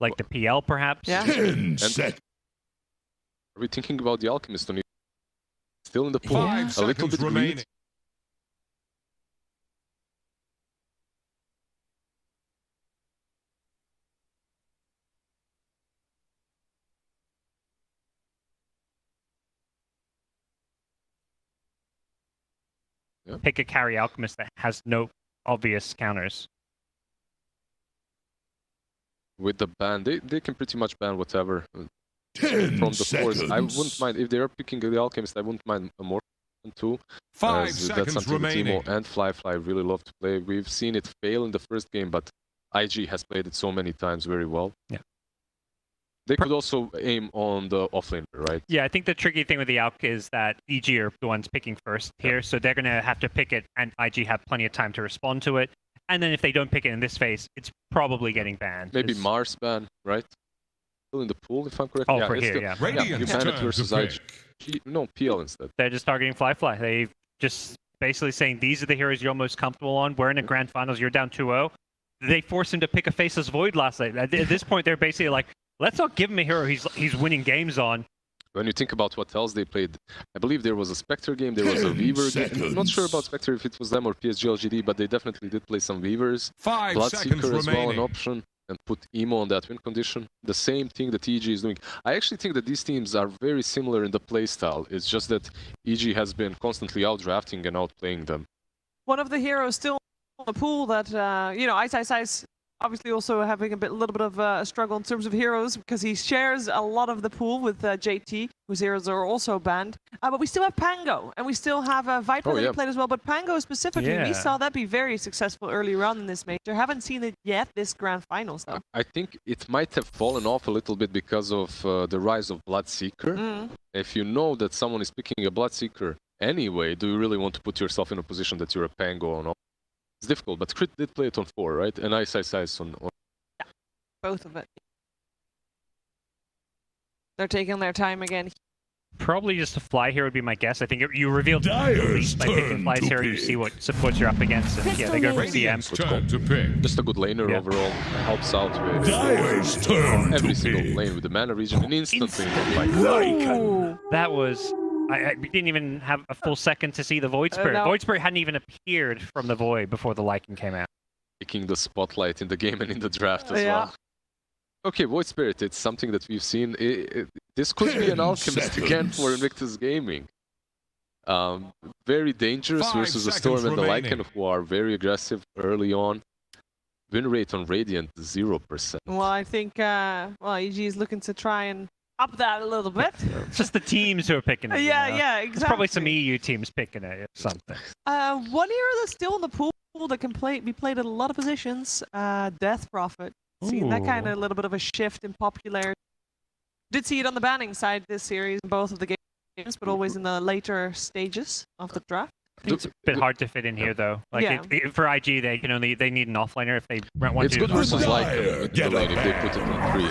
like the PL perhaps. Yeah. 10 seconds. Are we thinking about the Alchemist on still in the pool? 5 A little seconds bit remaining. greedy. Pick a carry Alchemist that has no obvious counters. With the ban, they can pretty much ban whatever 10 from the fours. seconds. I wouldn't mind if they are picking the Alchemist. I wouldn't mind a more too. 5 That's seconds something remaining. that Timo and Fly really love to play. We've seen it fail in the first game, but IG has played it so many times very well. Yeah. They could also aim on the offlaner, right? Yeah, I think the tricky thing with the Alch is that EG are the ones picking first here, so they're going to have to pick it, and IG have plenty of time to respond to it. And then if they don't pick it in this phase, it's probably getting banned. Maybe Mars ban, right? Still in the pool, if I'm correct. Oh, yeah, for it's here, still, yeah. Yeah, you ban it versus IG. No, PL instead. They're just targeting Fly. They just basically saying, these are the heroes you're most comfortable on. We're in a grand finals, you're down 2-0. They forced him to pick a Faceless Void last night. At this point, they're basically like, let's not give him a hero he's winning games on. When you think about what else they played, I believe there was a Spectre game, there was a Weaver game. I'm not sure about Spectre if it was them or PSG LGD, but they definitely did play some Weavers. 5 Bloodseeker seconds as well, an remaining. option, and put Emo on that win condition. The same thing that EG is doing. I actually think that these teams are very similar in the playstyle. It's just that EG has been constantly outdrafting and outplaying them. One of the heroes still in the pool that, you know, Ice obviously also having a little bit of a struggle in terms of heroes because he shares a lot of the pool with JT, whose heroes are also banned. But we still have Pango, and we still have Viper that he played as well. But Pango specifically, we saw that be very successful earlier on in this major. Haven't seen it yet this grand finals, though. I think it might have fallen off a little bit because of the rise of Bloodseeker. If you know that someone is picking a Bloodseeker anyway, do you really want to put yourself in a position that you're a Pango or not? It's difficult, but Crit did play it on 4, right? And Ice on... Yeah, both of it. They're taking their time again. Probably just a Fly here would be my guess. I think you revealed by picking Fly's here, you see what supports you're up against. And yeah, they go for CM. Just a good laner overall. Helps out with every single lane with the mana region and instantly. That was... we didn't even have a full second to see the Void Spirit. No. Void Spirit hadn't even appeared from the Void before the Lycan came out. Taking the spotlight in the game and in the draft as well. Okay, Void Spirit, it's something that we've seen. This could be an Alchemist again for Invictus Gaming. Very dangerous versus the Storm and the Lycan, who are very aggressive early on. Win rate on Radiant, 0%. Well, I think EG is looking to try and up that a little bit. It's just the teams who are picking it. Yeah, you know? yeah, exactly. There's probably some EU teams picking it or something. One hero that's still in the pool that can be played in a lot of positions. Death Prophet. Seeing that kind of a little bit of a shift in popularity. Did see it on the banning side this series in both of the games, but always in the later stages of the draft. I think it's a bit hard to fit in here, though. Like for IG, they need an offlaner if they want to. It's good versus Lycan the lane if they put it on 3.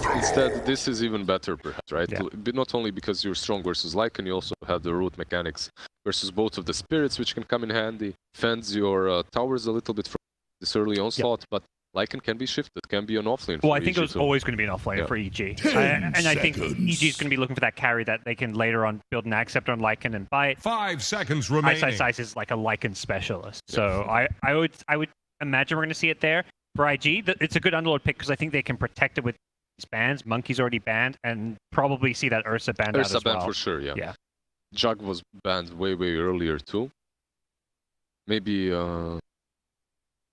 But instead, this is even better, perhaps, right? Yeah. Not only because you're strong versus Lycan, you also have the root mechanics versus both of the spirits, which can come in handy. Fends your towers a little bit from this early onslaught, but Lycan can be shifted, can be an offlane. Well, I think it was always going to be an offlane for EG. And I think EG is going to be looking for that carry that they can later on build an Accept on Lycan and buy it. 5 seconds remaining. Ice is like a Lycan specialist. So I would imagine we're going to see it there. For IG, it's a good underlord pick because I think they can protect it with these bans. Monkey's already banned, and probably see that Ursa banned out as well. Ursa banned for sure, yeah. Jug was banned way earlier too. Maybe...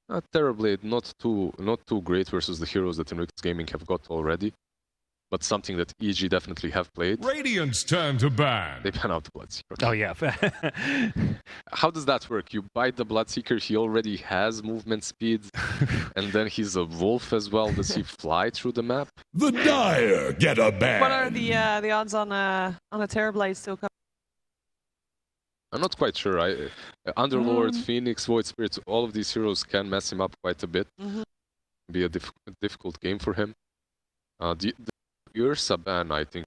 not terribly, not too great versus the heroes that Invictus Gaming have got already, but something that EG definitely have played. Radiant's turn to ban. They ban out the Bloodseeker. Oh yeah. How does that work? You bite the Bloodseeker, he already has movement speed, and then he's a wolf as well. Does he fly through the map? The Dire get a ban. What are the odds on a Terrorblade still coming? I'm not quite sure. Underlord, Phoenix, Void Spirit, all of these heroes can mess him up quite a bit. Be a difficult game for him. The Ursa ban, I think,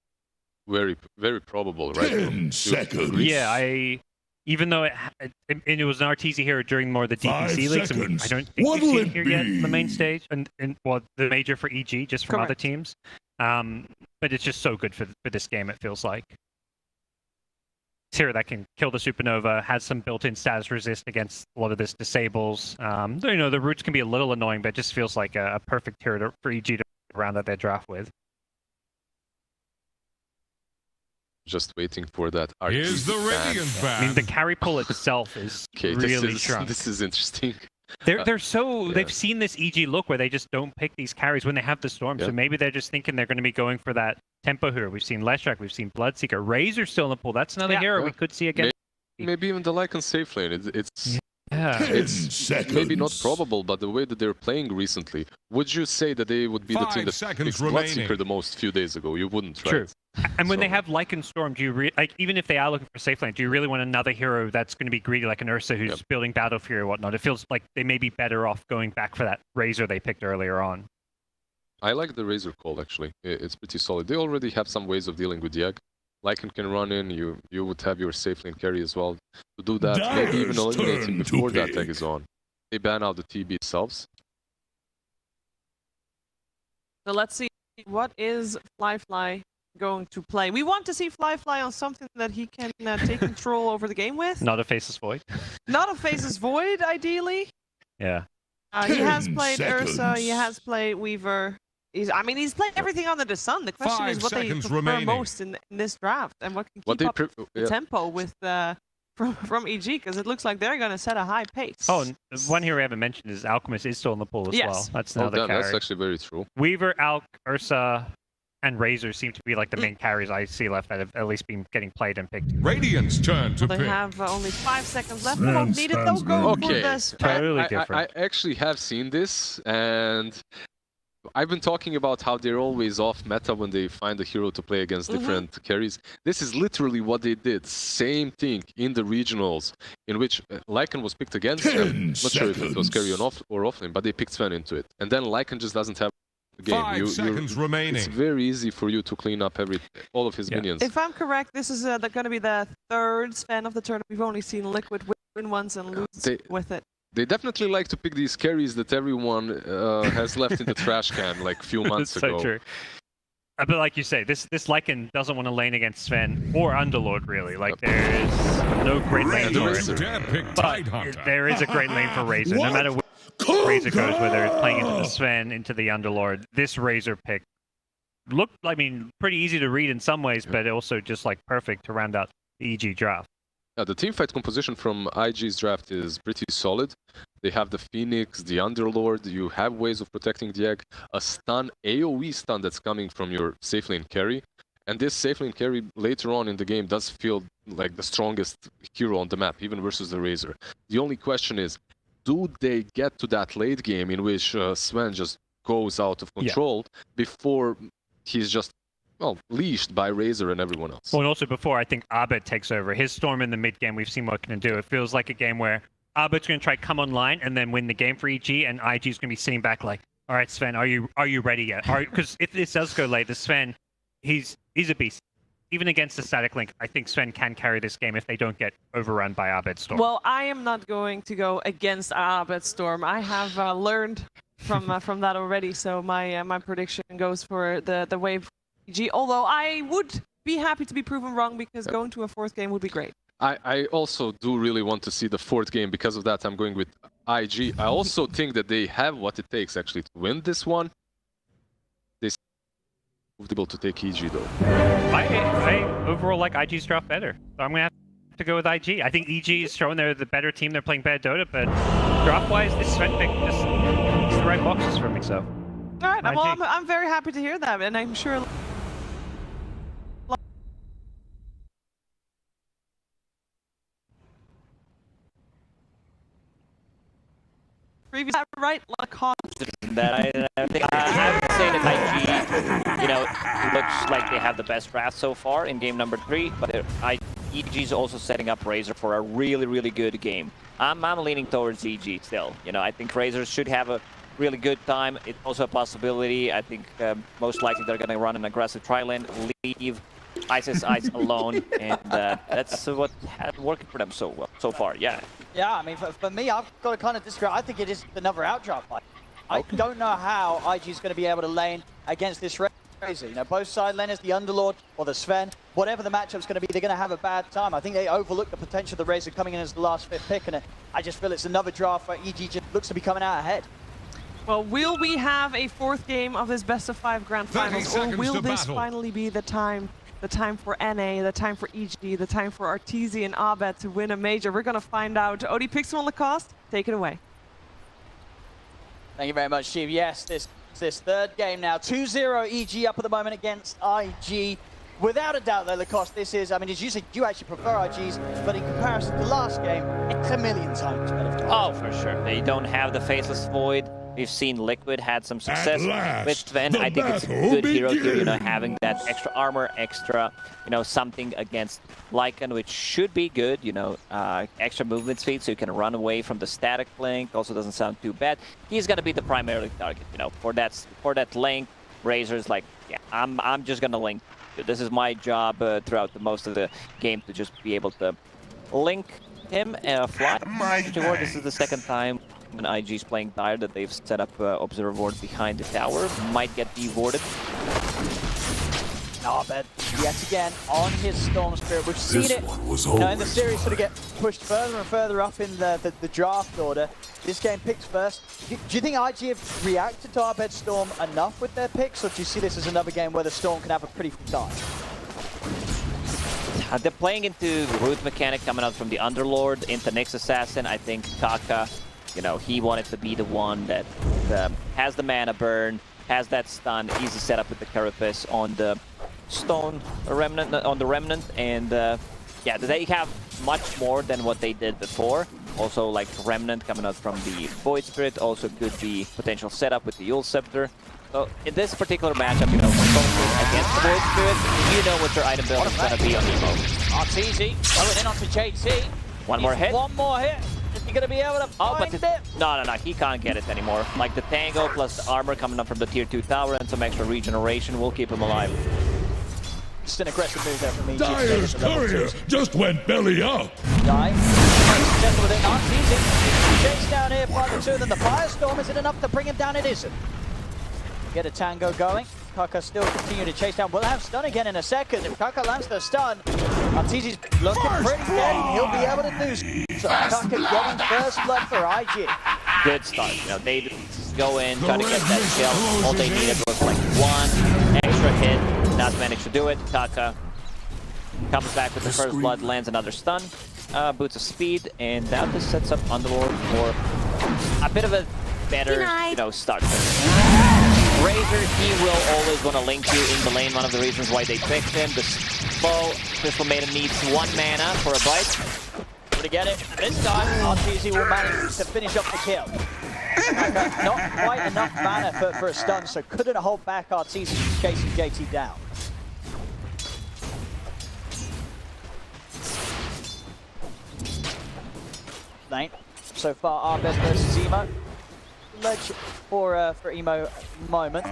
very probable, right? 10 seconds. Yeah, even though it was an RTZ hero during more of the 5 DPC leagues, and I seconds. don't think we've What'll seen it it here yet in the main be? stage, and well, the major for EG, just from other Correct. teams. But it's just so good for this game, it feels like. It's hero that can kill the Supernova, has some built-in status resist against a lot of this disables. You know, the roots can be a little annoying, but it just feels like a perfect hero for EG to round out their draft with. Just waiting for that. Here's the RTZ ban. Radiant I mean, the band. carry pull itself is Okay, really strong. this is interesting. They're so yeah. they've seen this EG look where they just don't pick these carries when they have the storm. Yeah. So maybe they're just thinking they're going to be going for that tempo hero. We've seen Leshrac, we've seen Bloodseeker, Razor still in the pool. That's another Yeah. hero Yeah. we could see again. Maybe even the Lycan safe lane. It's Yeah. 10 it's seconds. maybe not probable, but the way that they're playing recently, would you say that they would be the 5 team that seconds picked Bloodseeker remaining. the most few days ago? You wouldn't, right? True. And when they So- have Lycan Storm, do you like even if they are looking for safe lane, do you really want another hero that's going to be greedy like an Ursa who's Yep. building Battle Fury or whatnot? It feels like they may be better off going back for that Razor they picked earlier on. I like the Razor call, actually. It's pretty solid. They already have some ways of dealing with the egg. Lycan can run in, you would have your safe lane carry as well. To do that, maybe even Dyer's eliminate him turn to before that pick. egg is on. They ban out the TB themselves. So let's see what is Fly going to play. We want to see Fly on something that he can take control over the game with. Not a Faceless Void. Not a Faceless Void, ideally. Yeah. He has 10 played Ursa, he seconds. has played Weaver. He's played everything under the sun. The question 5 is what they seconds prefer remaining. most in this draft and what can What keep they up the yeah. tempo with from EG, because it looks like they're going to set a high pace. Oh, and one hero we haven't mentioned is Alchemist is still in the pool as Yes. well. That's Oh, another damn, carry. that's actually very true. Weaver, Alk, Ursa, and Razor seem to be like the main carries I see left that have at least been getting played and picked. Radiant's turn to Well, they pick. have only 5 seconds left. Man They won't need it though. stands Go ready. for Okay. this. Totally I different. actually have seen this, and I've been talking about how they're always off meta when they find a hero to play against different carries. This is literally what they did. Same thing in the regionals, in which Lycan was picked against 10 them. Not sure if it was carry seconds. on off or offlane, but they picked Sven into it. And then Lycan just doesn't have the game. 5 seconds It's remaining. very easy for you to clean up all of his Yeah. minions. If I'm correct, this is going to be the third Sven of the tournament. We've only seen Liquid win once and lose with it. They definitely like to pick these carries that everyone has left in the trash can like a few months That's ago. so true. But like you say, this Lycan doesn't want to lane against Sven or Underlord really. Like there's no great lane for Radiant's him. dead pick But Tidehunter. there is a great lane for Razor. No What? matter where Razor goes, whether it's playing into the Sven, into the Underlord, this Razor pick looked, I mean, pretty easy to read in some ways, but also just like perfect to round out the EG draft. Yeah, the teamfight composition from IG's draft is pretty solid. They have the Phoenix, the Underlord, you have ways of protecting the egg, a stun, AoE stun that's coming from your safe lane carry, and this safe lane carry later on in the game does feel like the strongest hero on the map, even versus the Razor. The only question is, do they get to that late game in which Sven just goes out of control before he's just leashed by Razor and everyone else? Well, and also before I think Abed takes over. His storm in the mid game, we've seen what it can do. It feels like a game where Abed's going to try to come online and then win the game for EG, and IG's going to be sitting back like, all right, Sven, are you ready yet? Because if this does go late, the Sven, he's a beast. Even against the static link, I think Sven can carry this game if they don't get overrun by Abed's storm. Well, I am not going to go against Abed Storm. I have learned from that already. So my prediction goes for the wave EG. Although I would be happy to be proven wrong because going to a fourth game would be great. I also do really want to see the fourth game. Because of that, I'm going with IG. I also think that they have what it takes actually to win this one. They will be able to take EG though. I overall like IG's draft better, so I'm gonna have to go with IG. I think EG is showing they're the better team. They're playing better Dota, but draft-wise, this Sven pick just hits the right boxes for me. So, All right. IG. Well, I'm very happy to hear that, and I'm sure. Previous, right? That I think I would say that IG, looks like they have the best draft so far in game number 3, but EG is also setting up Razor for a really, really good game. I'm leaning towards EG still. I think Razor should have a really good time. It's also a possibility. I think most likely they're going to run an aggressive tri-lane, leave Ice is Ice alone, and that's what had working for them so well so far. Yeah. Yeah, I mean, for me, I've got to kind of disagree. I think it is another outdrop fight. I don't know how IG is going to be able to lane against this Razor. You know, both side laners, the Underlord or the Sven, whatever the matchup's going to be, they're going to have a bad time. I think they overlook the potential of the Razor coming in as the last 5th pick, and I just feel it's another draft where EG just looks to be coming out ahead. Well, will we have a 4th game of this best of 5 grand 30 finals, or seconds will to this battle. finally be the time for NA, the time for EG, the time for Arteezy and Abed to win a major? We're gonna find out. Odie Pixel on Lacoste, take it away. Thank you very much, Steve. Yes, this 3rd game now. 2-0 EG up at the moment against IG. Without a doubt, though, Lacoste, this is, I mean, as you said, you actually prefer IG's, but in comparison to last game, it's a million times better. Oh, for sure. They don't have the Faceless Void. We've seen Liquid had some success last, with Sven. the I think it's a battle good hero here, you know, begins. having that extra armor, extra, you know, something against Lycan, which should be good, you know, extra movement speed so you can run away from the static link. Also doesn't sound too bad. He's gonna be the primary target, you know, for that link. Razor's like, yeah, I'm just gonna link. This is my job throughout the most of the game to just be able to link him fly. This is the 2nd time when IG is playing Dire that they've set up observer ward behind the tower. Might get dewarded. Abed, yet again, on his Storm Spirit. We've seen it, you know, in the series sort of get pushed further and further up in the draft order. This game picks first. Do you think IG have reacted to Abed's Storm enough with their picks, or do you see this as another game where the Storm can have a pretty full time? They're playing into root mechanic coming out from the Underlord into Nyx Assassin. I think Kaka, you know, he wanted to be the one that has the mana burn, has that stun, easy setup with the Carapace on the Stone Remnant, and yeah, they have much more than what they did before. Also, like Remnant coming out from the Void Spirit, also could be potential setup with the Yule Scepter. So in this particular matchup, you know, against the Void Spirit, you know what your item build is going to be on Emo. Arteezy going in onto JT. One more hit. One more hit. Is he going to be able to find it? No, he can't get it anymore. Like the Tango plus the armor coming up from the tier 2 tower and some extra regeneration will keep him alive. Just an aggressive move there from me. Dyer's courier just went belly up. Die. Gentle with it. Arteezy. Chase down here by the 2 of them. The Firestorm, is it enough to bring him down? It isn't. Get a Tango going. Kaka still continue to chase down. We'll have stun again in a second. If Kaka lands the stun, Arteezy's looking pretty dead. He'll be able to do so. Kaka getting first blood for IG. Good start. You know, they go in, try to get that kill. All they needed was like 1 extra hit. Not managed to do it. Kaka comes back with the first blood, lands another stun, boots of speed, and now this sets up Underlord for a bit of a better, you know, start. Razor, he will always want to link you in the lane. One of the reasons why they picked him. The slow Crystal Maiden needs 1 mana for a bite. To get it. This time, Arteezy will manage to finish up the kill. Not quite enough mana for a stun, so couldn't hold back Arteezy chasing JT down. Lane. So far, Abed versus Emo. Ledge for Emo moment.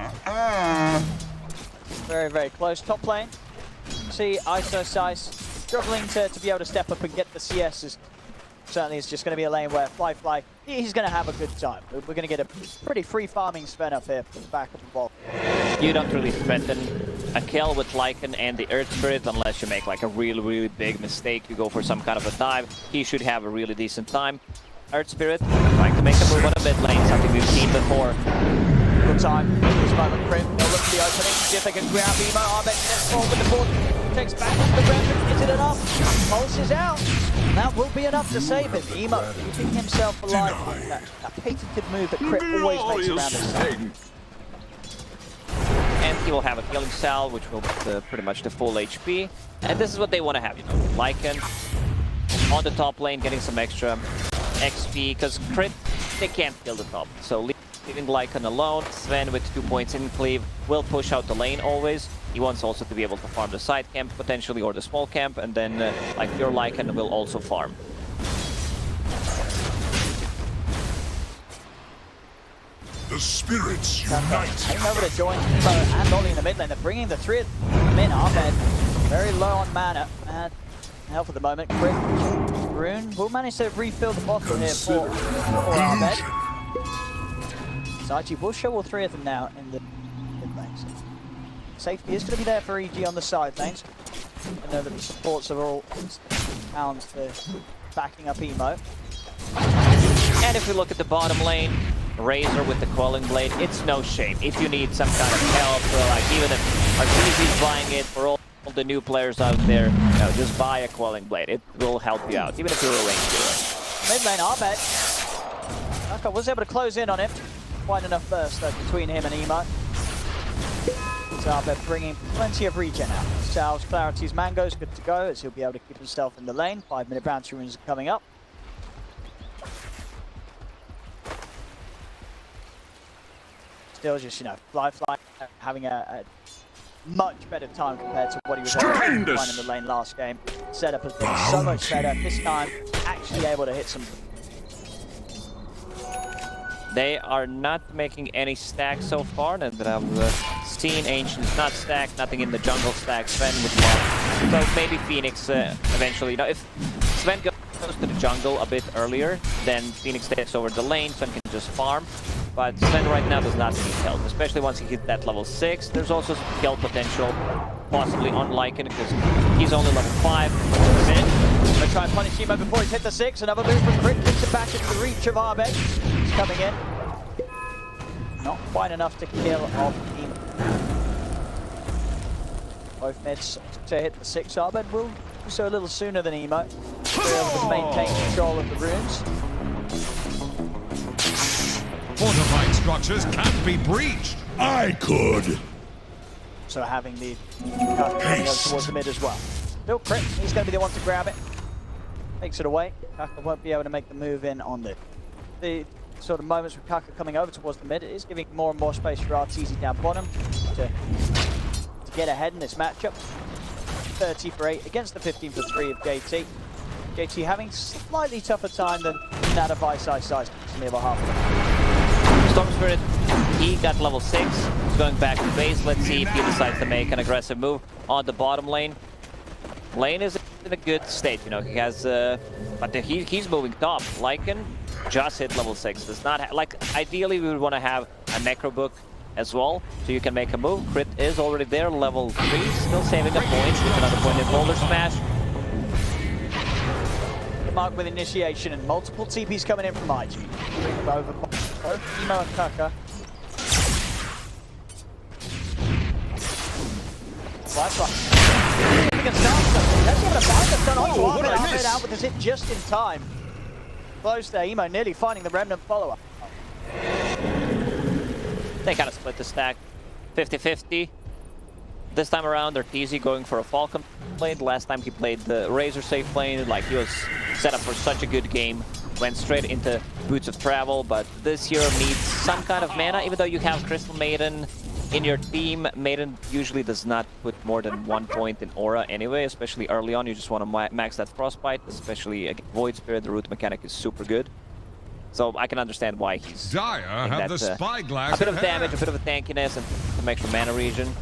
Very, very close. Top lane. See ISO Size struggling to be able to step up and get the CSs. Certainly it's just going to be a lane where Fly, he's going to have a good time. We're going to get a pretty free farming Sven up here for the back of the ball. You don't really threaten a kill with Lycan and the Earth Spirit unless you make like a really, really big mistake. You go for some kind of a dive. He should have a really decent time. Earth Spirit trying to make a move on a mid lane, something we've seen before. Good time. This moment, Crim. They'll look for the opening. See if they can grab Emo. Abed steps forward with the board. Takes back the ground. Is it enough? Pulses out. That will be enough to save him. Emo keeping himself alive. That patented move that Crit always makes around this time. And he will have a killing cell, which will be pretty much the full HP. And this is what they want to have, you know, Lycan on the top lane, getting some extra XP, because Crit, they can't kill the top. So leaving Lycan alone, Sven with 2 points in cleave will push out the lane always. He wants also to be able to farm the side camp potentially, or the small camp, and then like your Lycan will also farm. The spirits unite. Heading over to join Emo and Ollie in the mid lane. They're bringing the 3 of them in. Abed Very low on mana and health at the moment. Crit, Rune will manage to refill the bottle here for Arbed. Sachi will show all three of them now in the mid lanes. Safety is going to be there for EG on the side lanes. I know that the supports are all pounds for backing up Emo. And if we look at the bottom lane, Razor with the Quelling Blade, it's no shame. If you need some kind of help, or like even if Arteezy's buying it for all the new players out there, you know, just buy a Quelling Blade. It will help you out, even if you're a range dealer. Mid lane, Arbed. Tucker was able to close in on him. Quite enough burst though between him and Emo. Arbed bringing plenty of regen out. Salves, Clarity's Mango's good to go as he'll be able to keep himself in the lane. 5-minute bounty runes are coming up. Still just, you know, Fly having a much better time compared to what he was able to find in the lane last game. Setup has been so much better. This time, actually able to hit some. They are not making any stacks so far, and I've seen Ancients not stack, nothing in the jungle stack. Sven would love. So maybe Phoenix eventually. You know, if Sven goes to the jungle a bit earlier, then Phoenix takes over the lane, Sven can just farm. But Sven right now does not need help, especially once he hit that level 6. There's also kill potential, possibly on Lycan, because he's only level 5. Gonna try and punish Emo before he's hit the 6. Another move from Crit kicks it back into the reach of Arbed. He's coming in. Not quite enough to kill off Emo. Both mids to hit the 6. Arbed will do so a little sooner than Emo. They're able to maintain control of the runes. Fortified structures can't be breached. I could. So having the Kaka coming over towards the mid as well. Still Crit, he's going to be the one to grab it. Takes it away. Kaka won't be able to make the move in on the sort of moments with Kaka coming over towards the mid. It is giving more and more space for Arteezy down bottom to get ahead in this matchup. 30 for 8 against the 15 for 3 of JT. JT having slightly tougher time than that of Ice Size in the other half of it. Storm Spirit, he got level 6. He's going back to base. Let's see if he decides to make an aggressive move on the bottom lane. Lane is in a good state, you know. He has, but he's moving top. Lycan just hit level 6. Does not like. Ideally, we would want to have a Necro Book as well, so you can make a move. Crit is already there, level 3. Still saving a point with another point in Boulder Smash. Mark with initiation and multiple TPs coming in from IG. Bring them over both Emo and Kaka. That's right. We can start something. That's what a fight done onto Arbed. Arbed out with his hit just in time. Close there. Emo nearly finding the remnant follow-up. They kind of split the stack 50-50. This time around, Arteezy going for a Falcon Blade. Last time he played the Razor safe lane, like he was set up for such a good game. Went straight into Boots of Travel, but this hero needs some kind of mana. Even though you have Crystal Maiden in your team, Maiden usually does not put more than 1 point in aura anyway, especially early on. You just want to max that Frostbite, especially against Void Spirit. The root mechanic is super good. So I can understand why he's Dire have the spyglass. a bit of damage, a bit of a tankiness, and some extra mana regen.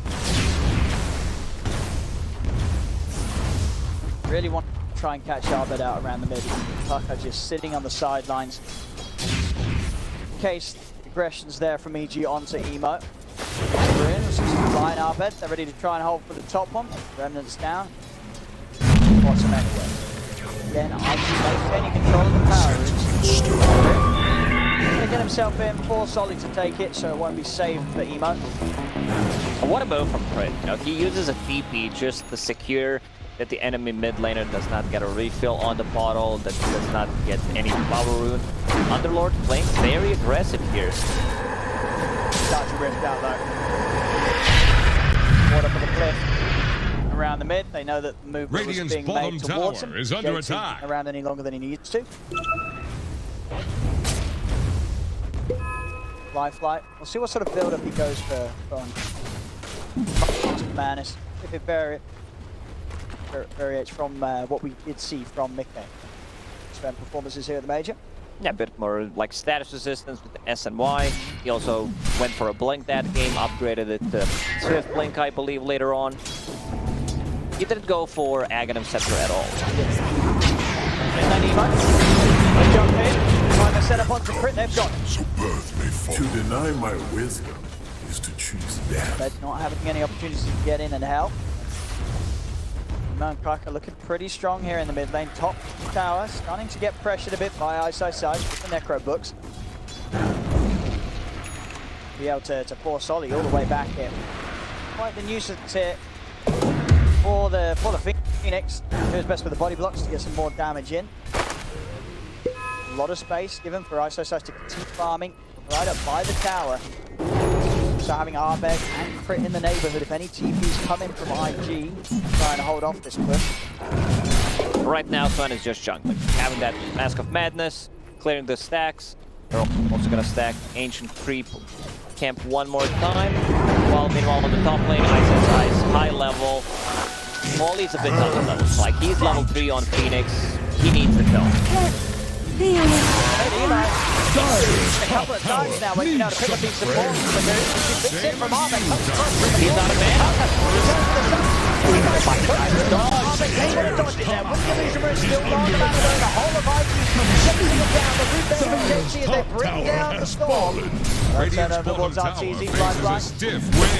Really want to try and catch Arbed out around the mid. Kaka just sitting on the sidelines. In case aggression's there from EG onto Emo. Runes flying Arbed. They're ready to try and hold for the top one. Remnants down. Bottom anyway. Again, IG maintaining control of the power runes. Gonna get himself in, force Solly to take it, so it won't be saved for Emo. What a move from Crit. You know, he uses a TP just to secure that the enemy mid laner does not get a refill on the bottle, that he does not get any power rune. Underlord playing very aggressive here. Start to rift out though. Water for the cliff. Around the mid, they know that the movement was being made towards him. Is under JT attack. Around any longer than he needs to. Fly. We'll see what sort of build-up he goes for on Madness. If it variates from what we did see from Mickey. Sven performances here at the Major. Yeah, a bit more like status resistance with the S and Y. He also went for a blink that game, upgraded it to Swift Blink, I believe, later on. he didn't go for Aghanim Scepter at all. And then they jump in, trying to set up onto crit, they've got it. So birth may fall. To deny my wisdom is to choose death. They're not having any opportunities to get in and help. Kaka looking pretty strong here in the mid lane. Top tower, starting to get pressured a bit by Ice with the Necro books. Be able to force Ollie all the way back in. Quite the nuisance here for the Phoenix. Do his best with the body blocks to get some more damage in. A lot of space given for Ice to continue farming right up by the tower. So having Arbeg and Crit in the neighborhood, if any TPs come in from IG, trying to hold off this push. Right now, Sven is just jungling. Having that Mask of Madness, clearing the stacks. They're also going to stack Ancient Creep Camp one more time. While meanwhile on the top lane, Ice, high level. Molly's a bit down levels. Like, he's level 3 on Phoenix. He needs the kill. A couple of times now, waiting out to pick up these supports, but there is a big hit from Arbeg. He's not a man. Arbeg able to dodge it there. With the illusion is still gone. The battle going, the whole of IG chasing it down. The root there from JT as they bring down the storm. Turn over towards RTZ, Lifeline.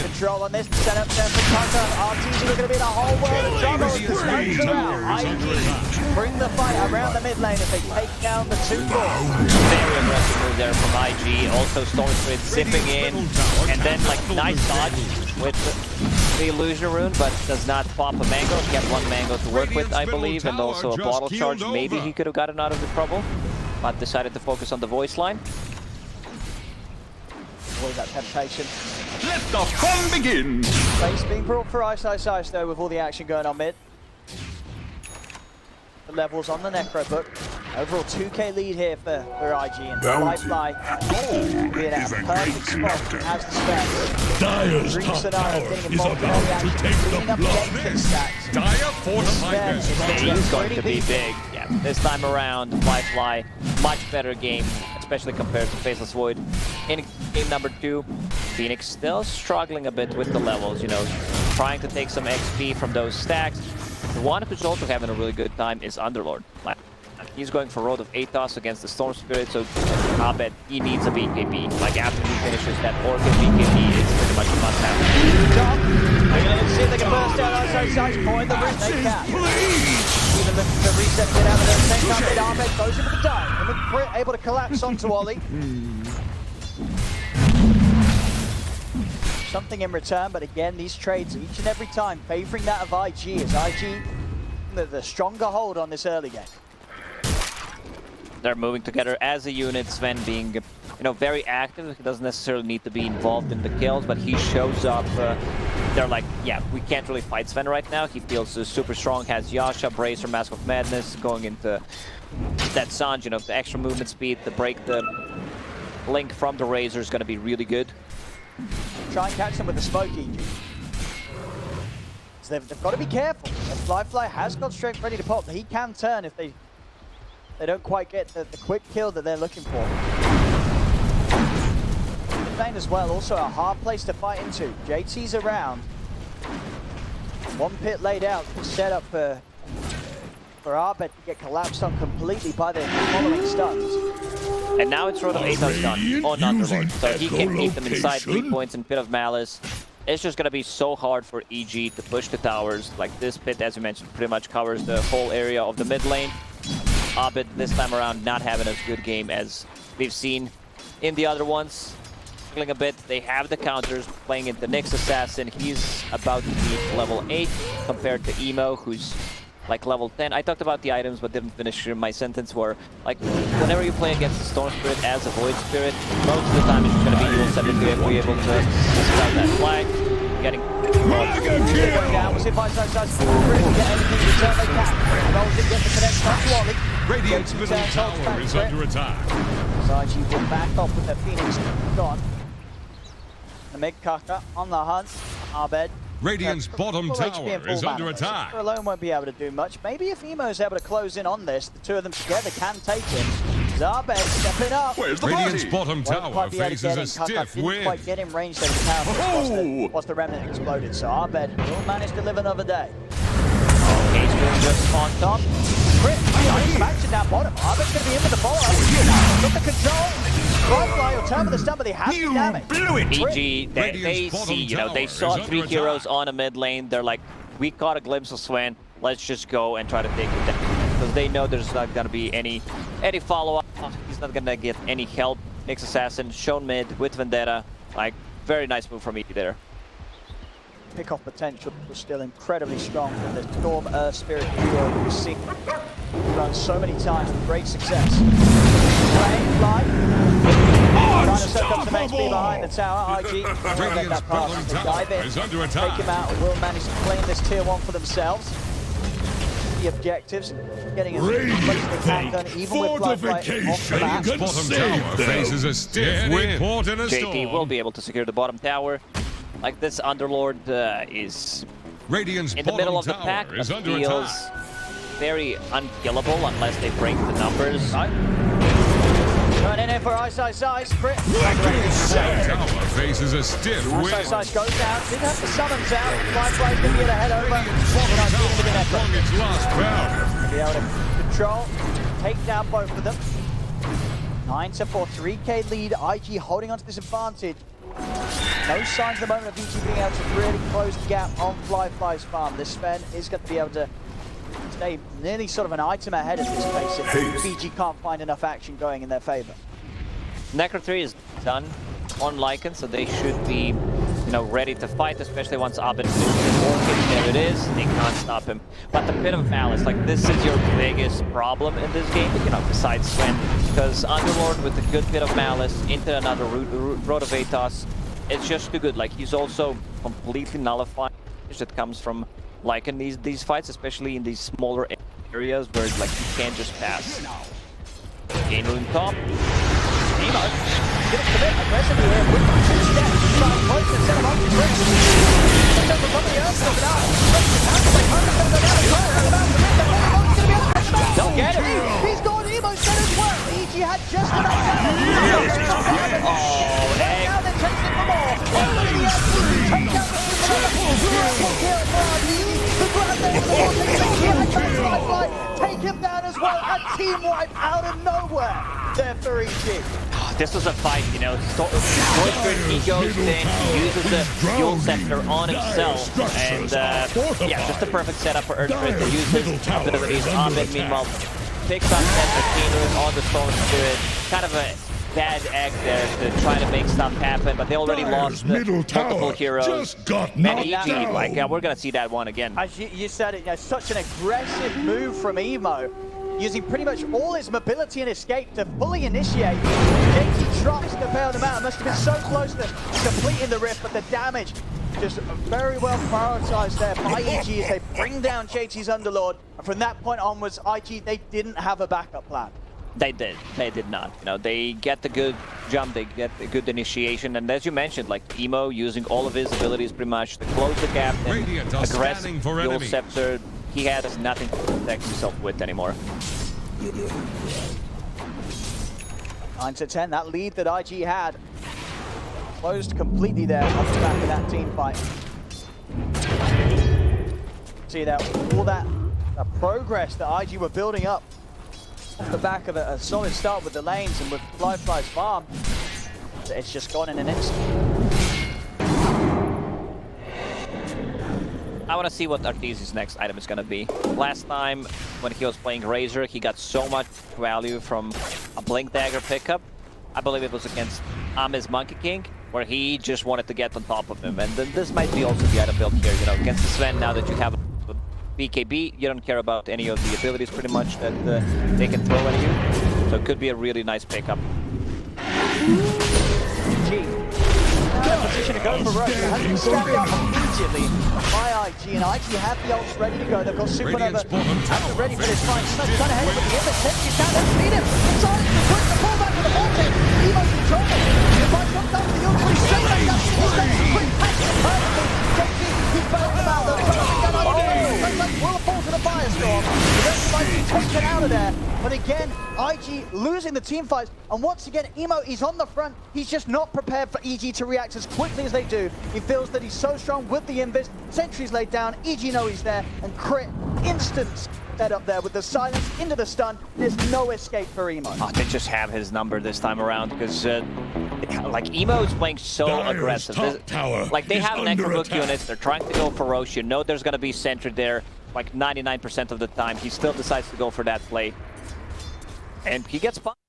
Control on this, set up there for Kaka. RTZ are going to be the whole world of trouble. IG bring the fight around the mid lane as they take down the 2 cores. Very aggressive move there from IG. Also Storm Spirit zipping in. And then like nice dodge with the illusion rune, but does not pop a mango. He had 1 mango to work with, I believe, and also a bottle charge. Maybe he could have gotten out of the trouble, but decided to focus on the voice line. Avoid that temptation. Let the fun begin! Base being brought for Ice though, with all the action going on mid. The levels on the Necro book. Overall 2k lead here for IG and Lifeline being at a perfect spot as the stacks. Dire's Dream top Sonata tower getting is involved in all the about to action, take cleaning the up the blood. exit stacks. Dire fortified He's going to be big. Yeah, this time around, Firefly, much better game, especially compared to Faceless Void. In game number 2, Phoenix still struggling a bit with the levels, you know, trying to take some XP from those stacks. The one who's also having a really good time is Underlord. He's going for Road of Athos against the Storm Spirit, so I bet he needs a BKB. Like, after he finishes that Orchid BKB, it's pretty much a must-have. They're going to see if they can burst down outside point the root. They can. Even the reset get out of there. Same time mid Arbeg goes in with the dive. And Crit able to collapse onto Ollie. Something in return, but again, these trades each and every time favoring that of IG, as IG the stronger hold on this early game. They're moving together as a unit, Sven being, you know, very active. He doesn't necessarily need to be involved in the kills, but he shows up. They're like, yeah, we can't really fight Sven right now. He feels super strong, has Yasha, Bracer, Mask of Madness, going into that Sanj, you know, the extra movement speed to break the link from the Razor is going to be really good. Try and catch them with the smoke, EG. So they've got to be careful. Fly has got strength ready to pop, but he can turn if they don't quite get the quick kill that they're looking for. Lane as well, also a hard place to fight into. JT's around. 1 pit laid out, set up for Arbeg to get collapsed on completely by the following stuns. And now it's Road of Athos done on Underlord, so he can keep them inside 3 points in Pit of Malice. It's just going to be so hard for EG to push the towers. Like, this pit, as you mentioned, pretty much covers the whole area of the mid lane. Arbeg this time around not having as good game as we've seen in the other ones. Struggling a bit. They have the counters, playing into Nyx Assassin. He's about to be level 8 compared to Emo, who's like level 10. I talked about the items but didn't finish my sentence where, like, whenever you play against the Storm Spirit as a Void Spirit, most of the time it's just going to be you will set it to be able to scout that flag. Getting going down, we'll see if Ice get anything to return they can. Rolls it, get the connection up to Ollie. Radiant's middle tower is under attack. So IG will back off with their Phoenix gone. The mid Kaka on the hunt. Arbeg. Radiant's bottom full tower HP is full under mana. attack. So alone won't be able to do much. Maybe if Emo's able to close in on this, the two of them together can take him. Arbeg stepping up. Where's the Radiant's bottom Won't tower quite be able to faces get a in. Kaka stiff didn't quite wind. get in range there with the power once the remnant exploded. So Arbeg will manage to live another day. Case doing just on top. Crit, some action down bottom. Arben's going to be in with the follow-up. Got the control. Firefly will turn with the stun, but they have the damage. Blew it. EG, they see, you know, they saw 3 heroes on a mid lane. They're like, we caught a glimpse of Sven. Let's just go and try to take it down. Because they know there's not going to be any follow-up. He's not going to get any help. Nyx Assassin shown mid with Vendetta. Like, very nice move from EG there. Pick-off potential was still incredibly strong from the Storm Earth Spirit duo we've seen run so many times with great success. Playing live. Trying to soak up some XP behind the tower. IG won't let that pass. They dive in, take him out, and will manage to claim this tier 1 for themselves. The objectives, getting as much as they can done, even with Firefly off the bat. Bottom tower faces a stiff win. JT will be able to secure the bottom tower. Like, this Underlord is Radiant's in the middle of the pack, but feels very unkillable unless they break the numbers. Going in here for Ice. Crit. Tower faces a stiff win. Ice goes down. Didn't have the summons out. Firefly's going to be able to head over. Along its last bout. Be able to control, take down both of them. 9-4, 3k lead. IG holding onto this advantage. No signs at the moment of EG being able to really close the gap on Fly's farm. This Sven is going to be able to stay nearly sort of an item ahead at this pace if EG can't find enough action going in their favor. Necro 3 is done on Lycan, so they should be, you know, ready to fight, especially once Abed finishes working. There it is, they can't stop him. But the Pit of Malice, like, this is your biggest problem in this game, you know, besides Sven, because Underlord with a good Pit of Malice into another Road of Atos, it's just too good. Like, he's also completely nullifying that comes from Lycan these fights, especially in these smaller areas where, like, you can't just pass. Gain rune top. Nemo gonna commit aggressively here with 2 steps. Trying to close and set him up to Chris. Don't get him. He's gone Emo's dead as well. EG had just enough damage. Oh, now they're chasing for more. Take out the take him down as well. A team wipe out of nowhere. There for EG. This was a fight, you know. He goes in, he uses the Fuel Scepter on himself, and yeah, just a perfect setup for Earthquake to use his abilities. Abed, meanwhile, picks up Entertainer on the Storm Spirit. Kind of a bad egg there to try to make stuff happen, but they already lost multiple heroes. And EG, like, we're gonna see that one again. As you said it, you know, such an aggressive move from Emo, using pretty much all his mobility and escape to fully initiate. JT tries to bail them out. Must have been so close to completing the rift, but the damage just very well prioritized there by EG as they bring down JT's Underlord. And from that point onwards, IG, they didn't have a backup plan. They did not. You know, they get the good jump, they get the good initiation, and as you mentioned, like, Emo using all of his abilities pretty much to close the gap and aggressive Fuel Scepter. He has nothing to protect himself with anymore. 9-10, that lead that IG had closed completely there off the back of that team fight. See that all that progress that IG were building up off the back of a solid start with the lanes and with Fly's farm, it's just gone in an instant. I want to see what Arteezy's next item is going to be. Last time, when he was playing Razor, he got so much value from a Blink Dagger pickup. I believe it was against Ami's Monkey King, where he just wanted to get on top of him. And then this might be also the item build here, you know, against the Sven, now that you have BKB, you don't care about any of the abilities pretty much that they can throw at you. So it could be a really nice pickup. Position to go for Rush. It has been scrapped out immediately by IG, and IG have the ults ready to go. They've got Supernova after ready for this fight. Snuck trying to head with the image. He's down, let's beat him. Inside, quick, the pullback with the vortex. Emo's controlling. The fight comes down to the ult, but he's straight back up. He's got a quick patch perfectly. He's bailed them out. Will fall to the firestorm. The rest might be taken out of there. But again, IG losing the team fights. And once again, Emo is on the front. He's just not prepared for EG to react as quickly as they do. He feels that he's so strong with the invis. Sentries laid down. EG know he's there. And Crit instant setup there with the silence into the stun. There's no escape for Emo. Oh, they just have his number this time around because, like, Emo is playing so Dire's aggressive. top tower Like, they is have under Necrobook attack. units. They're trying to go for Roche. You know there's going to be Sentry there, like, 99% of the time. He still decides to go for that play. And he gets pumped.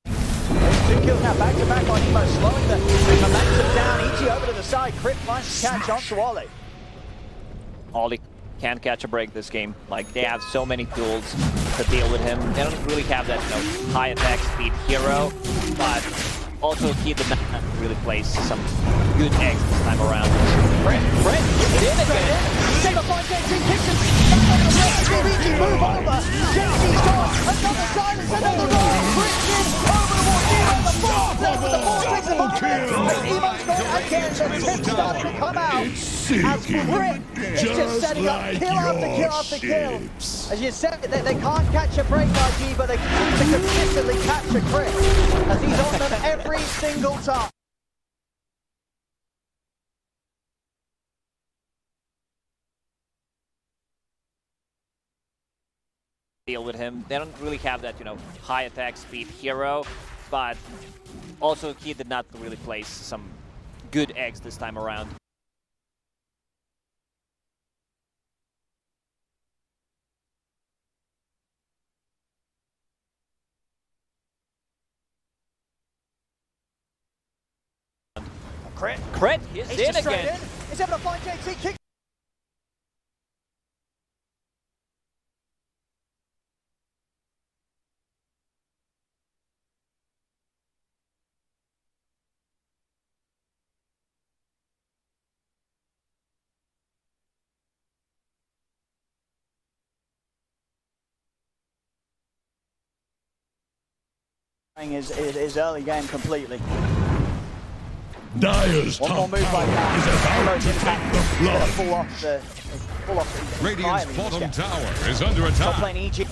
Two kills now back to back on Emo, slowing the momentum down. EG over to the side. Crit finds to catch onto Ollie. Ollie can't catch a break this game. Like, they have so many tools to deal with him. They don't really have that, you know, high attack speed hero, but also he did not really place some good eggs this time around. Brett, did again. Save a point, JT kicks him. EG move over. JT's gone. Another silence, another roll. Christian over the wall. Emo the ball. With the ball takes the moment. Emo's gone again. The tip starting to come out. As Britt is just setting up kill after kill after kill. As you said, they can't catch a break, IG, but they continue to consistently catch a crit. As he's on them every single time. Deal with him. They don't really have that, you know, high attack speed hero, but also he did not really place some good eggs this time around. Crit is He's in just straight again. in. He's able to find JT. Kick. His early game completely. Dire's One more top move like tower that. is about Emo's to impact take is the gonna blood. pull off the Radiant's entirely. bottom tower is under Stop attack. playing EG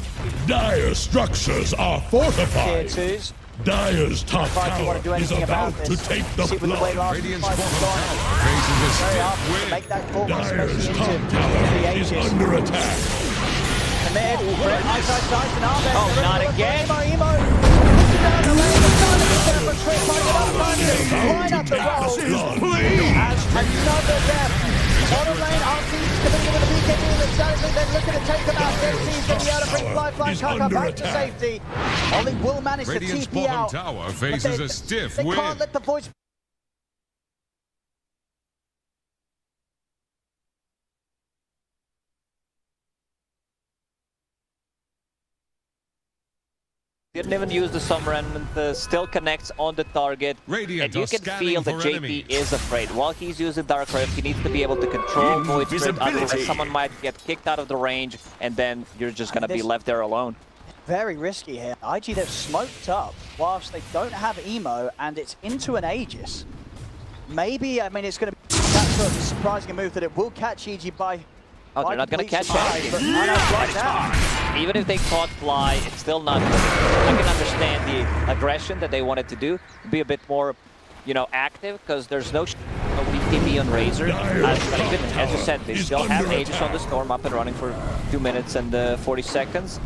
Dire structures are tier fortified. 2s. Dire's top If I want to do tower is anything about about to this, take the see with the way blood. last Radiant's fight bottom has gone. tower faces a Very stiff hard to wind. make that call, Dire's especially top into tower the is ages. under attack. Committed, Brett, nice and Arben. Oh, not again. Emo. Pushing down the lane, the stun is there for Crit, finding enough time to line up the rolls. As another death. Bottom lane, RC's committing with the BKB and the Salazar, then looking to take them out. JT's going to be able to bring Lifeline Is Kaka under back to attack. safety. Ollie will manage to Radiant's TP bottom out. tower but faces a stiff they can't wind. let the voice Didn't even use the Summer Remnant, still connects on the target. Radiant And you are can scanning feel that for JP enemies. is afraid. While he's using Dark Rift, he needs to be able to control Void Spirit, otherwise someone might get kicked out of the range, and then you're just gonna be left there alone. very risky here. IG, they've smoked up whilst they don't have Emo, and it's into an Aegis. Maybe, I mean, it's going to be that sort of surprising a move that it will catch EG by... Oh, they're not going to catch anything. But right now, Even if they caught Fly, it's still not good. I can understand the aggression that they wanted to do, be a bit more, you know, active, because there's no BKB on Razor. But even, as you said, they still have Aegis on the Storm up and running for 2 minutes and 40 seconds.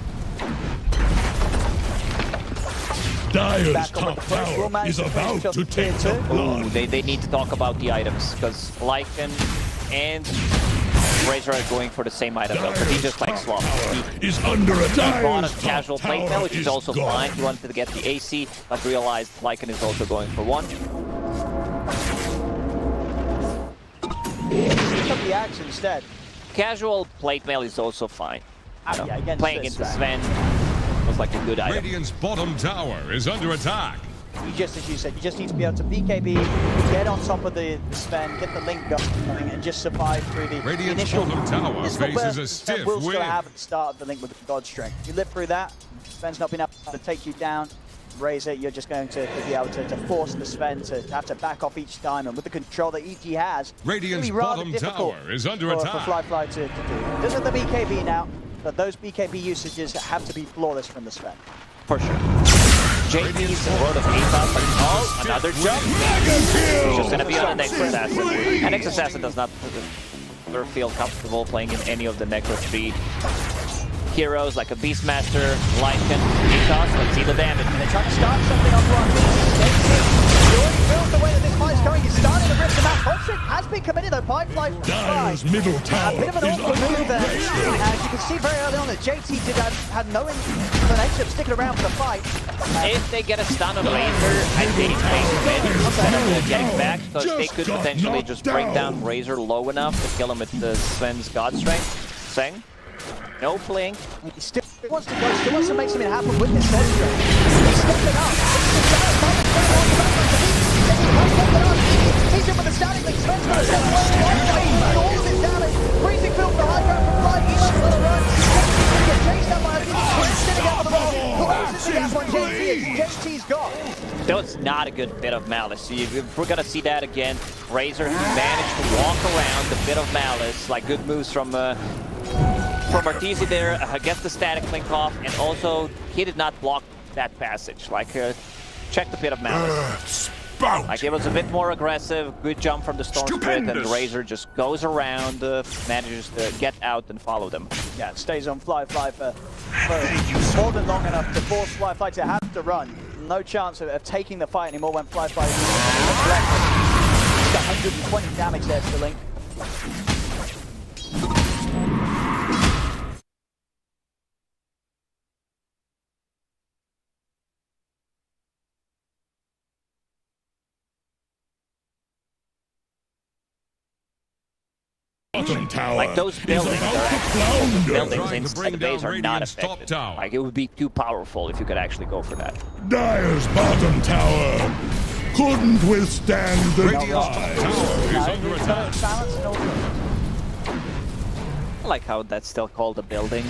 Dire's back on top the push, will tower manage is to finish about off to tier take the 2. blood. Ooh, they need to talk about the items, because Lycan and Razor are going for the same item, though, but he just likes swap. He Is under attack. bought a Dire's casual top plate mail, which tower is also gone. fine. He wanted to get the AC, but realized Lycan is also going for one. pick up the axe instead. Casual plate mail is also fine. You know, Yeah, against playing this into Sven. Sven was like a good item. Radiant's bottom tower is under attack. You just, as you said, you just need to be able to BKB, get on top of the Sven, get the link going, and just survive through the Radiant's initial bottom tower initial faces burst a that stiff Sven Will's going to wind. have at the start of the link with the God Strength. If you live through that, Sven's not been able to take you down, raise it, you're just going to be able to force the Sven to have to back off each time, and with the control that EG has, Radiant's it's rather bottom difficult tower is under for attack. Fly to do. Doesn't have the BKB now, but those BKB usages have to be flawless from the Sven. For sure. JT's Road of Apex, but oh, another jump. He's just gonna be on the next assassin. And next assassin does not ever feel comfortable playing in any of the Necro 3 heroes like a Beastmaster, Lycan, Ethos. Let's see the damage. And they're trying to start something on one. He already feels the way that this fight is going. He's starting to rip them out. Voltric has been committed though. Firefly. Dyer's middle tower A bit of an is awkward under move there. pressure. As you can see very early on that JT had no inclination of sticking around for the fight. If they get a stun on Razor, I think they win instead of getting back, because they could potentially just bring down Razor low enough to kill him with the Sven's God Strength. Seng, no blink. He still wants to go, still wants to make something happen with this monster. He's stepping up. He's in with the static link. Sven's going to step away. All of his damage. Freezing field for the high ground from Fly. He's on the run. He gets chased down by a team. Sven's sitting out for the ball. Closes the gap on JT. JT's gone. That's not a good bit of Malice. If we're gonna see that again, Razor managed to walk around the bit of Malice, like good moves from Arteezy there, gets the static link off, and also he did not block that passage. Like, check the bit of Malice. Like, it was a bit more aggressive, good jump from the Storm Spirit, and Razor just goes around, manages to get out and follow them. Yeah, it stays on Fly for more than long enough to force Fly to have to run. No chance of taking the fight anymore when Fly just 120 damage there to the Link. Like, those buildings are actually, buildings inside the base are not affected. Like, it would be too powerful if you could actually go for that. Dyer's bottom tower couldn't withstand the tide. I like how that's still called a building.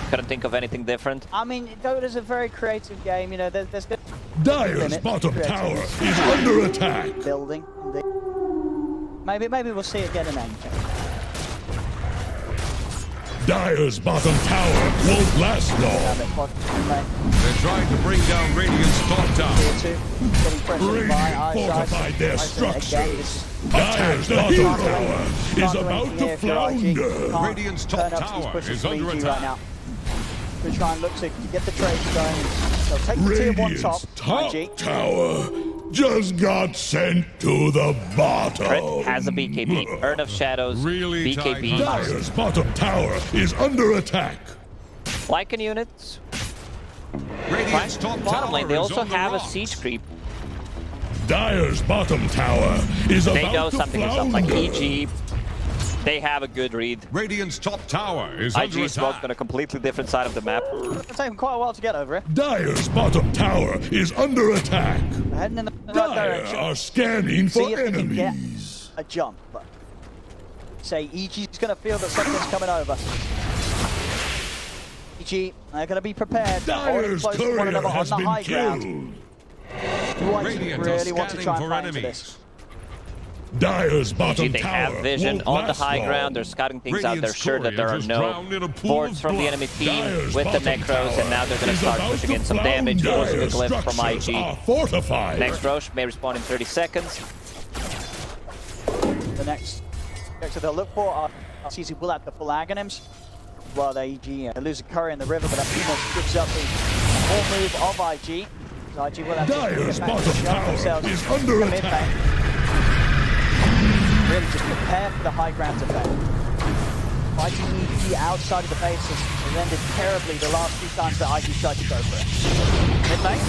Couldn't think of anything different. I mean, Dota's a very creative game, you know, there's good Dyer's bottom tower is under attack. building. Maybe we'll see it get an end. Dyer's bottom tower won't last long. They're trying to bring down Radiant's top tower. Radiant fortified their structures. Dyer's bottom tower is about to flounder. Radiant's top tower is under right attack. now. We try and look to get the trades going. They'll take the tier 1 top. Radiant's top IG. tower just got sent to the bottom. Crit has a BKB. Urn of Shadows, Really BKB. Dyer's bottom tower is under attack. Lycan units. Radiant's top Bottom lane, they tower is also on the have a rocks. siege creep. Dyer's bottom tower is They about know to something is up. flounder. Like EG, they have a good read. Radiant's top tower is under IG smoke attack. on a completely different side of the map. It'll take them quite a while to get over it. Dyer's bottom tower is under attack. They're heading in the right Dyer direction. are scanning See for if they can get enemies. a jump. But say EG's going to feel that something's coming over. EG, they're going to be prepared. Already Dyer's close to one courier another on has the been high ground. killed. Radiant really want to try and fight into this. Dyer's bottom They tower have vision won't on the last high long. ground. They're scouting things out. They're Radiant's sure that there are courier no just drowned in a pool boards of from the blood. enemy team Dyer's with the bottom Necros, and now they're going to is start about pushing to in some damage. flounder. Forcing a glyph from Structures IG. are fortified. Next Roche may respawn in 30 seconds. The next character they'll look for are CC will have the full Aghanims. While they EG lose a curry in the river, but Athena gives up the full move of IG. So IG will have Dyer's to get back bottom to tower themselves is under in the mid attack. lane. Really just prepare for the high ground effect. Fighting EG outside of the base has ended terribly the last few times that IG tried to go for it. Mid lane.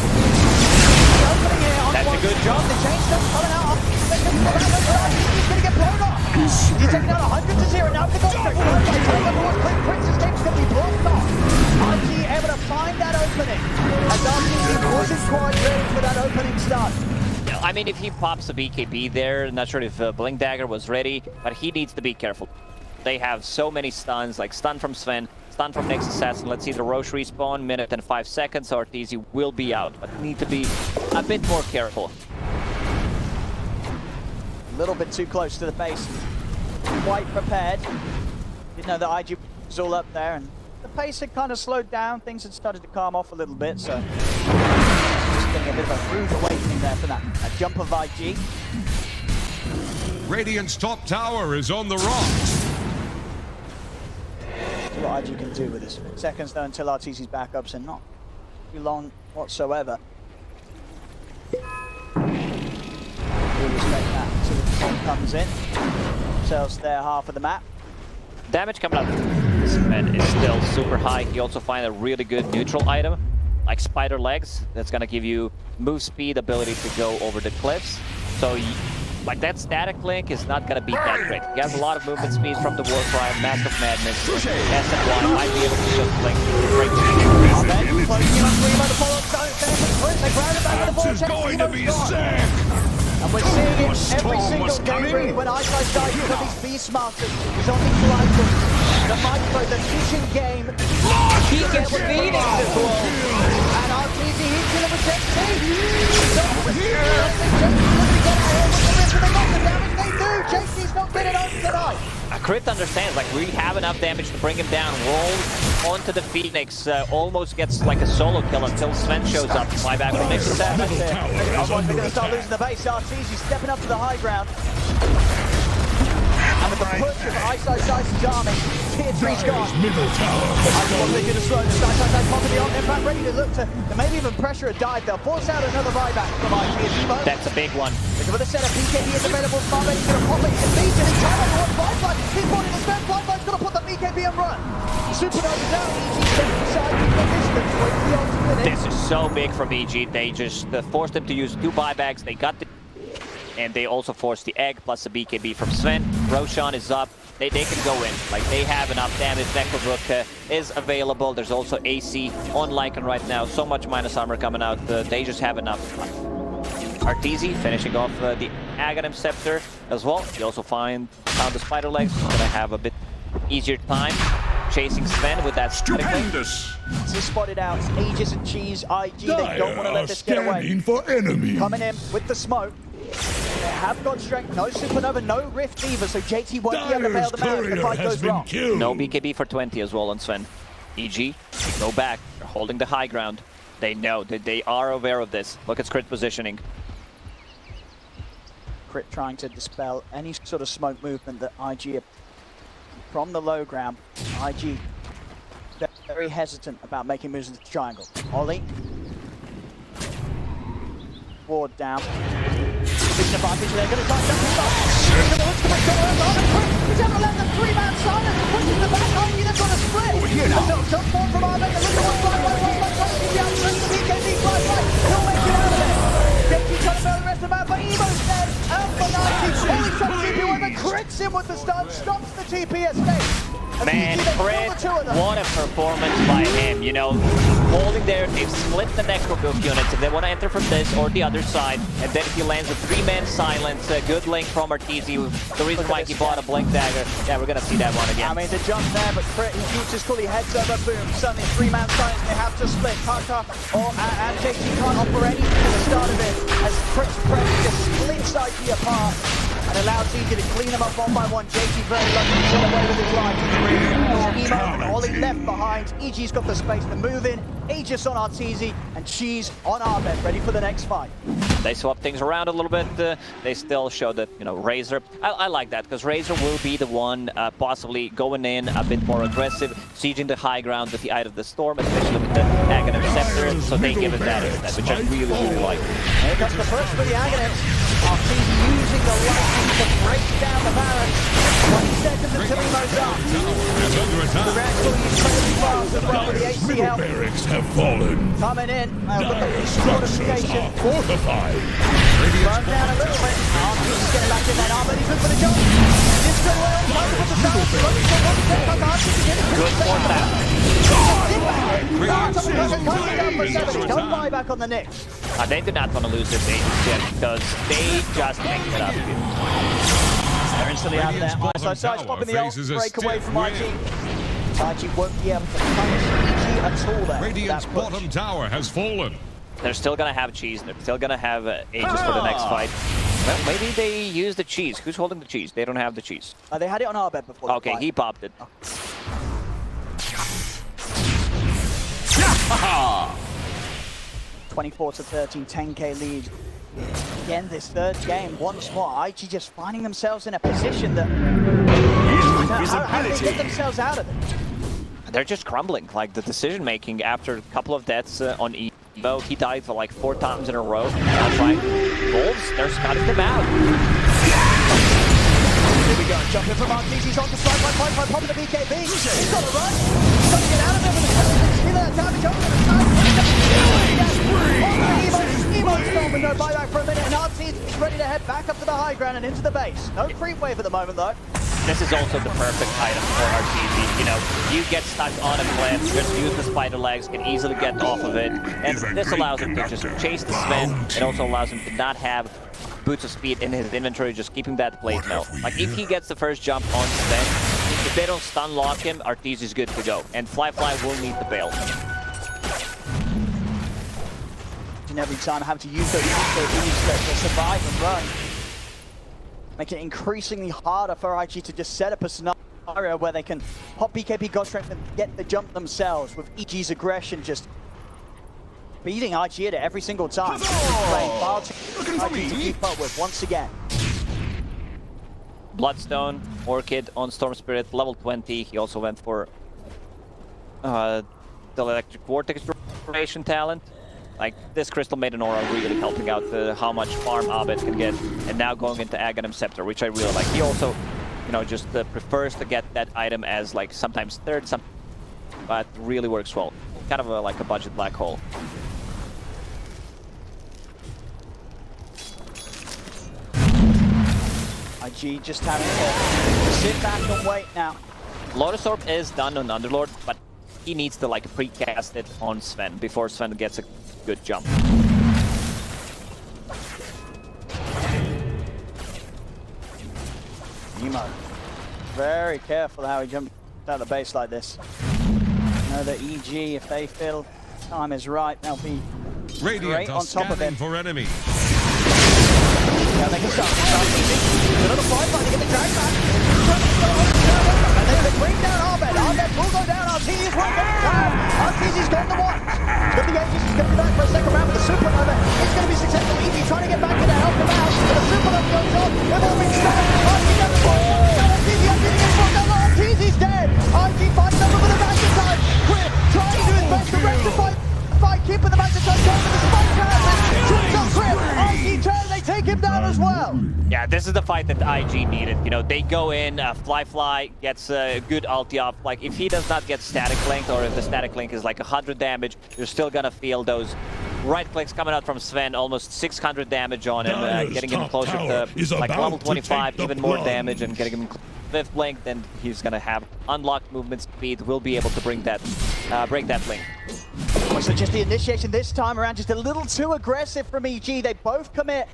That's a good job. The chain stuff coming out. He's going to get blown off. He's taking out 100 to 0. Now the goal. Prince escapes going to be blocked off. IG able to find that opening. And Darcy wasn't quite ready for that opening start. I mean, if he pops a BKB there, not sure if Blink Dagger was ready, but he needs to be careful. They have so many stuns, like stun from Sven, stun from next assassin. Let's see the Roche respawn, minute and 5 seconds. So Arteezy will be out, but need to be a bit more careful. A little bit too close to the base. Quite prepared. Didn't know that IG was all up there, and the pace had kind of slowed down. Things had started to calm off a little bit, so just getting a bit of a rude awakening there for that. A jump of IG. Radiant's top tower is on the rocks. See what IG can do with this. Seconds though until RTZ's back up, so not too long whatsoever. We respect that. So the ball comes in. Themselves their half of the map. Damage coming out of Sven is still super high. You also find a really good neutral item, like spider legs. That's gonna give you move speed, ability to go over the cliffs. So, like that static link is not gonna beat that great. He has a lot of movement speed from the Warcry, Mask of Madness, SN1 might be able to just link break This is going to be sick. And we're seeing it every single game really, when Ice dies because these Beastmasters is on these items. The micro, the vision game. He gets beating the ball. And RTZ hits him with JT. JT's not getting over tonight. Crit understands, like, we have enough damage to bring him down. Rolls onto the Phoenix, almost gets like a solo kill until Sven shows up. Fly back from next to that. Otherwise they're going to start losing the base. RTZ stepping up to the high ground. And with the push of Ice's army, tier 3's gone. Middle tower. They're going to slow this. Ice popping the on. In fact, ready to look to maybe even pressure a dive. They'll force out another buyback from IG. That's a big one. With a set of BKB is available. Smart Ready's going to pop it. He's beaten. He's trying to run Flyfly. He's putting the spend. Flyfly's going to put the BKB and run. Supernova down. EG steps aside. Keep the distance. Wait for the ultimate. This is so big from EG. They just forced him to use 2 buybacks. They got the... And they also forced the egg plus the BKB from Sven. Roshan is up. They can go in. Like, they have enough damage. Necrobrook is available. There's also AC on Lycan right now. So much minus armor coming out. They just have enough. Arteezy finishing off the Aghanim Scepter as well. You also found the spider legs. Gonna have a bit easier time chasing Sven with that Stupendous. He's spotted out. Aegis and Cheese. IG. They don't want to let this get away. Scanning for enemy. Coming in with the smoke. They have got strength. No Supernova, no Rift either, so JT won't be able to bail them out if the fight goes wrong. No BKB for 20 as well on Sven. EG, go back. They're holding the high ground. They know that they are aware of this. Look at Crit positioning. Crit trying to dispel any sort of smoke movement that IG from the low ground. IG very hesitant about making moves into the triangle. Ollie. Ward down. Big advantage there, going to try something up. He's able to let the 3-man silence, pushes the back on, they've got a split. Over here now. A little jump forward from Armega, look at what's right, trying to get out, the BKB flies right, he'll make it out of it. JT trying to bail the rest of the map, but Evo's dead, out for 90. Only some TP with the crits him with the stun, stops the TP escape. Man, Crit, what a performance by him, you know. Holding there, they've split the Necrobook units if they want to enter from this or the other side. And then if he lands a 3-man silence, a good link from Arteezy. The reason why he bought a Blink Dagger. Yeah, we're going to see that one again. I mean, the jump there, but Crit, he keeps his fully heads over, boom. Suddenly 3-man silence, they have to split. Kaka and JT can't offer anything at the start of it as Crit's pressure just splits IG apart. And allows EG to clean them up one by one. JT very lucky to get away with his life. Emo and Ollie left behind. EG's got the space to move in. Aegis on Arteezy and Cheese on Arbet, ready for the next fight. They swap things around a little bit. They still show that, you know, Razor. I like that because Razor will be the one possibly going in a bit more aggressive, sieging the high ground with the Eye of the Storm, especially with the Aghanim Scepter. So they give it that, which I really, really like. Here comes the first for the Aghanims. Arteezy using the lightning to break down the Baron. 20 seconds until he mows up. The rest will use incredibly fast as well with the AC Middle help. barracks have fallen. Coming in with Dire the structures fortification. are fortified. Burn down a little bit. Arteezy's getting back in there now, but he's good for the jump. This good way on time to put the silence. Good for that. Don't buy back on the Knicks. They do not want to lose this Aegis yet because they just picked it up. They're instantly out there. Ice popping the ult, break away from IG. IG won't be able to punish EG at all there. Radiant's bottom tower has fallen. They're still going to have Cheese. They're still going to have Aegis for the next fight. Well, maybe they use the Cheese. Who's holding the Cheese? They don't have the Cheese. They had it on Arbet before. Okay, he popped it. 24 to 13, 10k lead. Again, this third game, once more, IG just finding themselves in a position that... How do they get themselves out of it? They're just crumbling. Like the decision making after a couple of deaths on Evo, he died for like 4 times in a row. Now trying Wolves, they're scouting them out. Here we go, jumping from Artees, he's on to slide by popping the BKB. He's got to run. He's got to get out of there with the steal that damage over the side. Emo storm with no buyback for a minute, and Artees is ready to head back up to the high ground and into the base. No creep wave at the moment though. This is also the perfect item for RTZ. You know, you get stuck on a cliff, just use the spider legs, can easily get off of it, and this allows him to just chase the Sven. It also allows him to not have boots of speed in his inventory, just keeping that blade mill. Like if he gets the first jump on Sven, if they don't stun lock him, RTZ is good to go, and Fly will need the bail. And every time having to use those to survive and run. Making it increasingly harder for IG to just set up a scenario where they can pop BKB God Strength and get the jump themselves, with EG's aggression just beating IG at it every single time. Playing far too IG to keep up with once again. Bloodstone, Orchid on Storm Spirit, level 20. He also went for the Electric Vortex Duration talent. Like, this Crystal Maiden Aura really helping out how much farm Abed can get, and now going into Aghanim Scepter, which I really like. He also, you know, just prefers to get that item as, like, sometimes third, but really works well. Kind of like a budget black hole. IG just having to sit back and wait now. Lotus Orb is done on Underlord, but he needs to, like, pre-cast it on Sven before Sven gets a good jump. Nemo, very careful how he jumps out of the base like this. Know that EG, if they feel time is right, they'll be great on top of him. For enemy. Yeah, they can start another fight to get the drag back. And then they bring down Arbed. Arbed will go down. Arteezy's right down. Arteezy's got the one. But the Aegis is going to be back for a second round with the Supernova. It's going to be successful. EG trying to get back in to help him out. But the Supernova goes on. They've all been stunned. Arteezy down the point. Arteezy up getting his foot down. Arteezy's dead. IG fights over with the Magic Time. We're trying to do his best to rectify the fight. Keeping the Magic Time going with the spike passes. Shoots up Crip. IG turn. They take him down as well. Yeah, this is the fight that IG needed. You know, they go in, Fly gets a good ulti up. Like, if he does not get static linked, or if the static link is like 100 damage, you're still gonna feel those right clicks coming out from Sven, almost 600 damage on him, getting him closer to like level 25, even more damage, and getting him 5th blink, then he's gonna have unlocked movement speed, will be able to bring that, break that link. So just the initiation this time around, just a little too aggressive from EG. They both commit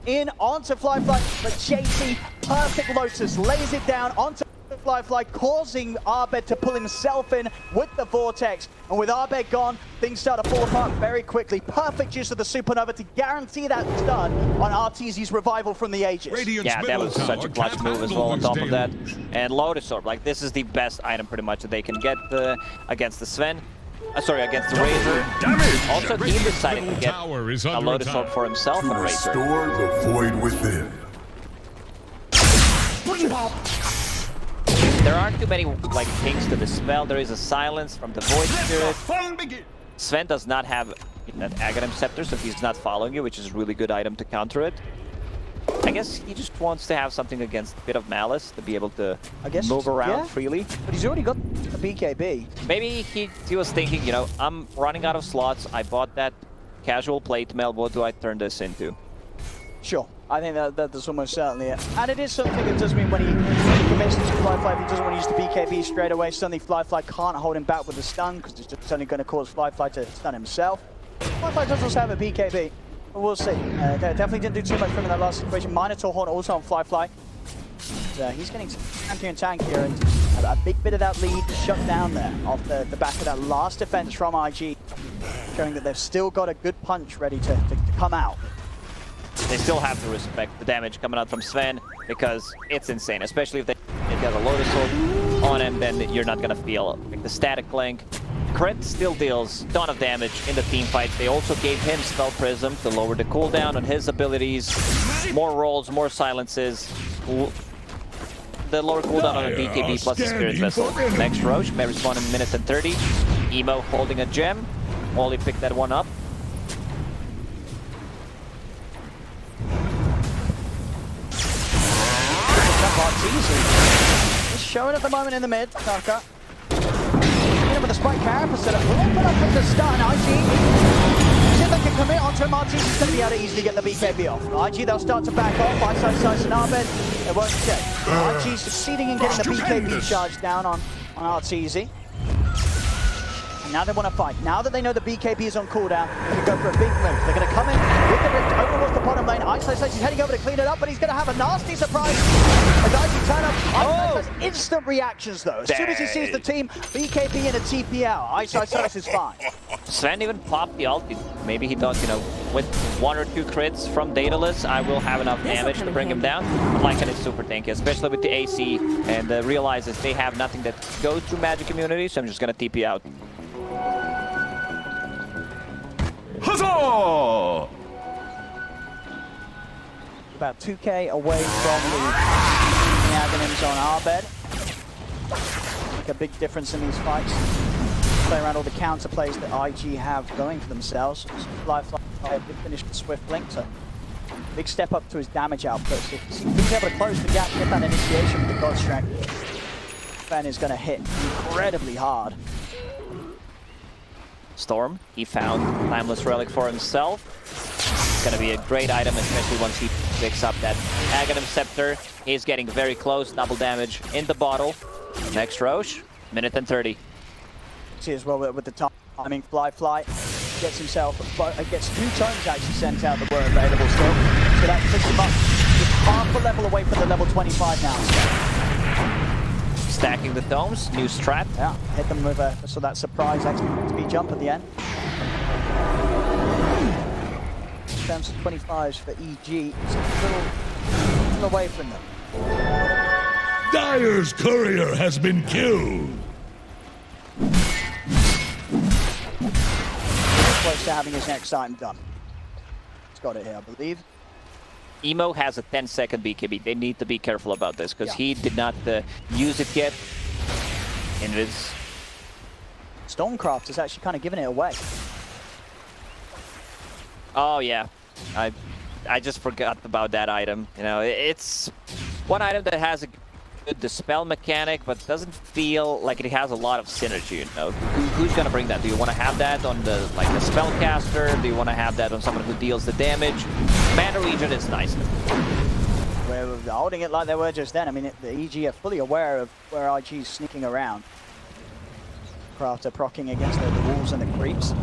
in onto Fly, but JT, perfect Lotus, lays it down onto Fly, causing Arbed to pull himself in with the Vortex. And with Arbed gone, things start to fall apart very quickly. Perfect use of the Supernova to guarantee that stun on Arteezy's revival from the Aegis. Yeah, that was such a clutch move as well on top of that. And Lotus Orb, like, this is the best item pretty much that they can get against the Sven. Against the Razor. Also, he decided to get a Lotus Orb for himself on Razor. Restore the void within. There aren't too many, like, pings to the spell. There is a silence from the Void Spirit. Sven does not have that Aghanim Scepter, so he's not following you, which is a really good item to counter it. I guess he just wants to have something against a bit of Malice to be able to move around freely. But he's already got a BKB. Maybe he was thinking, you know, I'm running out of slots. I bought that casual plate mail. What do I turn this into? Sure. I think that's almost certainly it. And it is something that does mean when he commits to Fly, if he doesn't want to use the BKB straight away, suddenly Fly can't hold him back with the stun, because it's just only going to cause Fly to stun himself. Fly does also have a BKB. We'll see. They definitely didn't do too much for him in that last situation. Minotaur Horn also on Fly. He's getting tank here, and a big bit of that lead shut down there off the back of that last defense from IG, showing that they've still got a good punch ready to come out. They still have to respect the damage coming out from Sven, because it's insane, especially if they get a Lotus Orb on him, then you're not gonna feel like the static link. Crit still deals a ton of damage in the team fights. They also gave him Spell Prism to lower the cooldown on his abilities. More rolls, more silences. The lower cooldown on the BKB plus the Spirit Vessel. Next Roche may respawn in a minute and 30. Emo holding a gem. Wally picked that one up. Just showing at the moment in the mid. Kaka. With a spike carapace set up. We'll open up with the stun. IG. See if they can commit onto him. Arteezy's going to be able to easily get the BKB off. IG, they'll start to back off. Slice and Arbed. It won't check. IG succeeding in getting the BKB charge down on Arteezy. And now they want to fight. Now that they know the BKB is on cooldown, they can go for a big move. They're going to come in with the rift overwatch the bottom lane. Ice he's heading over to clean it up, but he's going to have a nasty surprise. As IG turn up, Ice has instant reactions though. As soon as he sees the team, BKB and a TPL, Ice is fine. Sven even popped the ulti. Maybe he thought, you know, with 1 or 2 crits from Daedalus, I will have enough damage to bring him down. But Lycan is super tanky, especially with the AC, and realizes they have nothing that goes through magic immunity, so I'm just going to TP out. Huzzah! About 2k away from the Aghanims on Arbed. Make a big difference in these fights. Play around all the counter plays that IG have going for themselves. Fly did finish the Swift Blink, so big step up to his damage output. So if he's able to close the gap, get that initiation with the God Strength, Ben is going to hit incredibly hard. Storm, he found Timeless Relic for himself. It's going to be a great item, especially once he picks up that Aghanim Scepter. He's getting very close, double damage in the bottle. Next Roche, minute and 30. See as well with the timing, Fly gets himself, gets 2 tomes actually sent out that were available still. So that puts him up just half a level away from the level 25 now. Stacking the domes, new strat. Yeah, hit them with so that surprise XP jump at the end. In terms of 25s for EG, it's a little away from them. Dire's courier has been killed. Close to having his next item done. He's got it here, I believe. Emo has a 10-second BKB. They need to be careful about this because he did not use it yet. And it's... Stormcraft is actually kind of giving it away. Oh yeah, I just forgot about that item. You know, it's one item that has a good dispel mechanic, but doesn't feel like it has a lot of synergy. You know, who's gonna bring that? Do you want to have that on the the spellcaster? Do you want to have that on someone who deals the damage? Mana Regen is nice. We're holding it like they were just then. I mean, the EG are fully aware of where IG is sneaking around. Craft are procking against the wolves and the creeps.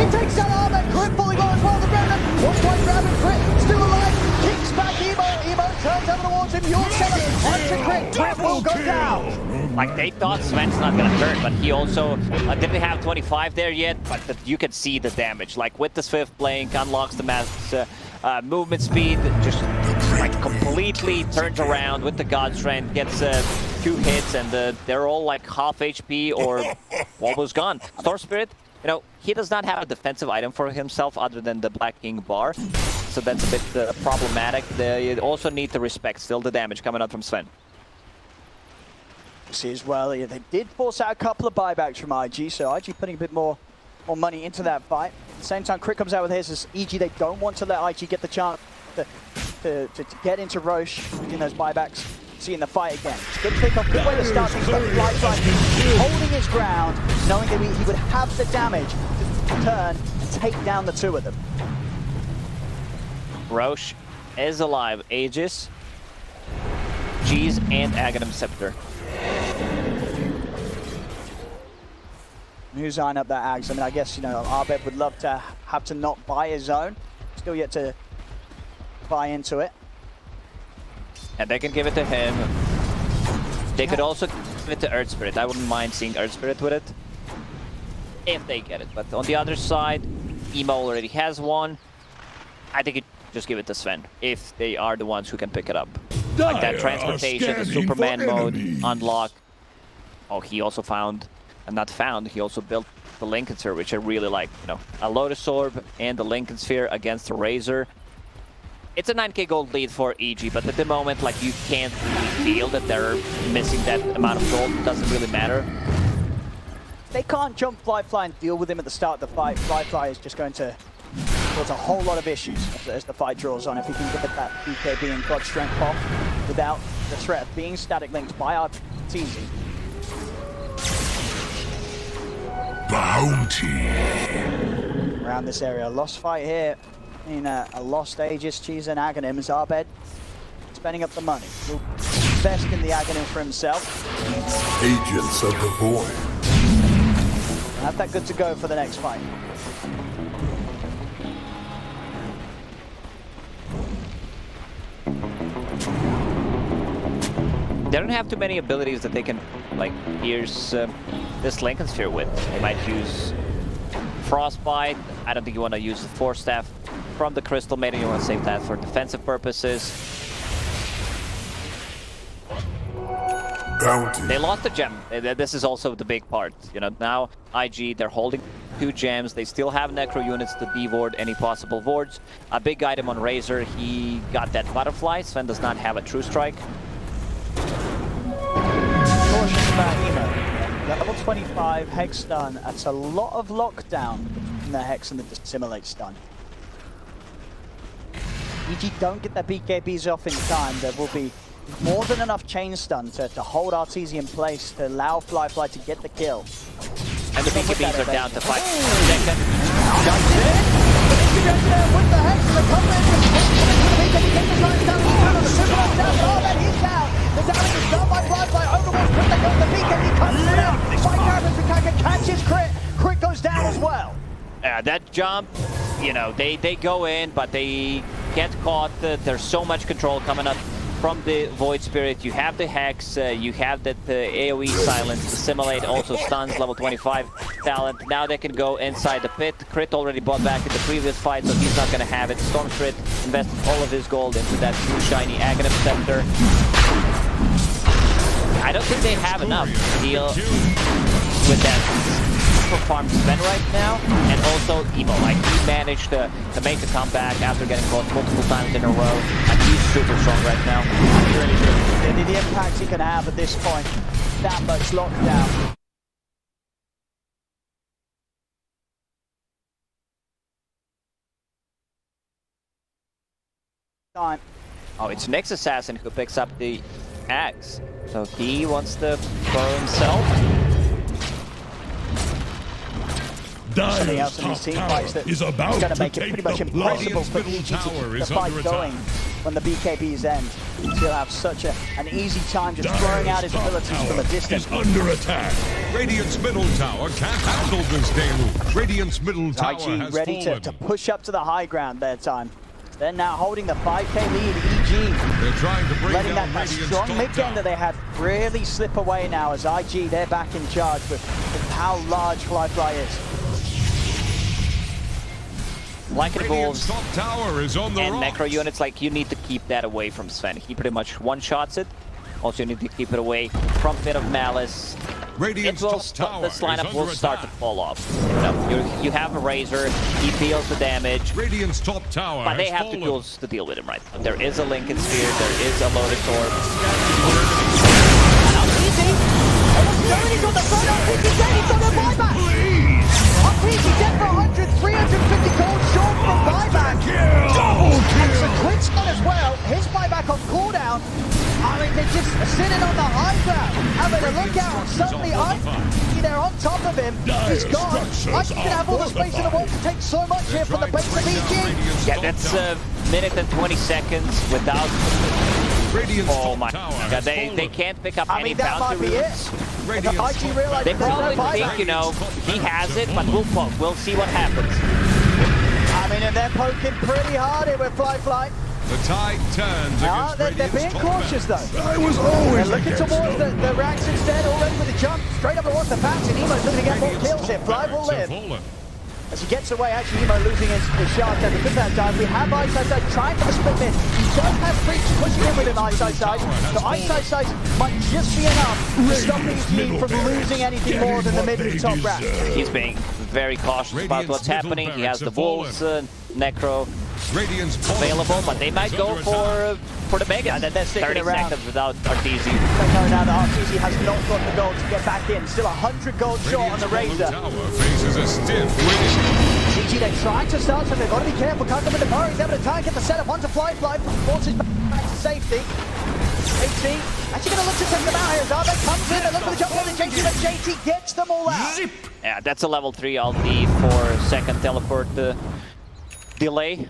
He takes that arm and Crit falling on as well. The Remnant wants to grab him. Crit still alive. Kicks back Emo. Emo turns over towards him. You're 7 onto Crit. Crit will go down. Like they thought Sven's not gonna turn, but he also didn't have 25 there yet. But you can see the damage. Like with the Swift Blink, unlocks the mass movement speed, just like completely turns around with the God Strength, gets 2 hits, and they're all like half HP or almost gone. Storm Spirit, you know, he does not have a defensive item for himself other than the Black King bar, so that's a bit problematic. They also need to respect still the damage coming out from Sven. See as well, they did force out a couple of buybacks from IG, so IG putting a bit more money into that fight. At the same time, Crit comes out with his as EG. They don't want to let IG get the chance to get into Roche in those buybacks. Seeing the fight again. Good pick off, good way to start things, but holding his ground, knowing that he would have the damage to turn and take down the 2 of them. Roche is alive. Aegis, G's, and Aghanim Scepter. Who's eyeing up that Ags? I mean, I guess, you know, Arbed would love to have to not buy his own. Still yet to buy into it. And they can give it to him. They could also give it to Earth Spirit. I wouldn't mind seeing Earth Spirit with it. If they get it. But on the other side, Emo already has one. I think it just give it to Sven, if they are the ones who can pick it up. Like that transportation, the Superman mode, unlock. Oh, he also found, and not found, he also built the Lincoln Sphere, which I really like. You know, a Lotus Orb and the Lincoln Sphere against the Razor. It's a 9k gold lead for EG, but at the moment, like, you can't really feel that they're missing that amount of gold. It doesn't really matter. They can't jump Fly and deal with him at the start of the fight. Fly is just going to cause a whole lot of issues as the fight draws on. If he can get that BKB and God Strength off without the threat of being static linked by RTZ. Bounty. Around this area, lost fight here in a lost Aegis, Cheese and Aghanim as Abed spending up the money. Will invest in the Aghanim for himself. Agents of the Void. Have that good to go for the next fight. They don't have too many abilities that they can, like, pierce this Lincoln Sphere with. They might use Frostbite. I don't think you want to use the Force Staff from the Crystal Maiden. You want to save that for defensive purposes. Bounty. They lost the gem. This is also the big part. You know, now IG, they're holding 2 gems. They still have Necro units to devord any possible wards. A big item on Razor, he got that Butterfly. Sven does not have a True Strike. Cautious about Emo. Level 25, Hex Stun. That's a lot of lockdown in the Hex and the Dissimulate Stun. EG don't get their BKBs off in time. There will be more than enough chain stun to hold RTZ in place to allow Fly to get the kill. And the BKBs are down to 5 seconds. Jumps in. With the Hex and the coverage. The BKB takes the line down. The Superman's down. Oh, then he's down. The damage is done by Fly. Overwatch with the kill. The BKB cuts it out. Spike Caravan Bukaka catches Crit. Crit goes down as well. That jump, you know, they go in, but they get caught. There's so much control coming up from the Void Spirit. You have the Hex, you have that AoE silence, Dissimulate also stuns, level 25 talent. Now they can go inside the pit. Crit already bought back in the previous fight, so he's not going to have it. Storm Crit invested all of his gold into that true shiny Aghanim Scepter. I don't think they have enough to deal with that for farm Sven right now, and also Emo. Like, he managed to make a comeback after getting caught multiple times in a row, and he's super strong right now. Really good. The impact he can have at this point, that much lockdown. Time. Oh, it's Nyx Assassin who picks up the axe, so he wants to throw himself. Something else in his team fights that is going to make it pretty much impossible for EG to keep the fight going when the BKBs end. He'll have such an easy time just throwing out his abilities from a distance. Is under attack. Radiant's middle tower can't handle this deluge. Radiant's middle tower IG has ready fallen. to push up to the high ground their time. They're now holding the 5k lead. EG They're trying to bring letting down that Radiant's strong top mid game that they had really slip away now as IG, they're back in charge with how large Fly is. Like it Radiant's evolves, top tower is on the and rocks. Necro units, like, you need to keep that away from Sven. He pretty much one-shots it. Also, you need to keep it away from Fit of Malice. Radiant's This top tower lineup is will under start to attack. fall off. You know, you have a Razor, he feels the damage, Radiant's top tower but they has have fallen. the tools to deal with him right now. There is a Lincoln Sphere, there is a Lotus Orb. He's on the front, RPG's dead, he's on the buyback! RPG dead for 100, 350 gold short from buyback! And so Quint's gone as well, his buyback on cooldown. I mean, they're just sitting on the high ground, having a look out, and suddenly they're on top of him, he's gone. I can have all the space in the world to take so much here from the base of EG. Yeah, that's a minute and 20 seconds without... Oh my god, they can't pick up I any mean, that bounty might be it. routes. If the IG realize They there's no probably buyback. think, you know, he has it, but we'll see what happens. I mean, and they're poking pretty hard here with Fly. The tide turns Now, against they're being Radiant's top cautious band. though. I was They're always looking against towards them. the racks instead, already with the jump. Straight up towards the bounce, and Emo's looking to get more Radiant's kills here. top Fly will barracks have live. fallen. As he gets away, actually Emo losing his shot there because of that dive. We have Ice trying for the split mid. He does have Freaks pushing in with him, Ice. So Ice might just be enough to stop EG from losing anything more than the mid and top rack. He's being very cautious about what's happening. He has the Wolves, Necro Radiant's available, but they might go for the Mega. And then they're sticking 30 around. seconds without Arteezy. They know now that RTZ has not got the gold to get back in. Still 100 gold short on the Razor. Tower faces a stiff wind. CG, they're trying to start, so they've got to be careful. Can't come with the power. He's able to try and get the setup onto Fly, forces back to safety. JT actually going to look to take them out here. Zarbeck comes in and look for the jump on the JT, but JT gets them all out. Yeah, that's a level 3 ulti for second teleport delay.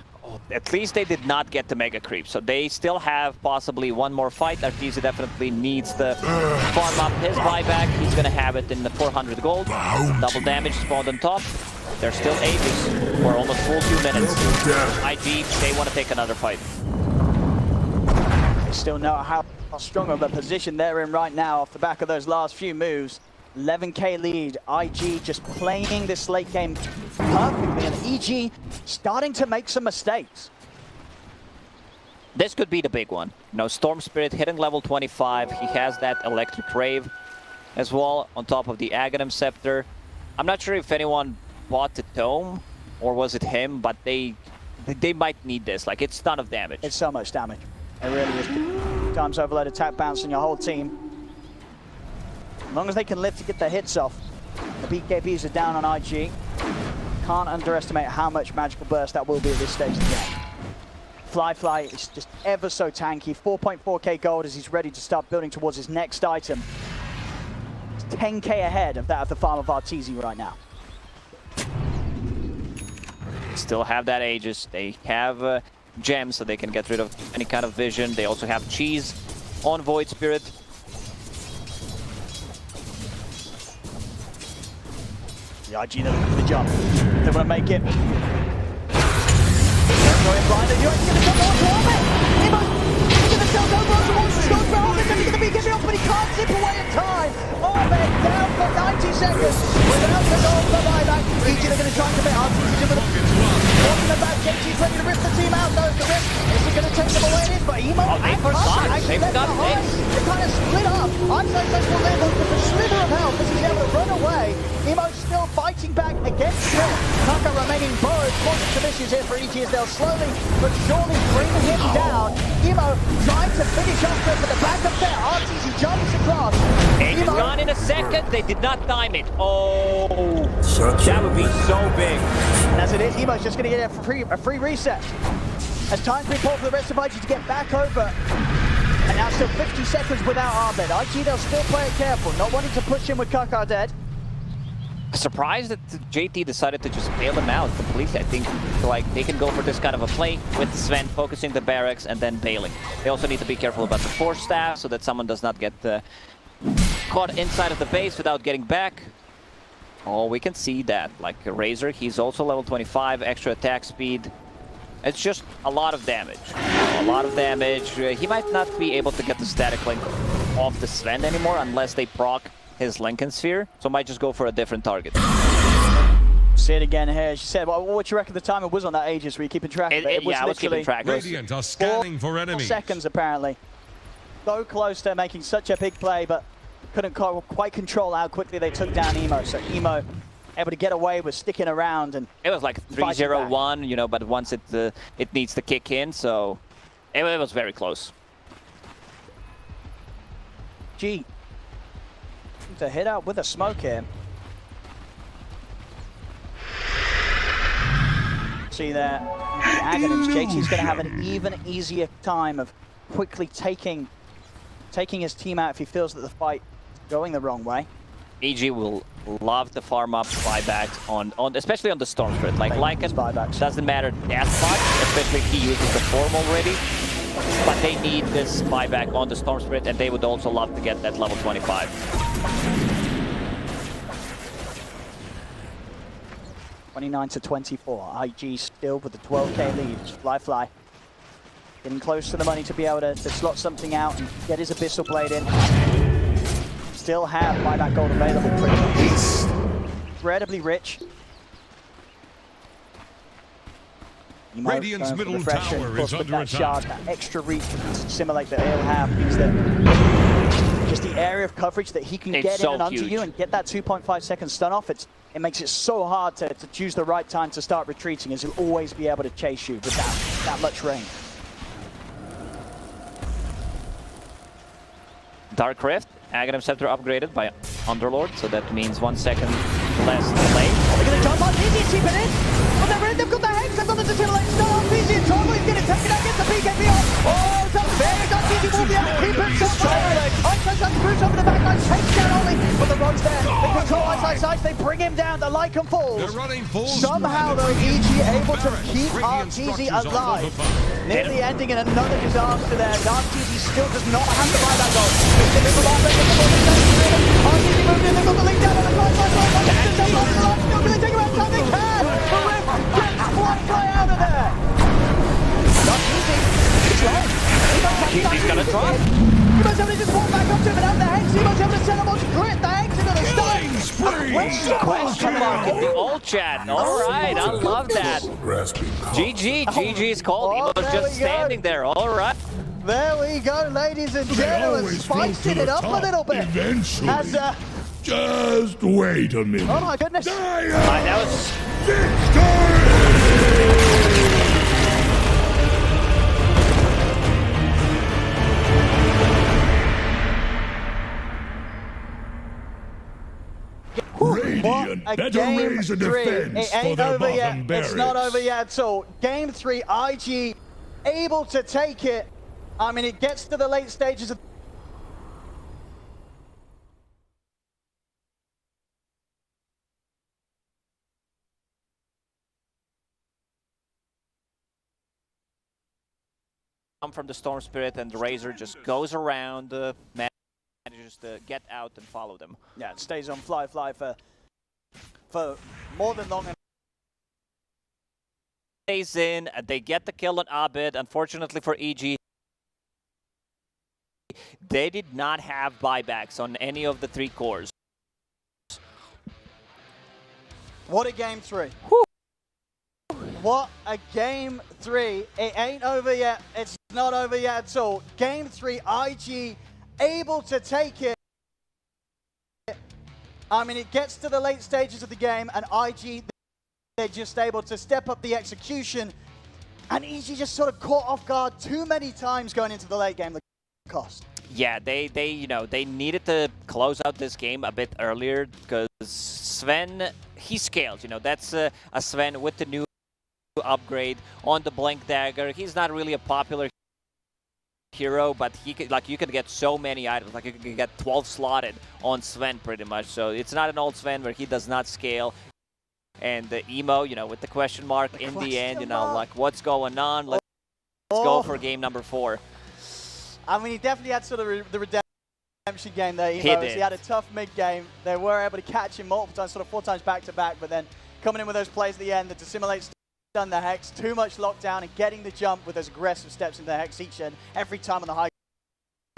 At least they did not get the Mega Creep, so they still have possibly one more fight. Arteezy definitely needs to farm up his buyback. He's going to have it in the 400 gold. Double damage spawned on top. They're still ages for almost full 2 minutes. IG, they want to take another fight. They still know how strong of a position they're in right now off the back of those last few moves. 11k lead, IG just playing this late game perfectly, and EG starting to make some mistakes. This could be the big one. You know, Storm Spirit hitting level 25. He has that Electric Rave as well on top of the Aghanim Scepter. I'm not sure if anyone bought the Tome or was it him, but they might need this. Like, it's ton of damage. It's so much damage. It really is. Times overload attack bounce on your whole team. As long as they can live to get their hits off. The BKBs are down on IG. Can't underestimate how much magical burst that will be at this stage of the game. Fly is just ever so tanky. 4.4k gold as he's ready to start building towards his next item. It's 10k ahead of that of the farm of Arteezy right now. Still have that Aegis. They have gems, so they can get rid of any kind of vision. They also have cheese on Void Spirit. The IG they're looking for the jump. They want to make it. They're going blind. They're going to jump onto Orbit. Imo's going to tilt over towards the scope for Orbit. He's going to be giving up, but he can't zip away in time. Orbit down for 90 seconds without the goal for buyback. EG they're going to try and commit Arteezy to the walking about. JT's ready to rip the team out though. The risk is he going to take them away? It is, but Emo they forgot. They've got behind. They kind of split up. I'm so will live with a sliver of health as he's able to run away. Emo's still fighting back against him. Kaka remaining burrowed, causing some issues here for EG as they'll slowly but surely bring him down. Emo trying to finish off with the back up there. Arteezy jumps across. He's gone in a second. They did not time it. Oh, that would be so big. And as it is, Emo's just going to get a free reset. As time's been pulled for the rest of IG to get back over. And now still 50 seconds without Arbed. IG, they'll still play it careful, not wanting to push him with Kaka dead. Surprised that JT decided to just bail him out completely. I think like they can go for this kind of a play with Sven focusing the barracks and then bailing. They also need to be careful about the Force Staff so that someone does not get caught inside of the base without getting back. Oh, we can see that. Like Razor, he's also level 25, extra attack speed. It's just a lot of damage. A lot of damage. He might not be able to get the static link off the Sven anymore unless they proc his Lincoln Sphere, so might just go for a different target. See it again here. She said, well, what do you reckon the time it was on that Aegis? Were you keeping track of it? Yeah, I was keeping track. Radiant are scanning for enemies. 4 seconds apparently. So close to making such a big play, but couldn't quite control how quickly they took down Emo. So Emo able to get away with sticking around, and it was like 3-0-1, you know, but once it needs to kick in, so it was very close. G to hit out with a smoke here. See there, the Aghanims. JT's going to have an even easier time of quickly taking his team out if he feels that the fight is going the wrong way. EG will love to farm up buybacks on especially on the Storm Spirit. Like Lycan doesn't matter that much, especially if he uses the form already. But they need this buyback on the Storm Spirit, and they would also love to get that level 25. 29 to 24. IG still with the 12k lead. Fly. Getting close to the money to be able to slot something out and get his Abyssal Blade in. Still have buyback gold available pretty much. Incredibly rich. Radiant's middle tower is under that attack. shard, that extra reach to simulate that he'll have means that just the area of coverage that he can get in and under you and get that 2.5 second stun off, it makes it so hard to choose the right time to start retreating, as he'll always be able to chase you with that much range. Dark Rift, Aghanim Scepter upgraded by Underlord, so that means 1 second less delay. They're going to jump on PG, keep it in. But they've got the Hex, they've got the Detilate. Still on PG, and Toggle is getting taken out against the BKB. Oh, it's unfair. Got PG will be able to keep it so far. Ice Ice Bruce over the back line, takes down Ollie, but the Rod's there. They control Ice Ice, they bring him down. The Lycan falls. Somehow, though, EG able to keep RTZ alive. Nearly ending in another disaster there. RTZ still does not have the buyback goal. RTZ moved in, they've got the lead down on the fly. Still going to take around time, they can! The Rip gets fly out of there! Not easy. It's long. He's gonna drop. He must have to just walk back up to him and have the Hex. He must have to send him on to grit the Hex into the stun. Question mark in the old chat. Alright, I love that. GG's called. He was just standing there. Alright. There we go, ladies and gentlemen. Spicing it up a little bit. Eventually. As, Just wait a minute. oh my goodness. That was... Radiant better raise a defense It ain't for their over yet. bottom barracks. It's not over yet at all. Game 3, IG able to take it. I mean, it gets to the late stages of from the Storm Spirit, and the Razor just goes around, manages to get out and follow them. yeah, it stays on fly for more than long. Stays in, they get the kill on Abid. Unfortunately for EG, they did not have buybacks on any of the 3 cores. What a game 3. What a game 3. It ain't over yet. It's not over yet at all. Game 3, IG able to take it. I mean, it gets to the late stages of the game, and IG, they're just able to step up the execution. And EG just sort of caught off guard too many times going into the late game. The cost. Yeah, they needed to close out this game a bit earlier, because Sven, he scaled. That's a Sven with the new upgrade on the Blink Dagger. He's not really a popular hero, but he could, you can get so many items. You can get 12 slotted on Sven pretty much. So it's not an old Sven where he does not scale. And the emo, with the question mark in the end, what's going on? Let's go for game number 4. I mean, he definitely had sort of the redemption game there. He had a tough mid game. They were able to catch him multiple times, sort of 4 times back to back, but then coming in with those plays at the end, the dissimulate done the Hex, too much lockdown, and getting the jump with those aggressive steps into the Hex each and every time on the high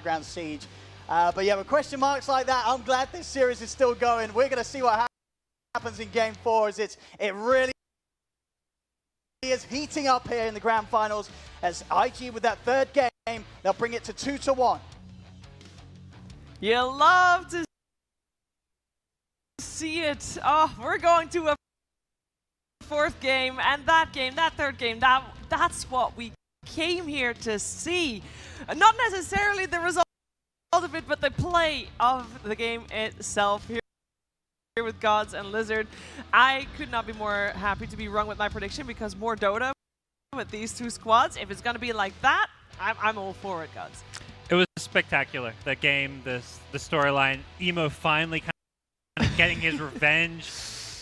ground siege. But yeah, with question marks like that, I'm glad this series is still going. We're going to see what happens in game 4, as it really is heating up here in the grand finals, as IG with that 3rd game, they'll bring it to 2-1. You love to see it. Oh, we're going to a 4th game, and that 3rd game, that's what we came here to see. Not necessarily the result of it, but the play of the game itself here with Gods and Lizard. I could not be more happy to be wrong with my prediction, because more Dota with these 2 squads. If it's going to be like that, I'm all for it, Gods. It was spectacular. The game, the storyline, Emo finally kind of getting his revenge.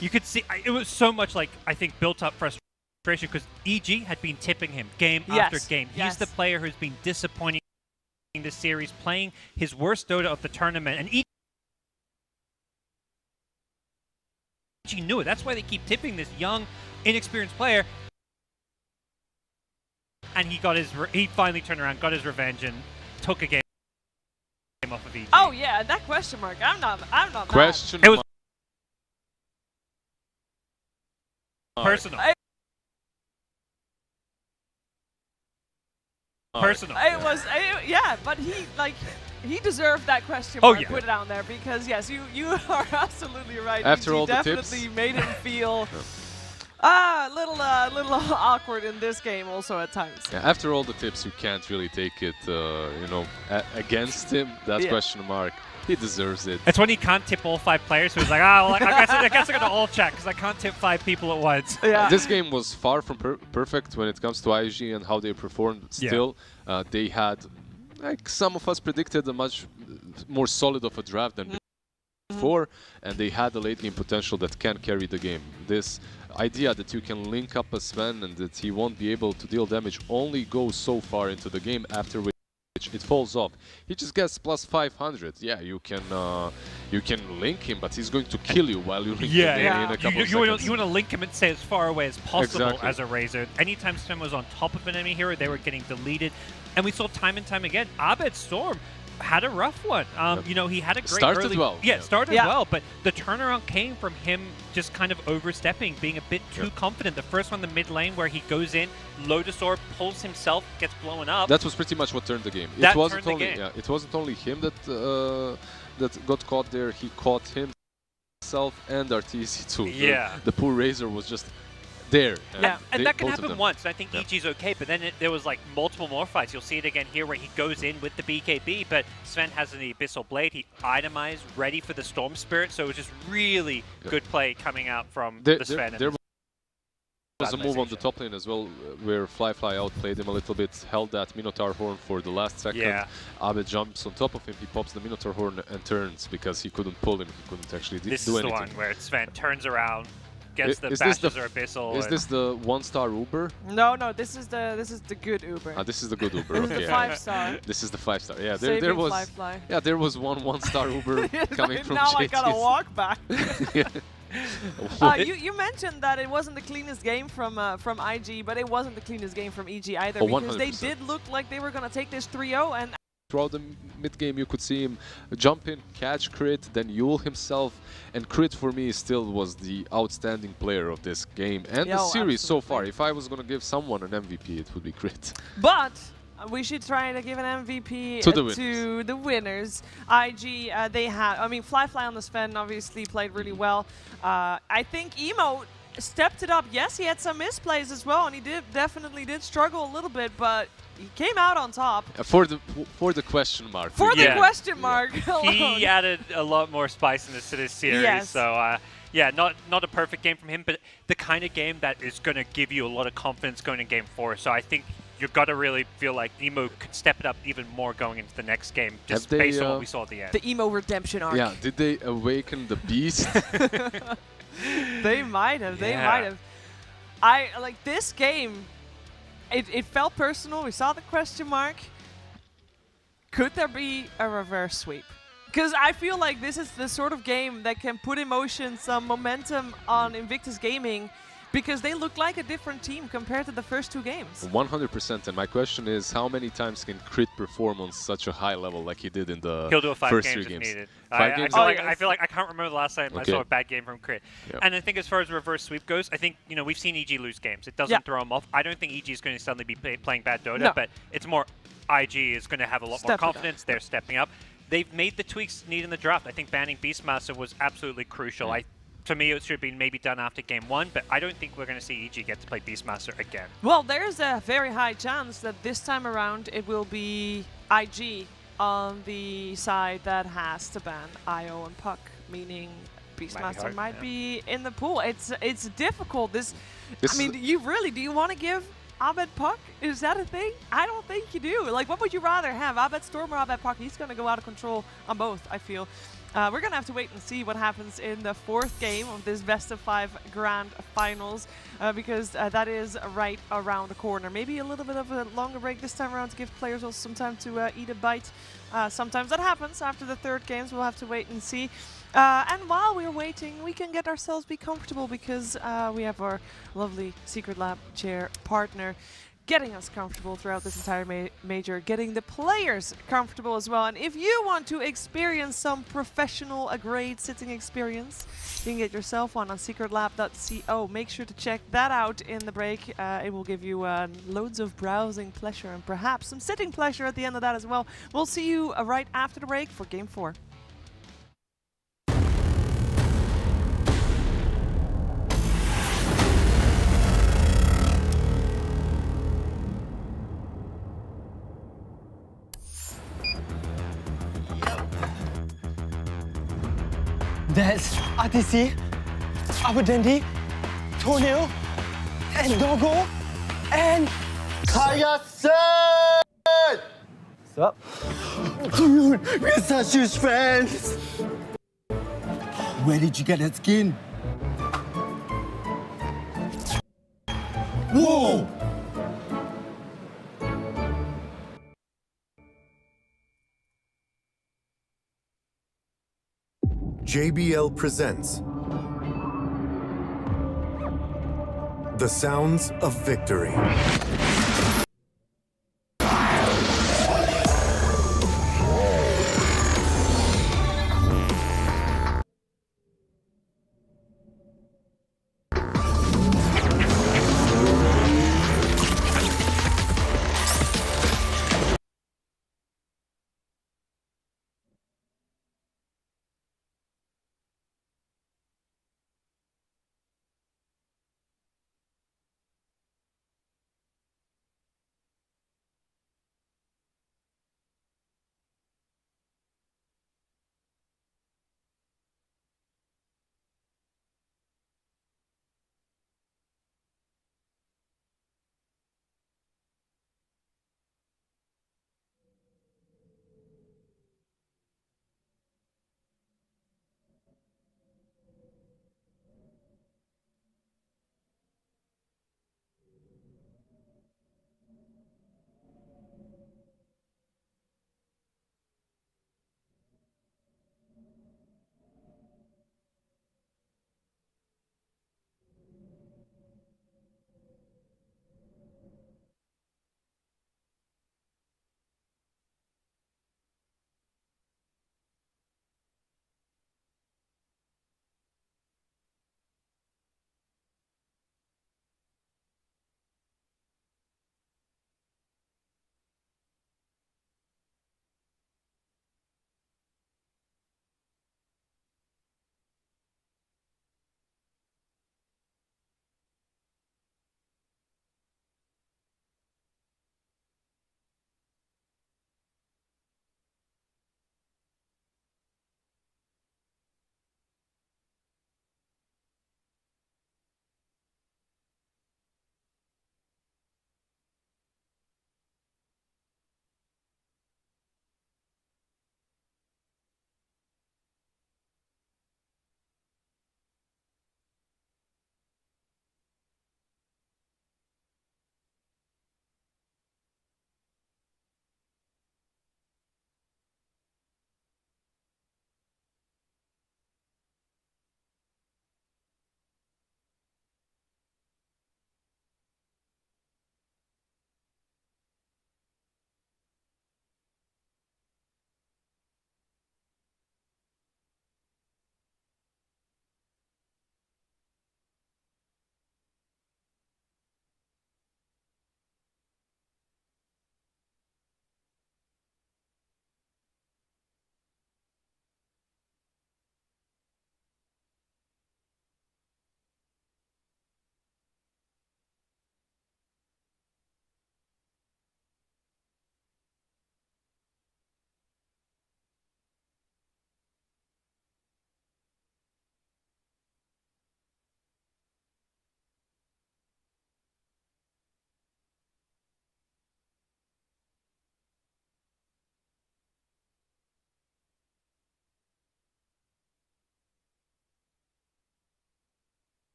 You could see, it was so much I think, built up frustration, because EG had been tipping him game after game. He's the player who's been disappointing this series, playing his worst Dota of the tournament, and EG knew it. That's why they keep tipping this young, inexperienced player. and he finally turned around, got his revenge, and took a game off of EG. Oh yeah, that question mark. I'm not mad. Question It was mark. personal. Personal. It was, yeah, but he deserved that question Oh, mark yeah. put down there because yes, you are absolutely right. After EG all the tips. definitely made him feel little awkward in this game also at times. Yeah, after all the tips, you can't really take it, against him. That Yeah. question mark. He deserves it. It's when he can't tip all 5 players, so he's like, well, I guess I'm gonna all check because I can't tip 5 people at once. Yeah. This game was far from perfect when it comes to IG and how they performed. But still, they had, like some of us predicted, a much more solid of a draft than before, and they had the late game potential that can carry the game. This idea that you can link up a Sven and that he won't be able to deal damage only goes so far into the game, after which it falls off. He just gets plus 500. Yeah, you can link him, but he's going to kill you while you link him in a couple of seconds. You want to link him and stay as far away as possible Exactly. as a Razor. Anytime Sven was on top of an enemy hero, they were getting deleted. And we saw time and time again, Abed Storm had a rough one. He had a great Started early... well. Yeah, started Yeah. well, but the turnaround came from him just kind of overstepping, being a bit too confident. The first one, the mid lane, where he goes in, Lotus Orb, pulls himself, gets blown up. That was pretty much what turned the game. That It wasn't turned the only game. yeah, it wasn't only him that got caught there. He caught himself and RTC too. Yeah. The poor Razor was just there. Yeah. And they- that can both of happen them. once. I think EG's okay, but then there was like multiple more fights. You'll see it again here where he goes in with the BKB, but Sven has an Abyssal Blade. He itemized, ready for the Storm Spirit, so it was just really good play coming out from the Sven. There was a move on the top lane as well, where Fly outplayed him a little bit, held that Minotaur Horn for the last second. Yeah. Abe jumps on top of him, he pops the Minotaur Horn and turns because he couldn't pull him, he couldn't actually do This anything. is the one where Sven turns around, gets the Is this Bashes the- or Abyssal. Is this the 1-star Uber? No, this is the good Uber. Ah, this is the good Uber. This is okay. the 5-star. This is the 5-star. Yeah, Saving there was. Fly. Yeah, there was one-star Uber coming from Now JT's. I gotta walk back. What? You mentioned that it wasn't the cleanest game from IG, but it wasn't the cleanest game from EG either, Oh, because they 100%. did look like they were gonna take this 3-0, and Throughout the mid-game, you could see him jump in, catch crit, then Yule himself, and crit for me still was the outstanding player of this game and Yeah, the oh, series so far. absolutely. If I was gonna give someone an MVP, it would be crit. but we should try to give an MVP To the to the winners. IG, they had, Fly on the Sven obviously played really well. I think Emo stepped it up. Yes, he had some misplays as well, and he definitely did struggle a little bit, but he came out on top. For the question mark. For the Yeah. question mark alone. He added a lot more spiciness to this series. Yes. So, not a perfect game from him, but the kind of game that is going to give you a lot of confidence going in Game 4. So I think you've got to really feel like Emo could step it up even more going into the next game, just Have they, based on what we saw at the end. The Emo redemption arc. Yeah, did they awaken the beast? They might have. They Yeah. might have. I like this game. It felt personal. We saw the question mark. Could there be a reverse sweep? Because I feel like this is the sort of game that can put emotion, some momentum on Invictus Gaming, because they look like a different team compared to the first 2 games. 100%. And my question is, how many times can Crit perform on such a high level like he did in the He'll do a 5 first games 3 if games? needed. 5 I games? feel Oh, like, yes. I feel like I can't remember the last time I Okay. saw a bad game from Crit. Yep. And I think as far as reverse sweep goes, I think we've seen EG lose games. It doesn't Yeah. throw them off. I don't think EG is going to suddenly be playing bad Dota, No. but it's more IG is going to have a lot Step more it up. confidence. They're stepping up. They've made the tweaks needed in the draft. I think banning Beastmaster was absolutely crucial. To me, it should have been maybe done after Game 1, but I don't think we're going to see EG get to play Beastmaster again. Well, there's a very high chance that this time around it will be IG on the side that has to ban IO and Puck, meaning Beastmaster hard, might yeah. be in the pool. It's difficult. This I mean, do you want to give Abed Puck? Is that a thing? I don't think you do. Like, what would you rather have, Abed Storm or Abed Puck? He's going to go out of control on both, I feel. We're going to have to wait and see what happens in the 4th game of this best-of-5 grand finals, because that is right around the corner. Maybe a little bit of a longer break this time around to give players also some time to eat a bite. Sometimes that happens after the 3rd game, so we'll have to wait and see. And while we're waiting, we can get ourselves be comfortable, because we have our lovely Secret Lab chair partner. getting us comfortable throughout this entire major, getting the players comfortable as well. And if you want to experience some professional grade sitting experience, you can get yourself one on secretlab.co. Make sure to check that out in the break. It will give you loads of browsing pleasure and perhaps some sitting pleasure at the end of that as well. We'll see you right after the break for Game 4. That's RTC, Abudendi, Tonil, and Dogo, and Kayasen! What's up? Dude, we're such huge friends! Where did you get that skin? Whoa! JBL presents The Sounds of Victory.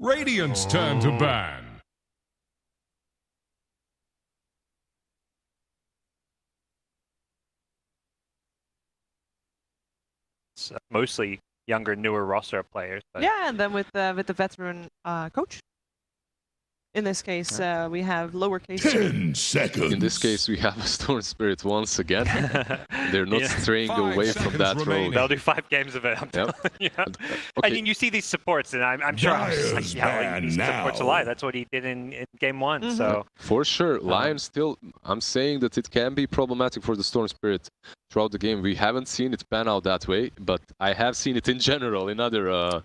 Radiant's turn to ban. It's mostly younger, newer roster players. But Yeah, and then with the veteran coach. In this case, we have lowercase. 10 seconds. In this case, we have a Storm Spirit once again. They're not straying 5 away from seconds that remaining. road. they'll do 5 games of it. I'm telling you. I Okay. mean, you see these supports, and I'm sure I'm just like, Dyer's yeah, like, ban these supports now. alive. That's what he did in game 1. So For sure, Lion still, I'm saying that it can be problematic for the Storm Spirit throughout the game. We haven't seen it pan out that way, but I have seen it in general in other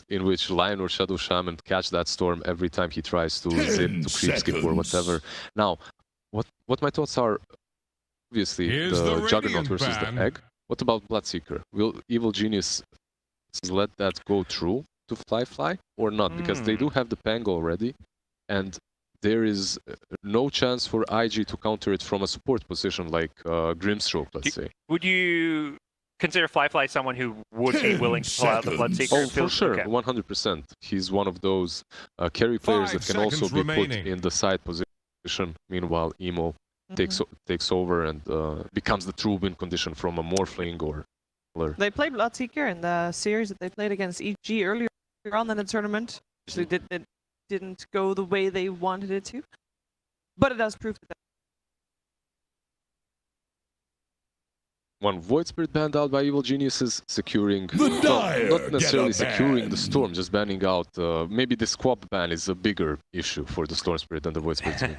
in which Lion or Shadow Shaman catch that Storm every time he tries to 10 zip, to creep skip or seconds. whatever. Now, what my thoughts are, obviously, Here's the the Juggernaut Radiant versus ban. the Egg. What about Bloodseeker? Will Evil Genius let that go through to Fly or not? Because they do have the Pang already, and there is no chance for IG to counter it from a support position like Grimstroke, let's say. would you consider Fly someone who would be 10 willing to pull out the Bloodseeker? Oh, It for feels- sure, okay. 100%. He's one of those carry players 5 that can also seconds be remaining. put in the side position. Meanwhile, Emo takes over and becomes the true win condition from a Morphling or... They played Bloodseeker in the series that they played against EG earlier on in the tournament. Actually, it didn't go the way they wanted it to, but it does prove that. One Void Spirit banned out by Evil Geniuses, securing... The Dire not necessarily get a securing ban. the Storm, just banning out... maybe the Squab ban is a bigger issue for the Storm Spirit than the Void Spirit team.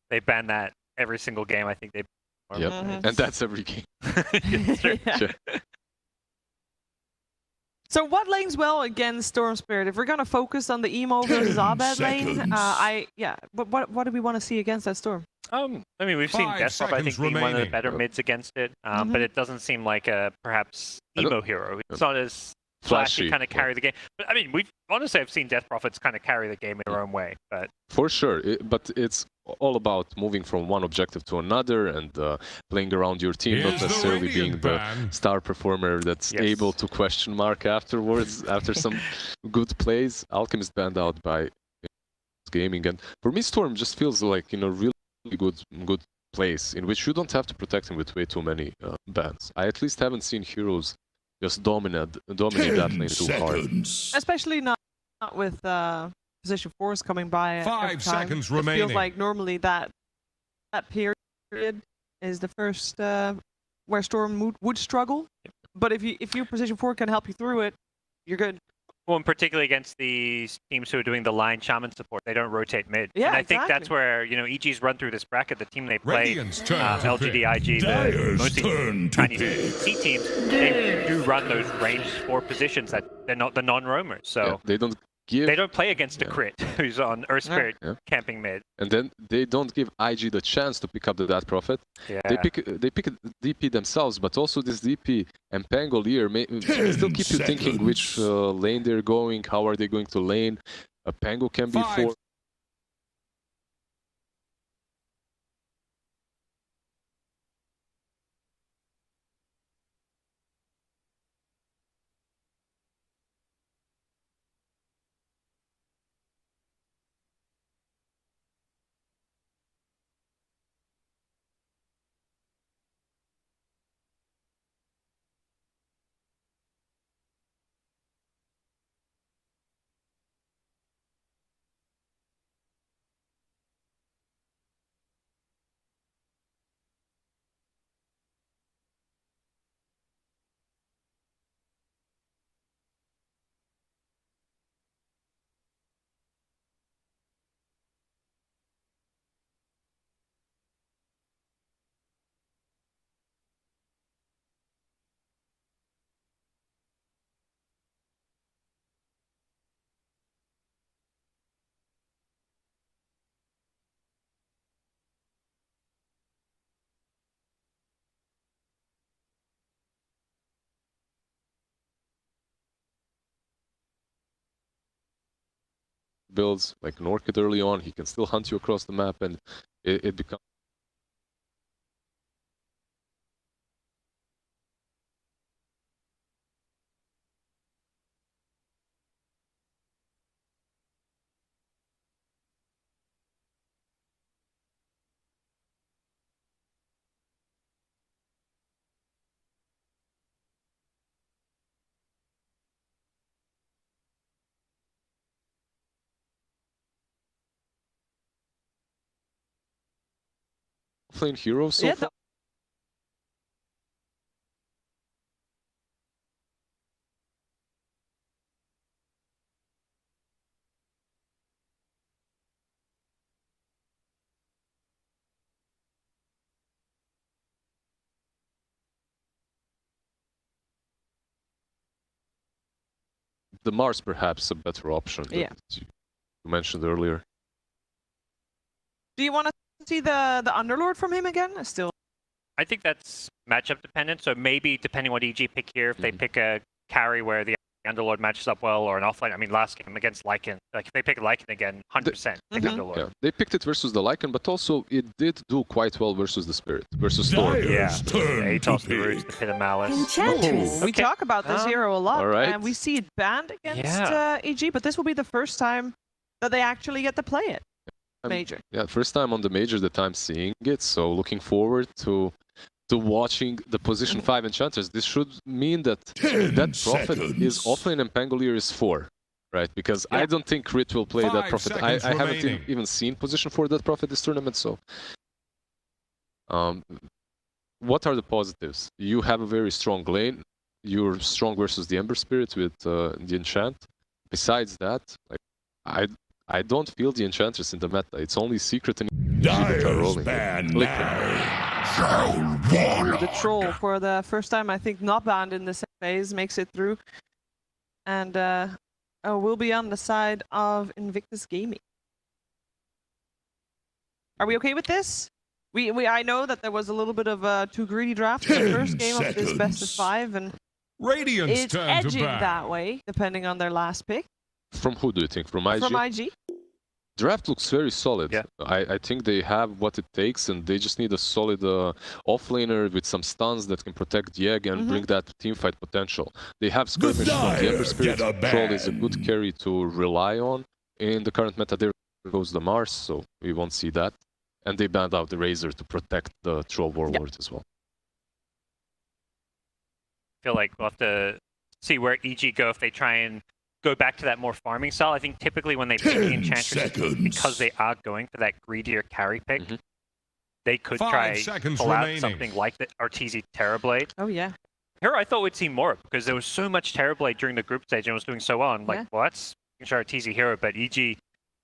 They ban that every single game. I think they. Yep, and that's every game. It's true. Yeah. Yeah. So what lanes well against Storm Spirit? If we're gonna focus on the Emo versus 10 Abed lane, seconds. what do we want to see against that Storm? I mean, we've seen 5 Deathpop, I think, seconds being one of the remaining. better mids against it, but it doesn't seem like a perhaps I don't- emo hero. It's not as flashy, Flashy, kind of yeah. carry the game. But I mean, I've seen Death Prophets kind of carry the game in their own way. But For sure, but it's all about moving from one objective to another and playing around your team, Here's not the necessarily being Radiant the ban. star performer that's Yes. able to question mark afterwards after some good plays. Alchemist banned out by Gaming, and for me, Storm just feels like in a really good place in which you don't have to protect him with way too many bans. I at least haven't seen heroes just dominate that 10 lane too hard. seconds. Especially not with position 4s coming by. every 5 time. seconds It feels remaining. like normally that period is the first where Storm would struggle. But if your position 4 can help you through it, you're good. well, and particularly against these teams who are doing the line shaman support, they don't rotate mid. Yeah, and I think that's exactly. where EG's run through this bracket. The team they play, Radiant's turn to LGD, pick. IG, the Dyer's mostly turn to Chinese pick. C teams, they do run those ranged 4 positions that they're not the non-roamers. So Yeah, they don't give, they don't play against the Yeah. crit who's on Earth Spirit Yeah. camping mid. and then they don't give IG the chance to pick up the Death Prophet. Yeah. They pick a DP themselves, but also this DP and Pangolier may still keep you thinking which lane they're going, how are they going to lane. A Pango can be 5 4. Builds like an Orchid early on, he can still hunt you across the map, and it becomes offlane hero so Yeah, far? The Mars perhaps a better option Yeah. that you mentioned earlier. Do you want to see the Underlord from him again? Still. I think that's matchup dependent. So maybe depending what EG pick here, if they pick a carry where the Underlord matches up well, or an offlane. I mean, last game against Lycan, like if they pick Lycan again, 100% pick Underlord. Yeah, they picked it versus the Lycan, but also it did do quite well versus the Spirit, versus Storm. Yeah, Dire's the turn to Atos, the Roots, the pick. Pit of Malice. We Okay. talk about this hero a lot, all right. and we see it banned against Yeah. EG, but this will be the first time that they actually get to play it. Major. Yeah, first time on the Major that I'm seeing it, so looking forward to watching the position 5 enchanters. This should mean that 10 that Prophet is seconds. offlane and Pangolier is 4, right? Because I don't think Crit will play that 5 Prophet. seconds I haven't remaining. even seen position for that Prophet this tournament, so... what are the positives? You have a very strong lane. You're strong versus the Ember Spirit with the enchant. Besides that, like I don't feel the enchanters in the meta. It's only Secret and EG that are Dire's rolling. ban Liquid. now. Shall one The Troll, for the first time, I think, not banned in the same phase, makes it through. And will be on the side of Invictus Gaming. Are we okay with this? I know that there was a little bit of a too greedy draft in the 10 first game of this best of seconds. 5, and Radiant's it's turn to edging bat. that way, depending on their last pick. From who do you think? From IG? From IG. Draft looks very solid. Yeah. I think they have what it takes, and they just need a solid offlaner with some stuns that can protect the egg and bring that teamfight potential. They have skirmish from the Ember Dire Spirit. get a Troll is a good ban. carry to rely on in the current meta. There goes the Mars, so we won't see that. And they banned out the Razor to protect the Troll Warlord as well. I feel like we'll have to see where EG go if they try and go back to that more farming style. I think typically when they pick the 10 Enchantress, seconds. because they are going for that greedier carry pick, they could 5 try seconds pull out remaining. something like the Arteezy Terrorblade. Oh, yeah. Here I thought we'd see more because there was so much Terrorblade during the group stage and it was doing so well. I'm like, Yeah. well, that's sure Arteezy hero, but EG,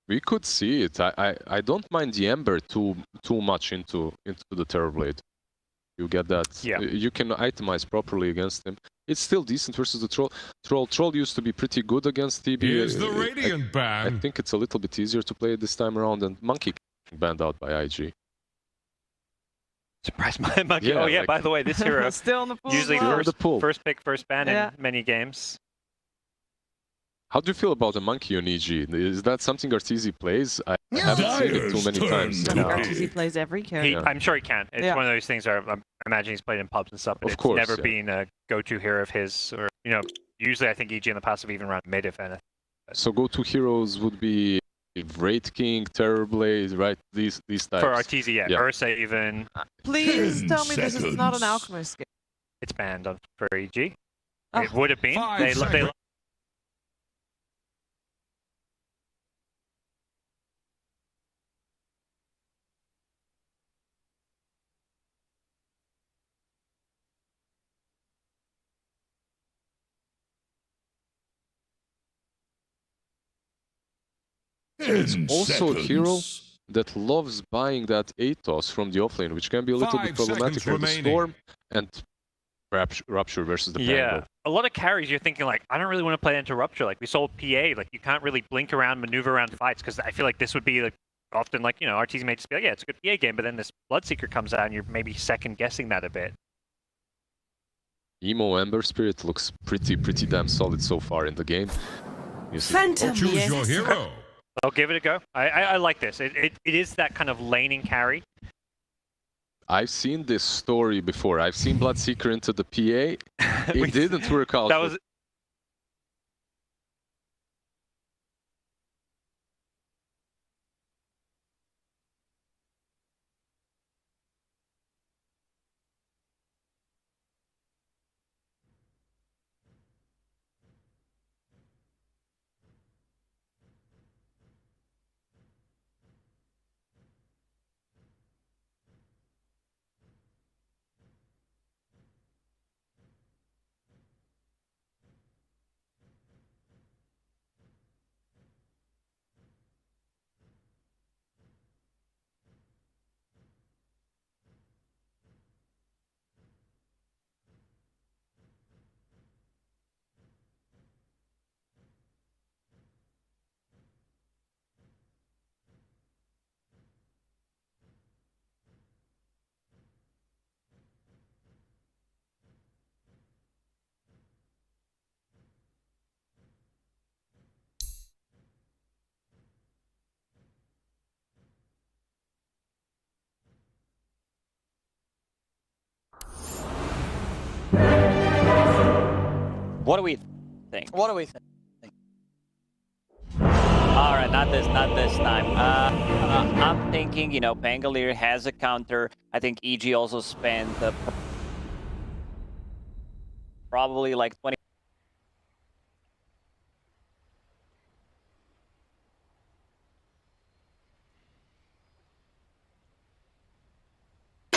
We could see it. I don't mind the Ember too much into the Terrorblade. You get that. Yeah. You can itemize properly against him. It's still decent versus the Troll. Troll used to be pretty good against TB. Here's the Radiant I ban. think it's a little bit easier to play this time around, and Monkey banned out by IG. surprised my monkey. Yeah, Oh yeah, like- by the way, this hero Still in the pool. usually as well. Still in the pool. first pick, first ban Yeah. in many games. How do you feel about a Monkey on EG? Is that something Arteezy plays? I haven't seen it too many Dire's times. turn I to think pick. RTZ plays every He, character. I'm sure he can. It's Yeah. one of those things where I imagine he's played in pubs and stuff, but Of it's course, never yeah. been a go-to hero of his. Or usually I think EG in the past have even run mid if anything. So go-to heroes would be Wraith King, Terrorblade, right? These types. For Arteezy, yeah. Yeah. Ursa even, Please 10 tell me this is not an seconds. alchemist game. it's banned on for EG. Oh. It would have been. 5 They seconds. It's 10 also a hero seconds. that loves buying that Atos from the offlane, which can be a little bit 5 problematic seconds for the remaining. Storm and Rupture versus the Yeah, Pango. a lot of carries you're thinking like, I don't really want to play into Rupture. Like we saw PA, like you can't really blink around, maneuver around fights because I feel like this would be like often like, Arteezy may just be like, yeah, it's a good PA game, but then this Bloodseeker comes out and you're maybe second guessing that a bit. Emo Ember Spirit looks pretty damn solid so far in the game. You see- Choose your hero. I'll give it a go. I like this. It is that kind of laning carry. I've seen this story before. I've seen Bloodseeker into the PA. We- It didn't work out. That was What do we think? What do we think? All right, not this time. I'm thinking, you know, Pangolier has a counter. I think EG also spent probably like 20.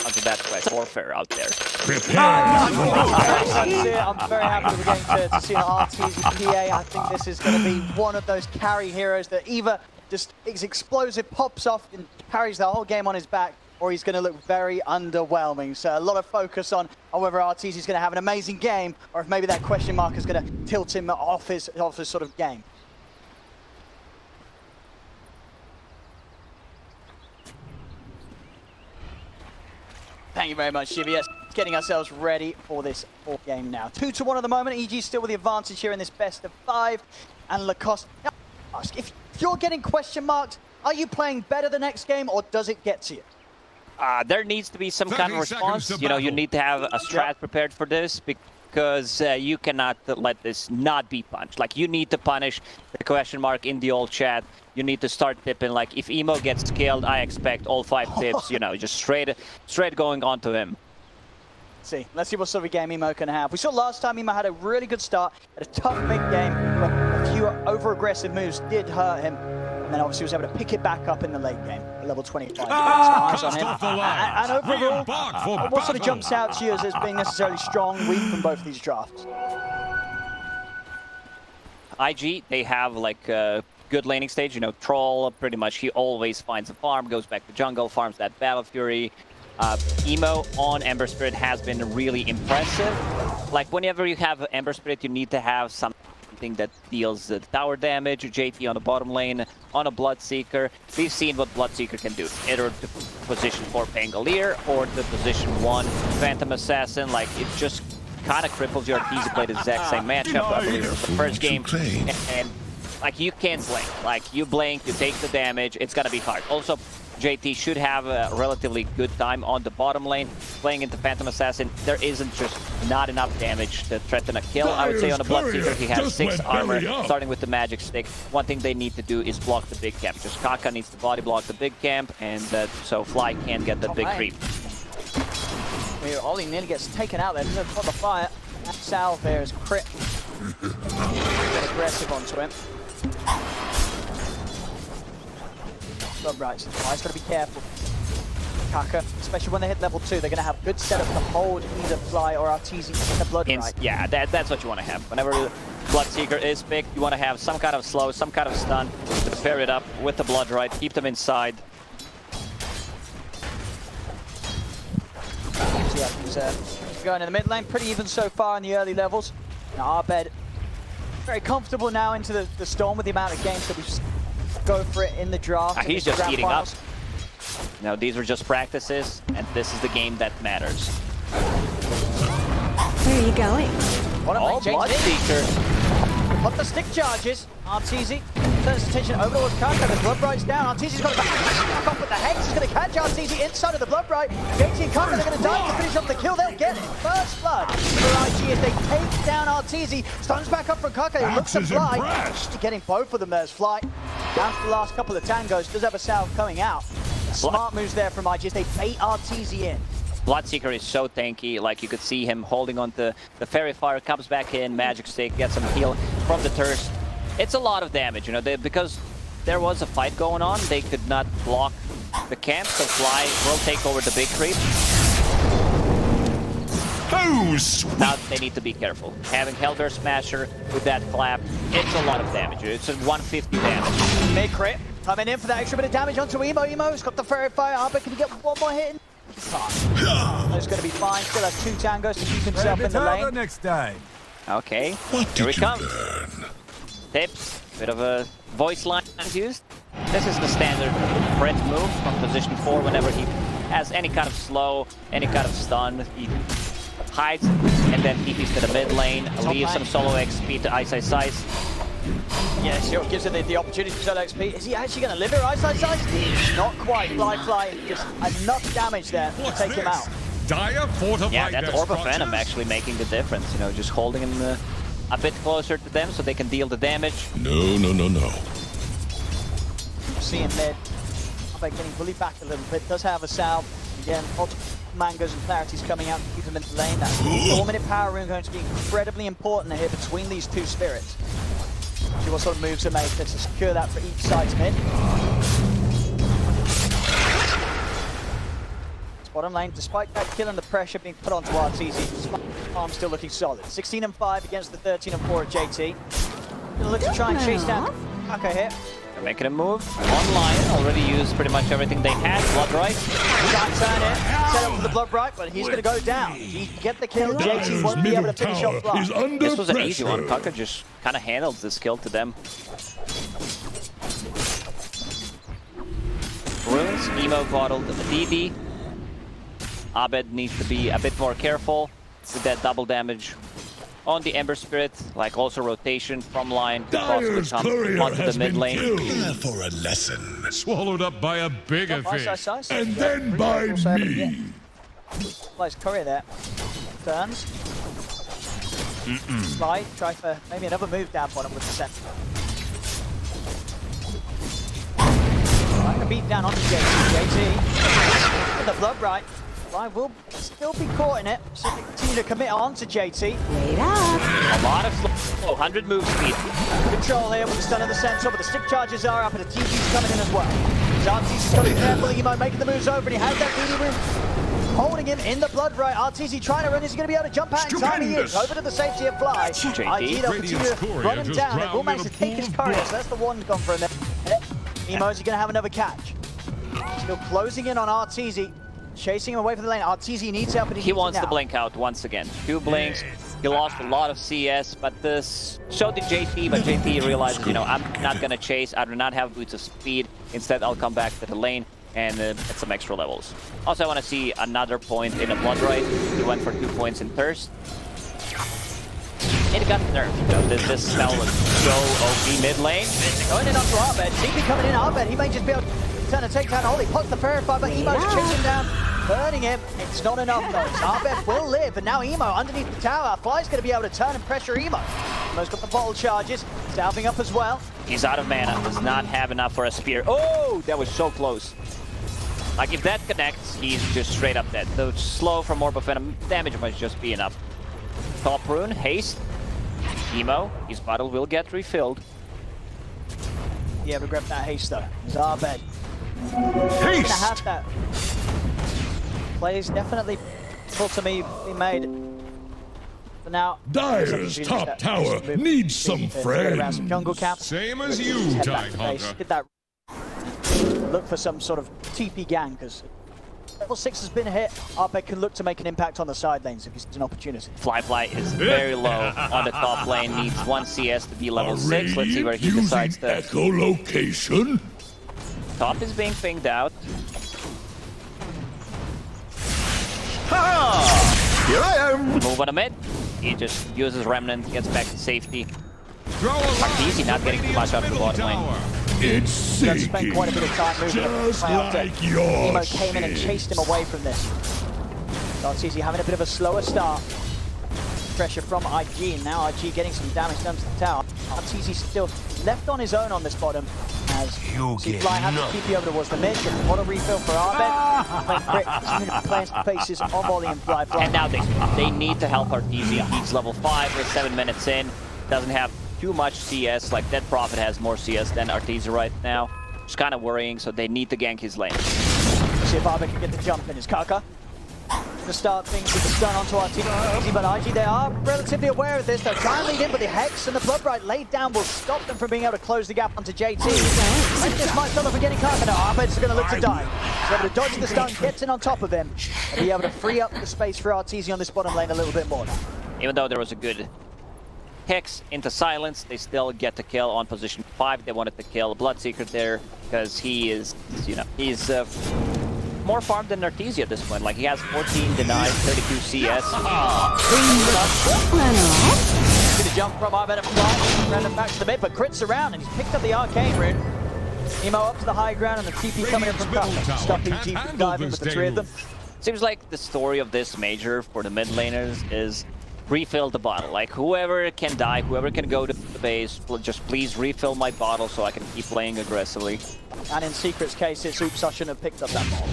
Onto that quest warfare out there. I'm very happy we're going to see an RTZ PA. I think this is going to be one of those carry heroes that either just is explosive, pops off and carries the whole game on his back, or he's going to look very underwhelming. So a lot of focus on whether RTZ is going to have an amazing game, or if maybe that question mark is going to tilt him off his sort of game. Thank you very much, Shivy. Yes, getting ourselves ready for this fourth game now. 2-1 at the moment. EG still with the advantage here in this best of 5. And Lacoste, now, ask if you're getting question marked, are you playing better the next game, or does it get to you? There needs to be some kind of response. You know, you need to have a strat prepared for this, because you cannot let this not be punched. Like, you need to punish the question mark in the old chat. You need to start tipping. Like, if Emo gets killed, I expect all 5 tips, you know, just straight going onto him. Let's see what sort of game Emo can have. We saw last time Emo had a really good start, had a tough mid-game, but a few over-aggressive moves did hurt him. And then obviously was able to pick it back up in the late game at level 25. Eyes on him. And overall, what sort of jumps out to you as being necessarily strong, weak from both of these drafts? IG, they have like a good laning stage. You know, Troll, pretty much he always finds a farm, goes back to jungle, farms that Battle Fury. Emo on Ember Spirit has been really impressive. Like, whenever you have Ember Spirit, you need to have something that deals tower damage. JT on the bottom lane, on a Bloodseeker. We've seen what Bloodseeker can do. Either the position 4 Pangolier or the position 1 Phantom Assassin. Like, it just kind of cripples your RTZ play the exact same matchup. I believe the first game. And like, you can't blink. Like, you blink, you take the damage, it's gonna be hard. Also, JT should have a relatively good time on the bottom lane. Playing into Phantom Assassin, there isn't just not enough damage to threaten a kill. I would say on the Bloodseeker, he has 6 armor, starting with the magic stick. One thing they need to do is block the big camp. Just Kaka needs to body block the big camp, and so Fly can't get the big creep. Ollie nearly gets taken out there. There's no proper fire. That salve there is crit. Get aggressive onto him. Right, so Fly's got to be careful. Kaka, especially when they hit level 2, they're going to have good setup to hold either Fly or RTZ in the blood right. Yeah, that's what you want to have. Whenever the Bloodseeker is picked, you want to have some kind of slow, some kind of stun to pair it up with the blood right, keep them inside. Yeah, he's going in the mid lane, pretty even so far in the early levels. Now Arbed, very comfortable now into the Storm with the amount of games that we've go for it in the draft. He's just eating up. No, these were just practices, and this is the game that matters. Where are you going? Oh, Bloodseeker. Put the stick charges. RTZ turns attention over towards Kaka. The blood bright's down. RTZ's got to back off with the Hex. He's going to catch RTZ inside of the blood bright. JT and Kaka, they're going to die to finish off the kill. They'll get it. First blood for IG as they take down RTZ. Stuns back up from Kaka. He looks to Fly. Getting both of them there as Fly. After the last couple of tangos, does have a salve coming out. Smart moves there from IG as they bait RTZ in. Bloodseeker is so tanky, like you could see him holding on to the Fairy Fire, comes back in, Magic Stick, gets some heal from the Thirst. It's a lot of damage, you know, because there was a fight going on, they could not block the camp, so Fly will take over the big creep. Oh, sweet. Now they need to be careful. Having Helder Smasher with that clap, it's a lot of damage. It's a 150 damage. Mid crit, coming in for that extra bit of damage onto Emo. Emo's got the Fairy Fire. Arbit, can he get one more hit in? It's going to be fine. Still has 2 tangos to keep himself in the lane. Next time. Okay, here we come. Tips, bit of a voice line used. This is the standard Brett move from position 4 whenever he has any kind of slow, any kind of stun. He hides and then TPs to the mid lane, leaves some solo XP to Ice Ice Ice. Yeah, sure, gives it the opportunity to solo XP. Is he actually going to live it, Ice Ice Ice? Not quite. Fly, just enough damage there to take him out. Dire fortified. Yeah, that's Orb of Venom actually making the difference, you know, just holding him a bit closer to them so they can deal the damage. No. Seeing mid. Arbeid getting bullied back a little bit. Does have a salve. Again, multiple mangoes and clarities coming out to keep him in the lane. That 4-minute power rune going to be incredibly important here between these two spirits. See what sort of moves are made to secure that for each side's mid. Bottom lane, despite that kill and the pressure being put onto RTZ, Farm still looking solid. 16 and 5 against the 13 and 4 at JT. Gonna look to try and chase down Kaka here. They're making a move. Online, already used pretty much everything they had. Blood right. Try and turn it, set up for the Blood Bright, but he's gonna go down. He can get the kill, JT won't be able to finish off Fly. This was an easy one. Kaka just kind of handles this kill to them. Runes, Emo bottled the DD. Arbeid needs to be a bit more careful with that double damage on the Ember Spirit, like also rotation from line to Dire's courier onto the mid lane. Here for a lesson. Swallowed up by a bigger fish. Nice. And then by me. Fly's courier there. Turns. Fly, try for maybe another move down bottom with the center. I'm gonna beat down onto JT. With the Blood Bright. Fly will still be caught in it, so they continue to commit on to JT. A lot of slow, 100 move speed. Control here with the stun of the center, but the stick charges are up and the TP's coming in as well. RTZ's coming careful, Emo making the moves over and he has that DD room holding him in the Blood Right. RTZ trying to run, is he going to be able to jump out in time? He is. Over to the safety of Fly. IG they'll continue to run him down. They will manage to take his courier, so that's the one gone for him there. Emo, is he going to have another catch? Still closing in on RTZ. Chasing him away from the lane. RTZ needs help. He wants to blink out once again. 2 blinks. He lost a lot of CS, but this showed to JT, but JT realizes, you know, I'm not going to chase. I do not have boots of speed. Instead, I'll come back to the lane and get some extra levels. Also, I want to see another point in a Blood Right. He went for 2 points in Thirst. It got nerfed. You know, this spell was so OP mid lane. Going in onto Arbeid. TP coming in. Arbeid, he may just be able to turn a takedown. Holy pots the Purify, but Emo's chasing down. Burning him. It's not enough though. Arbeid will live, and now Emo underneath the tower. Fly's going to be able to turn and pressure Emo. Emo's got the bottle charges, salving up as well. He's out of mana. Does not have enough for a spear. Oh, that was so close. Like if that connects, he's just straight up dead. So slow from Orb of Venom damage might just be enough. Top rune, haste. Emo, his bottle will get refilled. Yeah, we grab that haste though. It's Arbeid. Haste! Gonna have that. Plays definitely able to be made. But now, Dire's top tower needs some friends. Some jungle camp. Same as you, Tidehunter. Did that. Look for some sort of TP gang because level 6 has been hit. Arbeid can look to make an impact on the side lanes if he's an opportunity. Fly is very low on the top lane. Needs 1 CS to be level 6. Let's see where he decides to. Echolocation. Top is being pinged out. Here I am! Move on a mid. He just uses Remnant, gets back to safety. Easy, not getting too much off the bottom lane. It's sinking, spent quite a bit of time moving just like your Emo came in and chased him away from this. RTZ having a bit of a slower start. Pressure from IG, and now IG getting some damage done to the tower. RTZ still left on his own on this bottom. As Fly has to keep you over towards the mid. What a refill for Arbeid. Playing some faces on volley and Fly. And now they need to help RTZ. He's level 5, we're 7 minutes in. Doesn't have too much CS, like Dead Prophet has more CS than RTZ right now. It's kind of worrying, so they need to gank his lane. See if Arbeid can get the jump in his Kaka. To start things with the stun onto RTZ, but IG, they are relatively aware of this. They'll try and lead in, but the Hex and the Blood Bright laid down will stop them from being able to close the gap onto JT. And this might stop them from getting Kaka. No, Arbeid's going to look to die. He's able to dodge the stun, gets in on top of him, and be able to free up the space for RTZ on this bottom lane a little bit more. Even though there was a good Hex into silence, they still get the kill on position 5. They wanted to kill Bloodseeker there because he is, you know, he's more farmed than Artesia at this point. Like he has 14 denies, 32 CS. Gonna jump from Arbeid and Fly, run him back to the mid, but crits around and he's picked up the arcane rune. Emo up to the high ground and the TP coming in from Kaka. Stopping TP diving with the 3 of them. Seems like the story of this major for the mid laners is refill the bottle. Like, whoever can die, whoever can go to the base, just please refill my bottle so I can keep playing aggressively. And in Secret's case, it's oops, I shouldn't have picked up that bottle.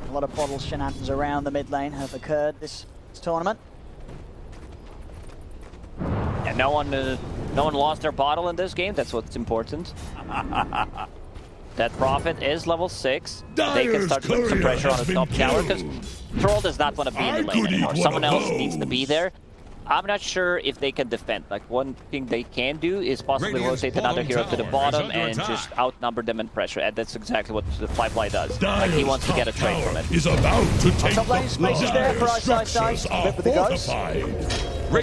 A lot of bottle shenanigans around the mid lane have occurred this tournament. Yeah, no one lost their bottle in this game. That's what's important. That Prophet is level 6. They can start putting some pressure on the top tower because Troll does not want to be in the lane anymore. Someone else needs to be there. I'm not sure if they can defend. Like, one thing they can do is possibly rotate another hero to the bottom and just outnumber them in pressure. And that's exactly what the Fly does. Like, he wants to get a trade from it. Is about to take Top lane space is there for Ice. With the ghost.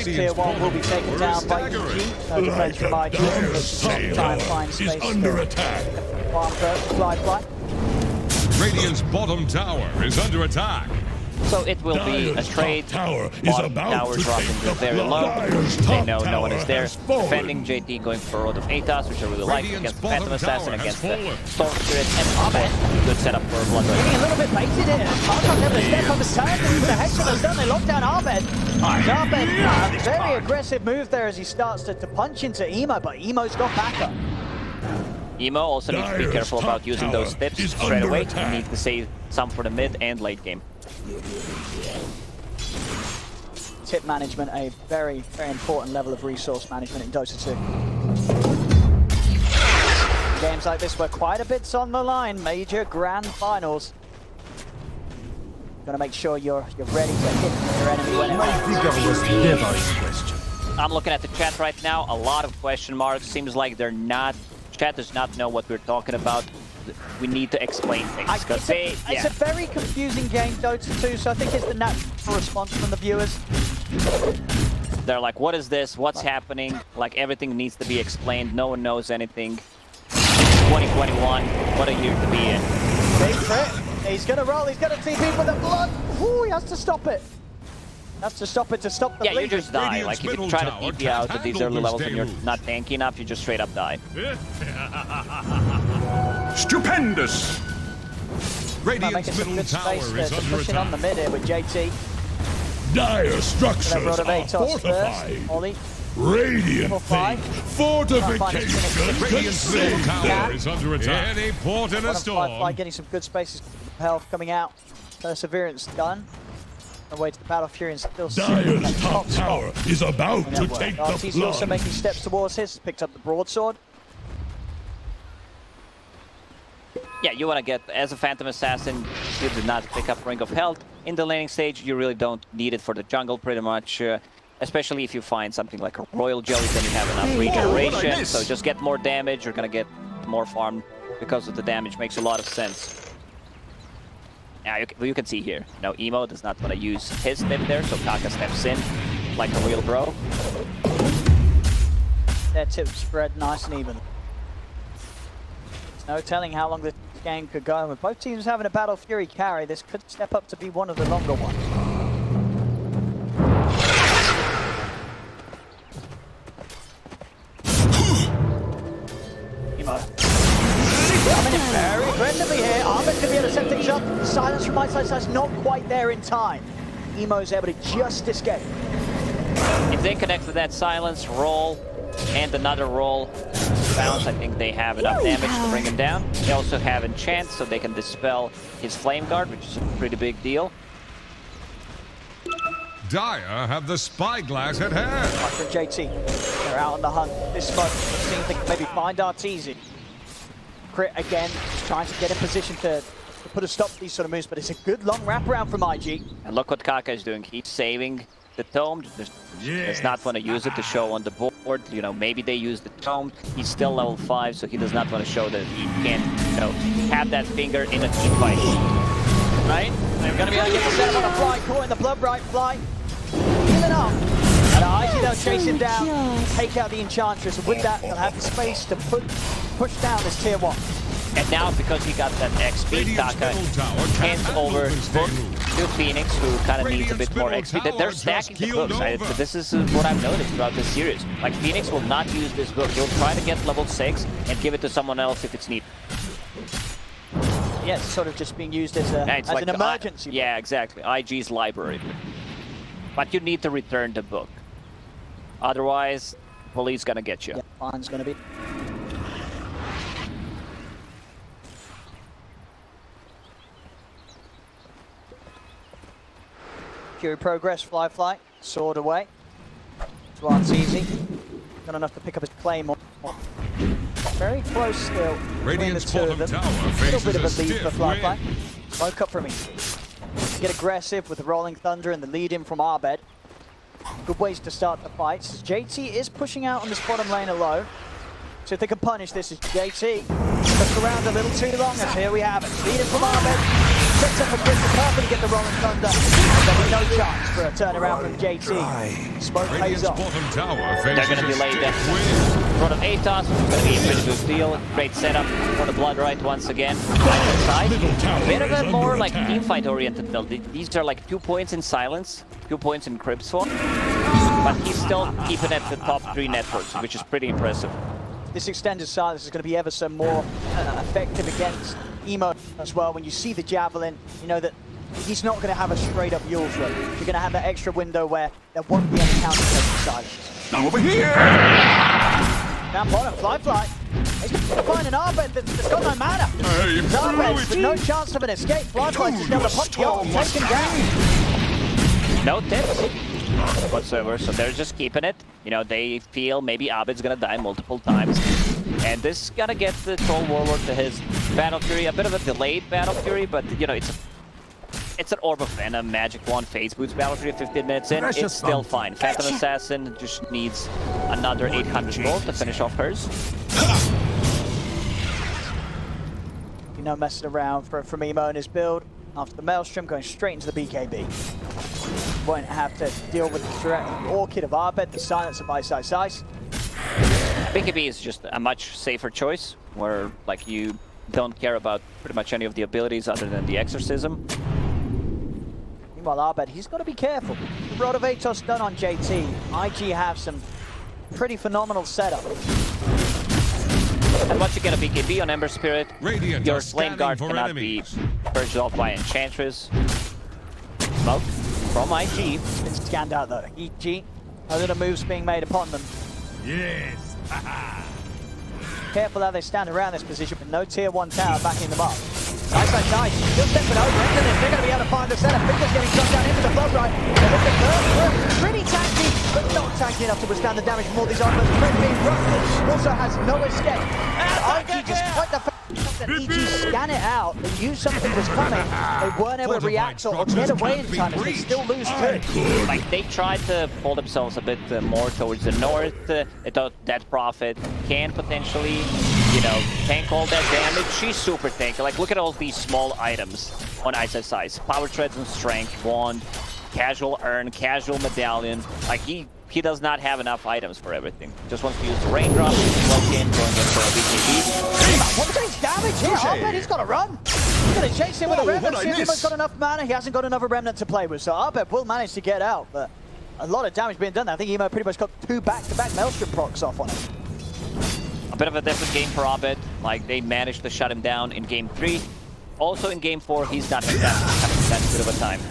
Tier 1 will be taken down by EG. No defense from IG. Try and find space is under attack. Farm first, fly. Radiant's bottom tower is under attack. So it will be a trade. Tower Bottom tower dropping very low. They know no one is there. Defending JT going for a Road of Aetas, which I really like, against the Phantom Assassin, against the Storm Spirit, and Ahmed. Good setup for Blood Rain. Getting a little bit baited here. Arcon never step on the turn. The Hexen has done. They lock down Ahmed. Ahmed, very aggressive move there as he starts to punch into Emo, but Emo's got backup. Emo also needs to be careful about using those tips straight away. You need to save some for the mid and late game. Tip management, a very, very important level of resource management in Dota 2. Games like this where quite a bit's on the line, major grand finals. Gotta make sure you're ready to hit your enemy when it happens. I'm looking at the chat right now, a lot of question marks. Seems like chat does not know what we're talking about. We need to explain things. It's a very confusing game, Dota 2, so I think it's the natural response from the viewers. They're like, what is this? What's happening? Like, everything needs to be explained. No one knows anything. 2021, what a year to be in. Big crit. He's gonna roll, he's gonna TP for the blood. Ooh, he has to stop it. Has to stop it to stop the bleed. Yeah, you just die. Like, if you try to TP out at these early levels and you're not tanky enough, you just straight up die. Stupendous! Radiant's middle tower is under attack. On the mid here with JT. Dire structures are fortified. Ollie. Radiant faith. Fortification. Radiant's middle tower is under attack. Any port in a storm. Fly getting some good spaces. Health coming out. Perseverance done. On the way to the Battle Fury and still Dire's top tower is about to take the blood. He's also making steps towards his. Picked up the broadsword. Yeah, you want to get, as a Phantom Assassin, you do not pick up Ring of Health. In the laning stage, you really don't need it for the jungle, pretty much. Especially if you find something like a Royal Jelly, then you have enough regeneration. So just get more damage, you're going to get more farm because of the damage. Makes a lot of sense. Yeah, you can see here, Emo does not want to use his tip there, so Kaka steps in like a real bro. Their tips spread nice and even. There's no telling how long this game could go. With both teams having a Battle Fury carry, this could step up to be one of the longer ones. Emo. Coming in very aggressively here. Ahmed's going to be able to set things up. Silence from my side, that's not quite there in time. Emo's able to just escape. If they connect with that silence, roll, and another roll, bounce, I think they have enough damage to bring him down. They also have enchant, so they can dispel his flame guard, which is a pretty big deal. Dire have the spyglass at hand. After JT, they're out on the hunt. This spot seems they can maybe find Arteezy. Crit again, just trying to get in position to put a stop to these sort of moves, but it's a good long wraparound from IG. And look what Kaka is doing. He's saving the tome. Does not want to use it to show on the board. Maybe they use the tome. He's still level 5, so he does not want to show that he can, have that finger in a team fight. Right? They're going to be able to get the setup on the fly, caught in the blood bright fly. Healing up. And IG, they'll chase him down, take out the Enchantress, and with that, they'll have the space to push down this tier 1. And now, because he got that XP, Kaka hands over book to Phoenix, who kind of needs a bit more XP. They're stacking the books. This is what I've noticed throughout this series. Like, Phoenix will not use this book. He'll try to get level 6 and give it to someone else if it's needed. Yeah, it's sort of just being used as an emergency. Yeah, exactly. IG's library. but you need to return the book. Otherwise, police gonna get you. Yeah, fine's gonna be. Fury progress, fly, sword away. It's easy. Not enough to pick up his claymore. Very close still. Radiant's Between the two bottom of them. tower Little bit of a faces a lead for stiff Fly. wind. Smoke up from me. Get aggressive with the Rolling Thunder and the lead in from Arbed. Good ways to start the fights. JT is pushing out on this bottom lane alone. So if they can punish this, is JT. Look around a little too long, as here we have it. Lead in from Arbed. Sets up a quick recovery to get the Rolling Thunder. And there'll be no chance for a turnaround from JT. Smoke pays Radiant's off. bottom tower They're faces gonna a be laid down. stiff wind. In front of Atos, which is gonna be a pretty good deal. Great setup for the Blood Right once again. Right side, Middle tower a bit of is a under more like attack. team fight oriented build. These are like 2 points in Silence, 2 points in Crib Swap, but he's still keeping at the top 3 networks, which is pretty impressive. This extended silence is going to be ever so more effective against Emo as well. When you see the Javelin, you know that he's not going to have a straight up Yule's run. You're going to have that extra window where there won't be any counter taking silence. Now over here! Down bottom, Fly. He's going to find an Arbed that's got no mana. Hey, Arbed with Fruity! no chance of an escape. Fly's just able to pop the ult and take him down. No tips whatsoever, so they're just keeping it. You know, they feel maybe Abed's gonna die multiple times. And this is gonna get the Troll Warlord to his Battle Fury, a bit of a delayed Battle Fury, but you know, it's an Orb of Venom, Magic Wand, Phase Boots Battle Fury 15 minutes in, it's still fine. Phantom Assassin just needs another 800 gold to finish off hers. You know, messing around from Emo and his build. After the Maelstrom, going straight into the BKB. Won't have to deal with the direct Orchid of Arbed, the Silence of Ice. BKB is just a much safer choice, where like you don't care about pretty much any of the abilities other than the Exorcism. Meanwhile, Arbed, he's got to be careful. The Rod of Atos done on JT. IG have some pretty phenomenal setup. And once you get a BKB on Ember Spirit, Radiant your are Flame scanning Guard for cannot enemies. be purged off by Enchantress. Smoke from IG. Been scanned out though. EG, a little moves being made upon them. Yes. Careful how they stand around this position, but no tier 1 tower backing them up. Nice. Still stepping over into this. They're going to be able to find the setup. Fingers getting shot down into the flow right. They look at pretty tanky, but not tanky enough to withstand the damage from all these armors. Fred being rough also has no escape. IG just quite the fact that EG scan it out and knew something was coming. They weren't able to react or get away in time as they still lose too. Like they tried to pull themselves a bit more towards the north. They thought that Prophet can potentially, you know, tank all that damage. She's super tanky. Like look at all these small items on Ice. Power Treads and Strength, Wand, Casual Urn, Casual Medallion. Like he does not have enough items for everything. Just wants to use the Raindrop, Cloak in, going in for a BKB. What's his damage here? Arbed, he's got to run. He's going to chase him with a Remnant. See if he's got enough mana. He hasn't got another Remnant to play with, so Arbed will manage to get out, but a lot of damage being done there. I think Emo pretty much got 2 back-to-back Maelstrom procs off on him. A bit of a different game for Abed. Like they managed to shut him down in game 3. Also in game 4, he's not having that good of a time.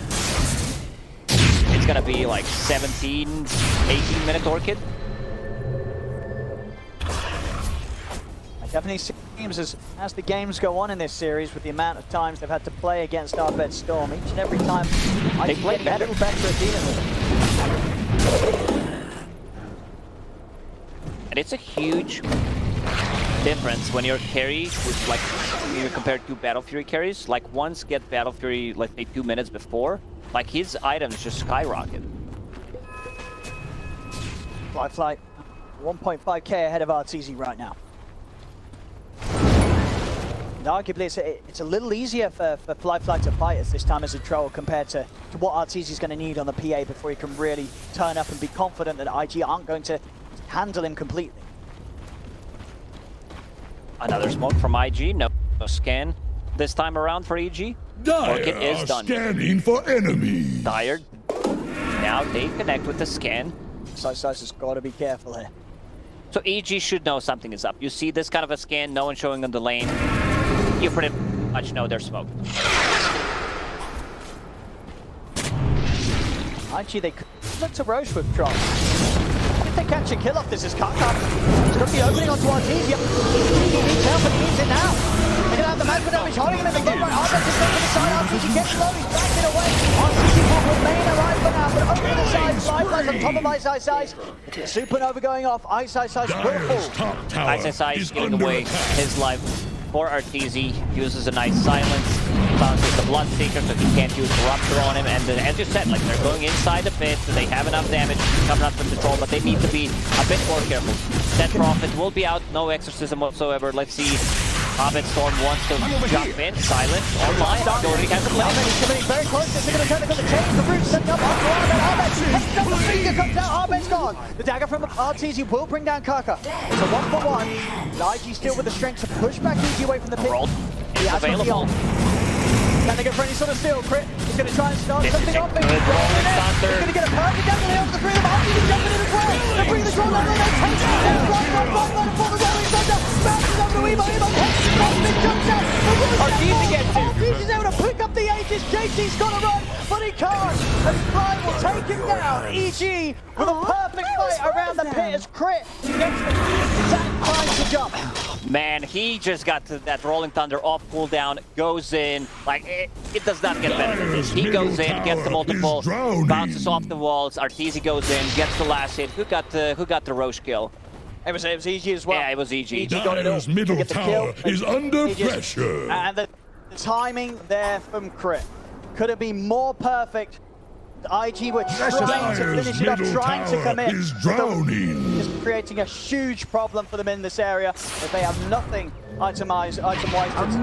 It's gonna be like 17, 18-minute Orchid. It definitely seems as the games go on in this series, with the amount of times they've had to play against Arbed Storm, each and every time They I play get a little better at dealing with it. And it's a huge difference when your carry is like, you compare 2 Battle Fury carries, like ones get Battle Fury, let's say 2 minutes before, like his items just skyrocket. Fly, 1.5k ahead of Arteezy right now. And arguably it's a little easier for Fly to fight us this time as a troll compared to what Arteezy's going to need on the PA before he can really turn up and be confident that IG aren't going to handle him completely. Another smoke from IG, no scan this time around for EG. Orchid Dire is are done. scanning for enemies. Tired. Now they connect with the scan. Sice has got to be careful here. So EG should know something is up. You see this kind of a scan, no one showing on the lane. You pretty much know they're smoked. IG, they could look to Roche with Troll. If they catch a kill off, this is Kaka. It's going to be opening onto Artesia. He needs help and he needs it now. They're going to have the magic damage holding him in the game right. Artesia is going to the side. Artesia gets low. He's backing away. Artesia will remain alive for now, but over to the side. Lifelines on top of Ice Ice Ice. Supernova going off. Ice Ice Ice will fall. Ice Ice Ice giving away his life for Artesia. Uses a nice silence. Bounces the Bloodseeker, so he can't use the Rupture on him. And as you said, like they're going inside the pit, so they have enough damage coming up from the troll, but they need to be a bit more careful. Dead Prophet will be out, no exorcism whatsoever. Let's see. Hobbit Storm wants to jump in. Silence online. Already has a play. He's coming very close. They're going to try to change the route, setting up onto Arbet. Heads up, the finger comes out. Arbet's gone. The dagger from Artesia will bring down Kaka. It's a 1-for-1. IG still with the strength to push back EG away from the pit. He has available. Can they go for any sort of steal? Crit is going to try and start This something is a off. good rolling thunder. He's going to get a perfect down the hill for the three of them. Artesia jumping in as well. They bring the troll down. They take it down. Right for the rolling thunder. Bounces over to Emo. Emo jumps out. Artesia gets it. Artesia's able to pick up the Aegis. JT's got to run, but he can't. And Fly will take him down. EG with a perfect fight around the pit as Crit gets the exact time to jump. Man, he just got to that Rolling Thunder off cooldown, goes in, like, it does not get better than this. He goes in, gets the multiple, bounces off the walls, Artesia goes in, gets the last hit. Who got the Roche kill? It was EG as well. Yeah, it was EG. EG got it all. Dyer's middle Get the tower kill. is under He just- pressure. And the timing there from Crit could have been more perfect. IG were trying to Dyer's finish it up, middle trying to tower commit. is drowning. Just creating a huge problem for them in this area. If they have nothing item-wise to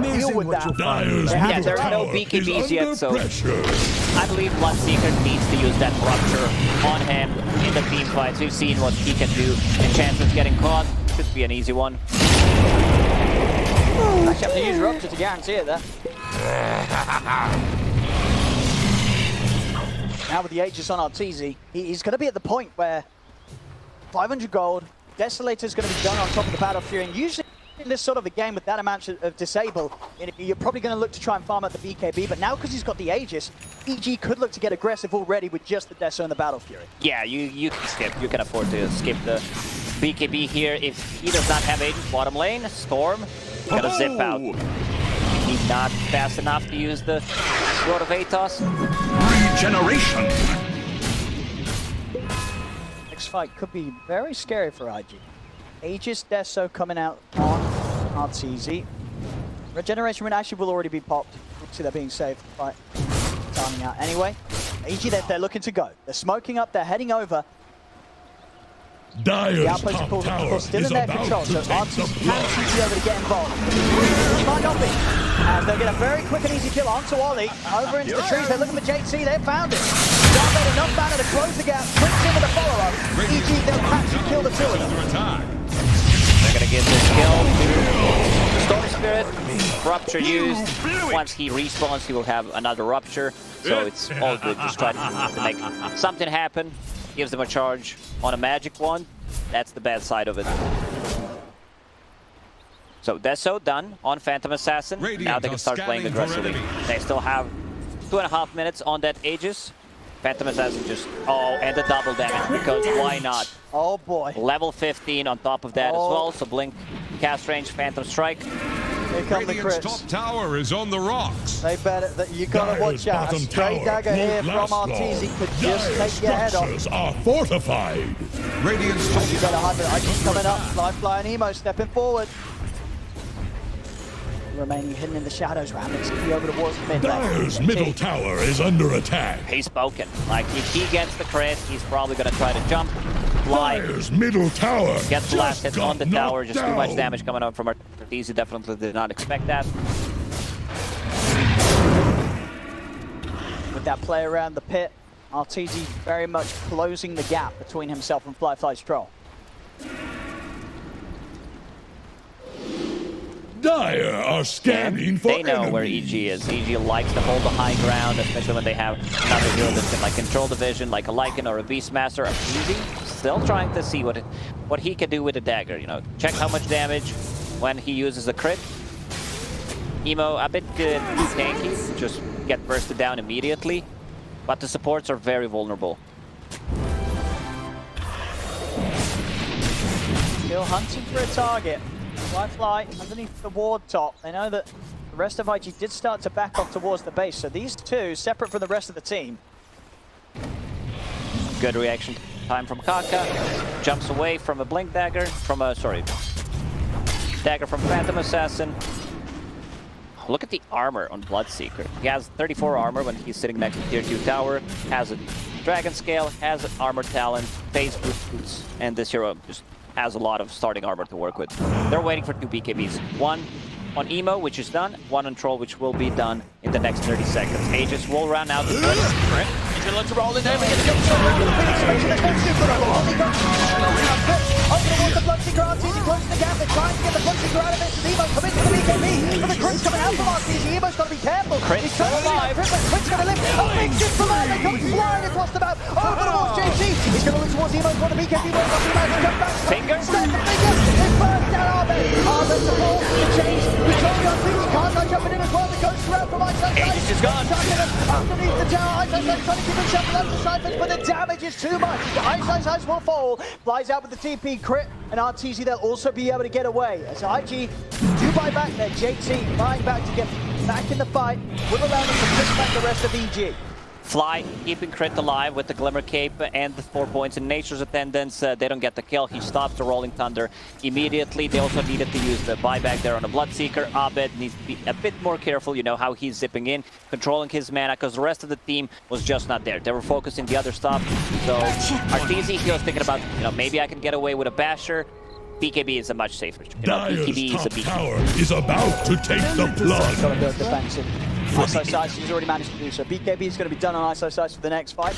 deal with that. Dyer's They have Yeah, middle there are no tower is BKBs yet, under so pressure. I believe Bloodseeker needs to use that Rupture on him in the team fights. We've seen what he can do. The chance of getting caught could be an easy one. Actually have to use Rupture to guarantee it there. Now with the Aegis on Artesia, he's going to be at the point where 500 gold, Desolator's going to be done on top of the Battle Fury, and usually in this sort of a game with that amount of disable, you're probably going to look to try and farm out the BKB, but now because he's got the Aegis, EG could look to get aggressive already with just the Deso and the Battle Fury. Yeah, you can skip. You can afford to skip the BKB here. If he does not have Aegis bottom lane, Storm, gotta zip out. He's not fast enough to use the Sword of Atos. Regeneration. Next fight could be very scary for IG. Aegis Deso coming out on Artesia. Regeneration Rune actually will already be popped. See that being saved by timing out anyway. EG, they're looking to go. They're smoking up, they're heading over. The Dyer's outpost top of tower course still is in their about control, to so take Artesia the can TG over to get involved. Might not be. And they'll get a very quick and easy kill onto Ollie. Over into the trees, they're looking for JT, they found it. Don't get enough mana to close the gap, quick in with a follow-up. EG, they'll catch and kill the two of them. They're gonna give this kill to Storm Spirit. Rupture used. Once he respawns, he will have another Rupture. So it's all good. Just try to make something happen. Gives them a charge on a magic wand. That's the bad side of it. So Deso done on Phantom Assassin. Now they can start playing aggressively. They still have 2.5 minutes on that Aegis. Phantom Assassin just, and the double damage, because why not? Oh boy. Level 15 on top of that as well, so Blink, cast range, Phantom Strike. Here come the crits. top tower is on the rocks. They better, you gotta watch out. A stray dagger here from Artesia could just take your head off. Structures are fortified. Radiant's top You better hide it. Aegis coming up. Lifeline and Emo stepping forward. Remaining hidden in the shadows. Ramix could be over towards mid. Dyer's middle tower is under attack. He's spoken. Like, if he gets the crit, he's probably gonna try to jump, fly, Dyer's middle tower gets the last hit on the tower, just too much down. damage coming up from Artesia. Definitely did not expect that. With that play around the pit, Artesia very much closing the gap between himself and Flyfly's troll. Dyer are scanning for They know enemies. where EG is. EG likes to hold the high ground, especially when they have another hero that can like control the vision, like a Lycan or a Beastmaster. EG still trying to see what he can do with the dagger. You know, check how much damage when he uses a crit. Emo a bit tanky, just get bursted down immediately. but the supports are very vulnerable. Still hunting for a target. Fly underneath the ward top. They know that the rest of IG did start to back off towards the base, so these two, separate from the rest of the team. Good reaction time from Kaka. Jumps away from a blink dagger, dagger from Phantom Assassin. Look at the armor on Bloodseeker. He has 34 armor when he's sitting next to tier 2 tower, has a dragon scale, has an armor talent, phase boots, and this hero just has a lot of starting armor to work with. They're waiting for 2 BKBs. One on Emo, which is done, one on Troll, which will be done in the next 30 seconds. Aegis will run out. He's gonna look to roll in there. He gets jumped around the Phoenix space, and they're super over. He goes over the Bloodseeker RTZ, closing the gap. They're trying to get the Bloodseeker out of it. Emo come into the BKB, but the crit's coming out from RTZ. Emo's got to be careful. He's trying to alive. Crit's going to live. Oh, big shit from there. They come flying across the map. Over towards JT. He's going to look towards Emo. For the BKB. Won't go through the map. Come back. Finger. Stand the finger. It's burst down Arbet. Arbet to fall. The change. The Tony RTZ. Can't jumping in as well. The ghost around from Ice. Aegis is gone. Underneath the tower. Ice trying to keep him shut out the side fence, but the damage is too much. Ice will fall. Flies out with the TP crit, and RTZ they'll also be able to get away. As IG do buy back there, JT buying back to get back in the fight, will allow them to push back the rest of EG. Fly, keeping Crit alive with the Glimmer Cape and the 4 points in Nature's Attendance. They don't get the kill. He stops the Rolling Thunder immediately. They also needed to use the buyback there on a Bloodseeker. Abed needs to be a bit more careful, you know, how he's zipping in, controlling his mana, because the rest of the team was just not there. They were focusing the other stuff. So Arteezy, he was thinking about, you know, maybe I can get away with a Basher. BKB is a much safer. You know, BKB is a BKB. Tower is about to take the plunge. Got to build defensive. ISO Sights, he's already managed to do so. BKB is going to be done on ISO Sights for the next fight.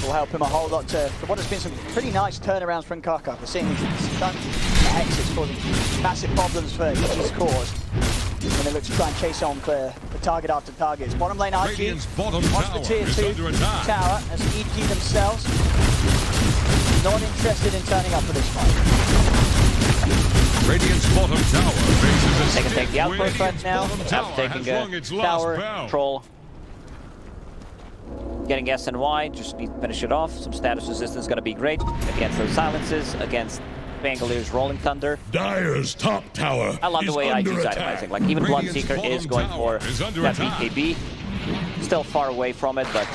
Will help him a whole lot to what has been some pretty nice turnarounds from Kaka. We're seeing these stunt exits causing massive problems for his cause. When they look to try and chase on for the target after target. Bottom lane RG wants the tier 2 tower as EG themselves not interested in turning up for this fight. Radiant's bottom tower faces a They can take the outpost right now. After taking a tower, Troll. Getting SNY, just need to finish it off. Some status resistance is going to be great against those silences, against Bangalre's Rolling Thunder. Dire's top tower. I love the way IG's itemizing. Like, even Bloodseeker is going for that BKB. Still far away from it, but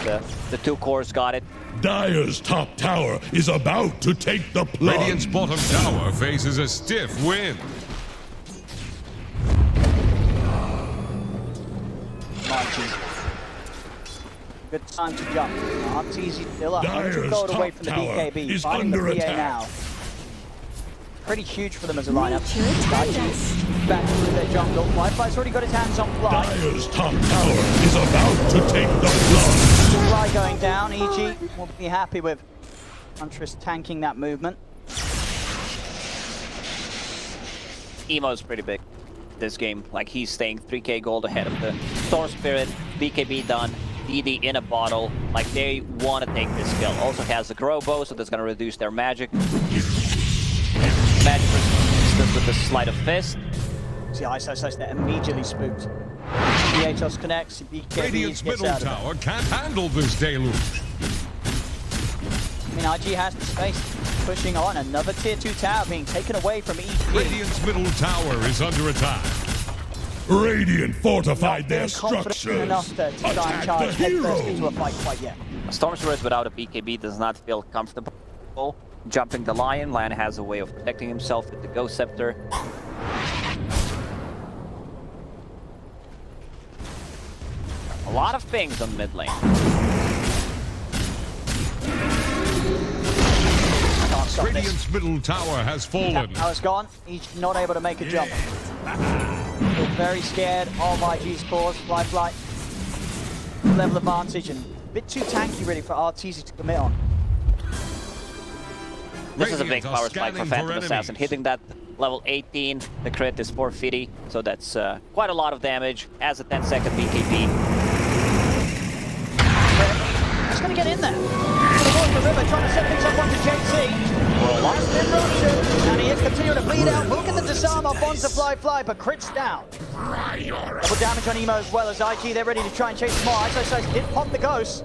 the 2 cores got it. Dire's top tower is about to take the plunge. Radiant's bottom tower faces a stiff wind. Good time to jump. RTZ still up. 100 Dire's gold away top from the tower BKB. is Finding the under PA attack. now. Pretty huge for them as a lineup. IG back through their jungle. Wi-Fi's already got his hands on Fly. Dire's top tower is about to take the plunge. Fly going down. EG will be happy with Huntress tanking that movement. Emo's pretty big this game. Like, he's staying 3k gold ahead of the Storm Spirit. BKB done. DD in a bottle. Like, they want to take this kill. Also has the Grow Bow, so that's going to reduce their magic. Magic resistance with the Sleight of Fist. See, ISO Sights there immediately spooked. DHS connects. BKB Radiant's gets middle out of it. tower can't handle this deluge. I mean, IG has the space. Pushing on. Another tier 2 tower being taken away from EG. Radiant's middle tower is under attack. Radiant fortified their structures. Enough to try and Attack charge the headfirst into hero. a fight quite yet. A Storm Spirit without a BKB does not feel comfortable. Jumping the Lion. Lion has a way of protecting himself with the Ghost Scepter. A lot of things on mid lane. Can't stop this. Radiant's middle tower has fallen. Tower's gone. He's not able to make a jump. Still very scared of IG's cause. Fly. Level advantage and a bit too tanky really for RTZ to commit on. This is a big power spike for Phantom Assassin. Hitting that level 18, the crit is 450, so that's quite a lot of damage as a 10-second BKB. Just gonna get in there. across the river, trying to set things up onto JT. Last interruption, and he is continuing to bleed out. Will get the disarm off onto Fly, but crits down. Double damage on Emo as well as IG. They're ready to try and chase more. Ice did pop the ghost.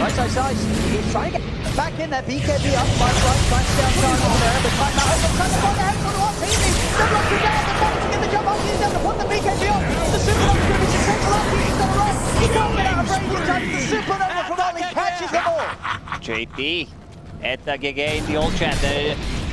Ice, he's trying to get back in there. BKB up, Fly, trying to stay on target over there. The time now, trying to find the heads on the one team. They're blocking down, they're managing to get the jump. RG's down to put the BKB up. The Supernova could be successful. RG's going to run. He can't get out of range in time. The Supernova from Ollie catches them all. JT at the GG in the old chat.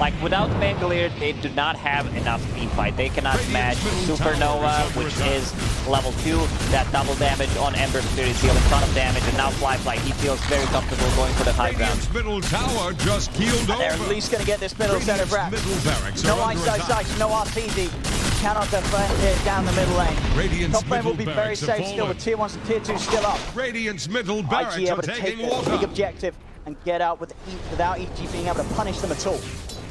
Like, without Bangalore, they do not have enough team fight. They cannot match Supernova, which is level 2. That double damage on Ember Spirit dealing a ton of damage, and now Fly, he feels very comfortable going for the high ground. Middle tower just keeled over. They're at least going to get this middle set of wraps. No Ice, no RTZ. Cannot defend it down the middle lane. Top lane will be very safe still with tier 1s and tier 2s still up. Radiant's middle barracks IG are able to take taking the water. big objective and get out without EG being able to punish them at all.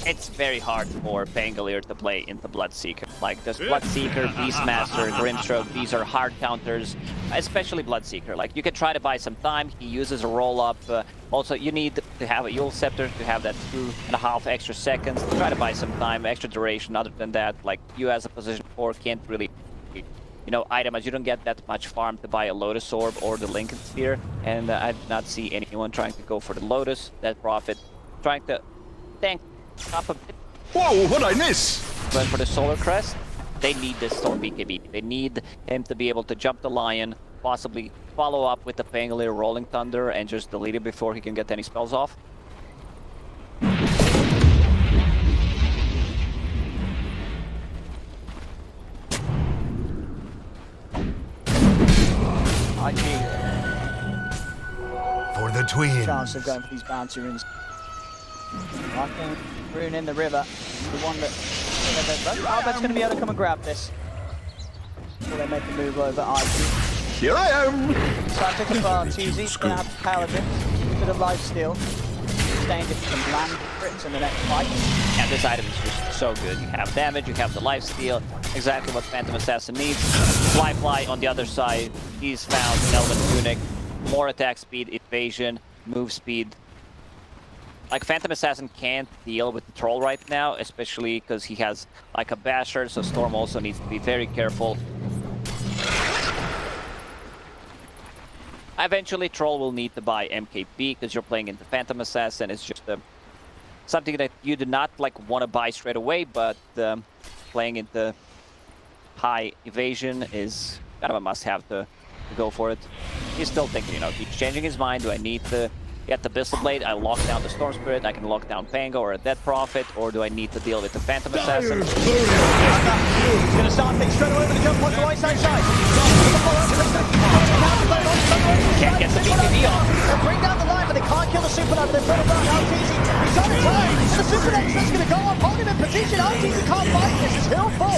It's very hard for Bangalore to play into Bloodseeker. Like, this Bloodseeker, Beastmaster, Grimstroke, these are hard counters, especially Bloodseeker. Like, you can try to buy some time. He uses a roll-up. Also, you need to have a Yule Scepter to have that 2.5 extra seconds. Try to buy some time, extra duration. Other than that, like, you as a position 4 can't really, you know, itemize. You don't get that much farm to buy a Lotus Orb or the Lincoln Sphere. And I did not see anyone trying to go for the Lotus, that profit, trying to tank up a bit. Whoa, what'd I miss? But for the Solar Crest, they need this Storm BKB. They need him to be able to jump the Lion, possibly follow up with the Bangalore Rolling Thunder and just delete it before he can get any spells off. IG. For the twins. Chance of going for these bouncy runes. Marking rune in the river. The one that Albert's going to be able to come and grab this. Before they make a move over IG. Here I am. Scientific RTZ, going to have Paladin. A bit of lifesteal. Staying if you can land crits in the next fight. And this item is just so good. You have damage, you have the lifesteal, exactly what Phantom Assassin needs. Fly on the other side, he's found an Elven Tunic. More attack speed, evasion, move speed. Like, Phantom Assassin can't deal with the Troll right now, especially because he has like a Basher, so Storm also needs to be very careful. Eventually, Troll will need to buy MKB because you're playing into Phantom Assassin. It's just something that you do not like want to buy straight away, but playing into high evasion is kind of a must-have to go for it. He's still thinking, you know, he's changing his mind. Do I need to get the Pistol Blade? I lock down the Storm Spirit, I can lock down Pango or a Dead Prophet, or do I need to deal with the Phantom Assassin? He's going to start things straight away with the jump onto the right side. Can't get the BKB off. They'll bring down the line, but they can't kill the Supernova. They've got about RTZ. He's on his way. And the Supernova is going to go up, hold him in position. RTZ can't fight this as he'll fall.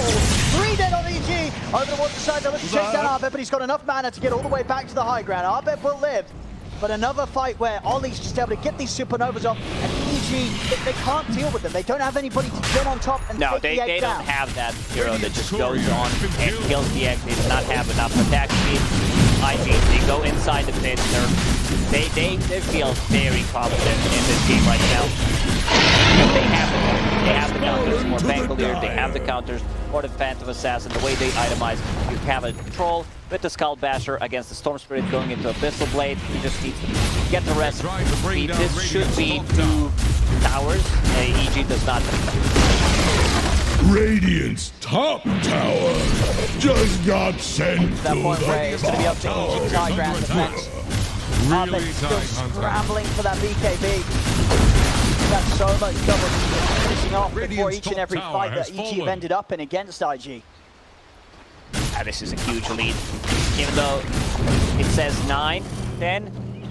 3 dead on EG. Over the water side, they'll look to chase down Arbet, but he's got enough mana to get all the way back to the high ground. Arbet will live. But another fight where Ollie's just able to get these Supernovas off, and EG, they can't deal with them. They don't have anybody to get on top and no, take the egg they down. don't have that hero that just goes on and kills the egg. They do not have enough attack speed. IG, they go inside the pit. They feel very confident in this game right now. They have the counters for Bangalore, they have the counters for the Phantom Assassin. The way they itemize, you have a Troll with the Skull Basher against the Storm Spirit going into a Pistol Blade. He just needs to get the rest of the speed. This should be 2 towers. EG does not. Radiant's top tower just got sent To that point where it's going to be up to EG's high ground defense. Arbet still scrambling for that BKB. Got so much trouble finishing off before each and every fight that EG have ended up in against IG. This is a huge lead. Even though it says 9, 10,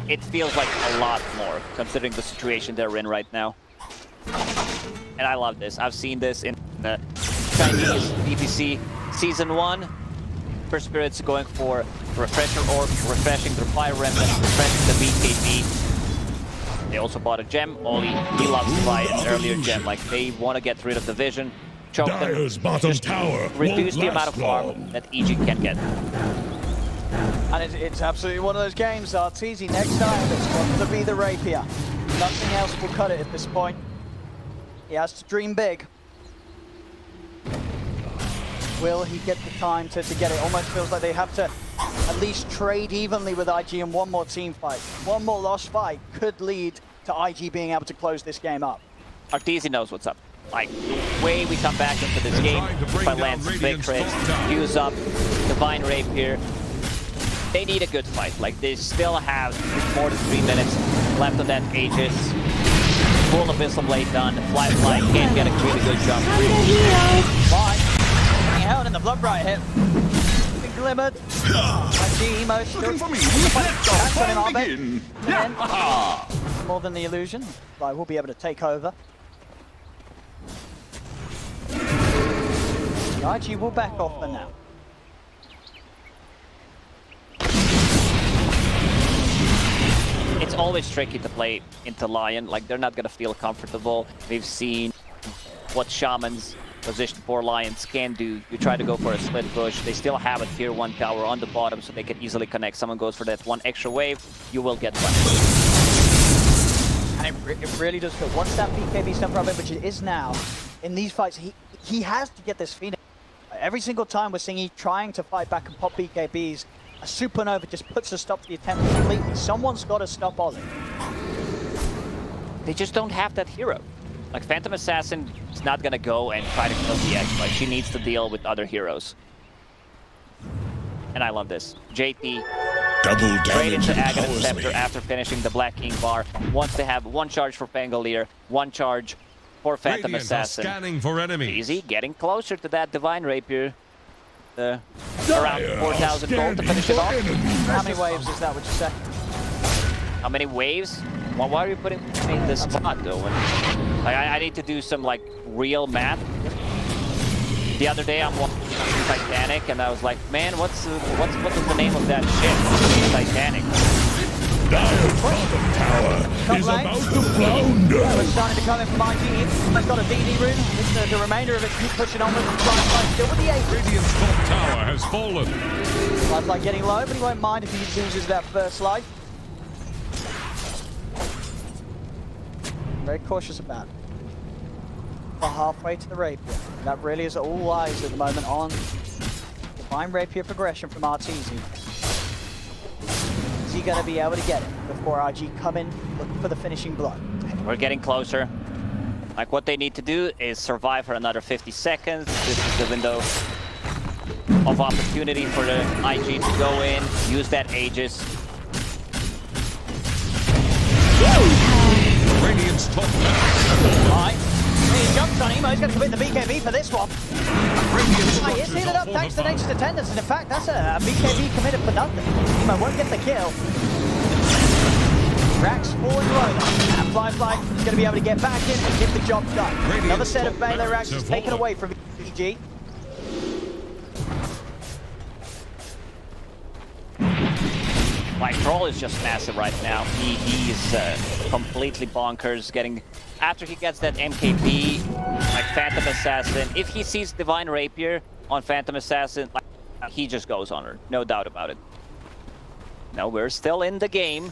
it feels like a lot more, considering the situation they're in right now. And I love this. I've seen this in the Chinese DPC Season 1. First Spirit's going for Refresher Orb, refreshing their Fire Remnant, refreshing the BKB. They also bought a gem. Ollie, he loves to buy an earlier gem. Like, they want to get rid of the vision, choke them, Dyer's bottom just tower reduce the amount of won't last farm that EG can get. And it's absolutely one of those games. Arteezy next time, it's got to be the Rapier. Nothing else will cut it at this point. He has to dream big. Will he get the time to get it? Almost feels like they have to at least trade evenly with IG in one more team fight. One more lost fight could lead to IG being able to close this game up. Arteezy knows what's up. Like, the way we come back into this game, by Lance big crits, use up Divine Rapier. They need a good fight. Like, they still have more than 3 minutes left on that Aegis. Full Abyssal Blade done. Fly can't get a really good jump. Fine. Getting held in the Blood Bright hit. Big glimmered. IG Emo still. That's on him, Abed. More than the illusion. Fly will be able to take over. IG will back off for now. It's always tricky to play into Lion. Like, they're not gonna feel comfortable. We've seen what Shaman's position for Lions can do. You try to go for a split push. They still have a tier 1 tower on the bottom, so they can easily connect. Someone goes for that one extra wave, you will get punished. And it really does feel, once that BKB stuff from it, which it is now, in these fights, he has to get this Phoenix. Every single time we're seeing he trying to fight back and pop BKBs, a Supernova just puts a stop to the attempt completely. Someone's got to stop Ollie. They just don't have that hero. Like, Phantom Assassin is not gonna go and try to kill the X. Like, she needs to deal with other heroes. And I love this. JT straight into Aghanim Scepter after finishing the Black King bar. Once they have one charge for Pangolier, one charge for Phantom Assassin. Scanning for enemies. Easy, getting closer to that Divine Rapier. Around 4,000 gold to finish it off. How many waves is that, would you say? How many waves? Well, why are you putting me in this spot though? Like, I need to do some like real math. The other day I'm watching Titanic and I was like, man, what is the name of that ship? Titanic. Dire's bottom tower is about to flounder. We're starting to come in from IG. He's got a DD rune. It's the remainder of it keep pushing onwards. Fly still with the 8. Radiant's top tower has fallen. Fly getting low, but he won't mind if he loses that first life. Very cautious about it. We're halfway to the Rapier. That really is all eyes at the moment on Divine Rapier progression from Arteezy. Is he going to be able to get it before IG come in looking for the finishing blow? We're getting closer. Like, what they need to do is survive for another 50 seconds. This is the window of opportunity for the IG to go in, use that Aegis. Radiant's top Right. He jumps on him. He's going to commit the BKB for this one. He is heated up thanks to the Nature's Attendance. And in fact, that's a BKB committed for nothing. He won't get the kill. Rax falling low. And Fly is going to be able to get back in and get the job done. Another set of melee Rax is taken away from EG. Like, Troll is just massive right now. He's completely bonkers. After he gets that MKB, like Phantom Assassin, if he sees Divine Rapier on Phantom Assassin, like, he just goes on her. No doubt about it. No, we're still in the game.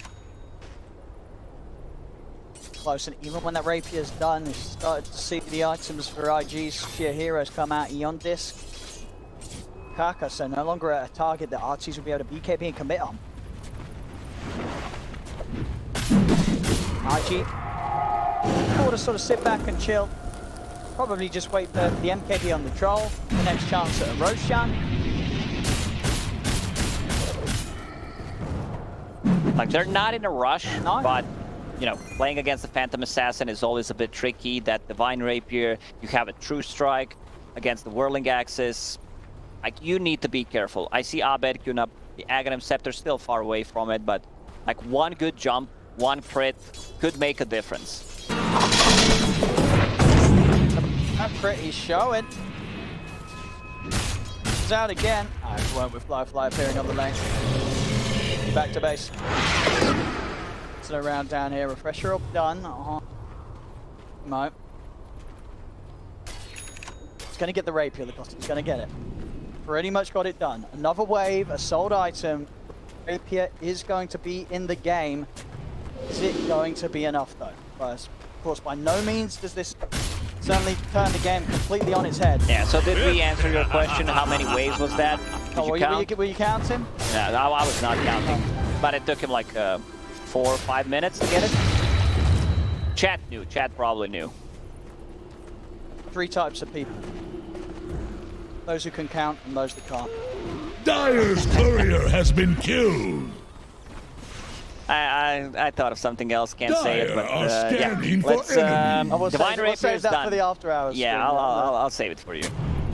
Close, and even when that Rapier is done, you started to see the items for IG's sheer heroes come out. Eon Disc, Kaka, so no longer a target that Arteezy will be able to BKB and commit on. IG, or to sort of sit back and chill. Probably just wait for the MKB on the Troll, the next chance at a Roshan. Like, they're not in a rush, No. but, you know, playing against the Phantom Assassin is always a bit tricky. That Divine Rapier, you have a True Strike against the Whirling Axis. Like, you need to be careful. I see Abed queuing up the Aghanim Scepter, still far away from it, but like, one good jump, one crit could make a difference. That crit is showing. He's out again. I won't with Fly appearing on the lane. Back to base. So around down here, refresher up done. No. He's gonna get the Rapier, the cost. He's gonna get it. Pretty much got it done. Another wave, a sold item. Rapier is going to be in the game. Is it going to be enough though? Of course, by no means does this certainly turn the game completely on its head. Yeah, so did we answer your question? How many waves was that? Were you counting? Yeah, I was not counting. But it took him like 4 or 5 minutes to get it. Chat knew. Chat probably knew. 3 types of people. Those who can count and those that can't. Dire's courier has been killed. I thought of something else, can't say it, but yeah. Let's, Divine Rapier save is that done. for the after hours. Yeah, I'll save it for you.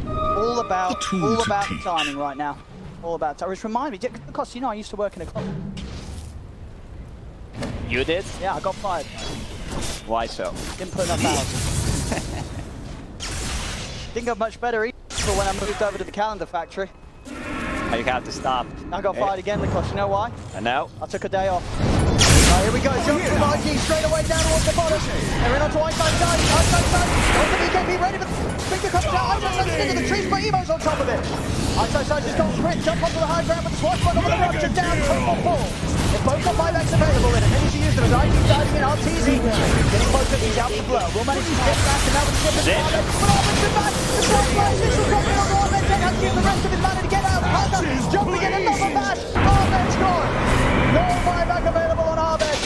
All about the timing right now. All about time. Which remind me, because you know I used to work in a club. You did? Yeah, I got fired. Why so? Didn't put enough hours. Didn't get much better either when I moved over to the calendar factory. Oh, you have to stop. I got fired again because you know why? I know. I took a day off. Here we go, jump from IG straight away down towards the bottom. They're in onto Einstein side. Don't the BKB ready, but Finger comes out. Einstein side's into the trees, but Emo's on top of it. Einstein side just got Crit, jump onto the high ground, but the swashbuckle with the rupture down, triple pull. They've both got buybacks available in it. Then you use them as IG diving in, RTZ. Getting closer, he's out for blow. Will manage to get back, and now with the ship is Armin. But Armin's been back. The swashbuckle initial dropping on Armin. Then has to use the rest of his mana to get out. Parker jumping in another bash. Armin's gone. No buyback available on Armin.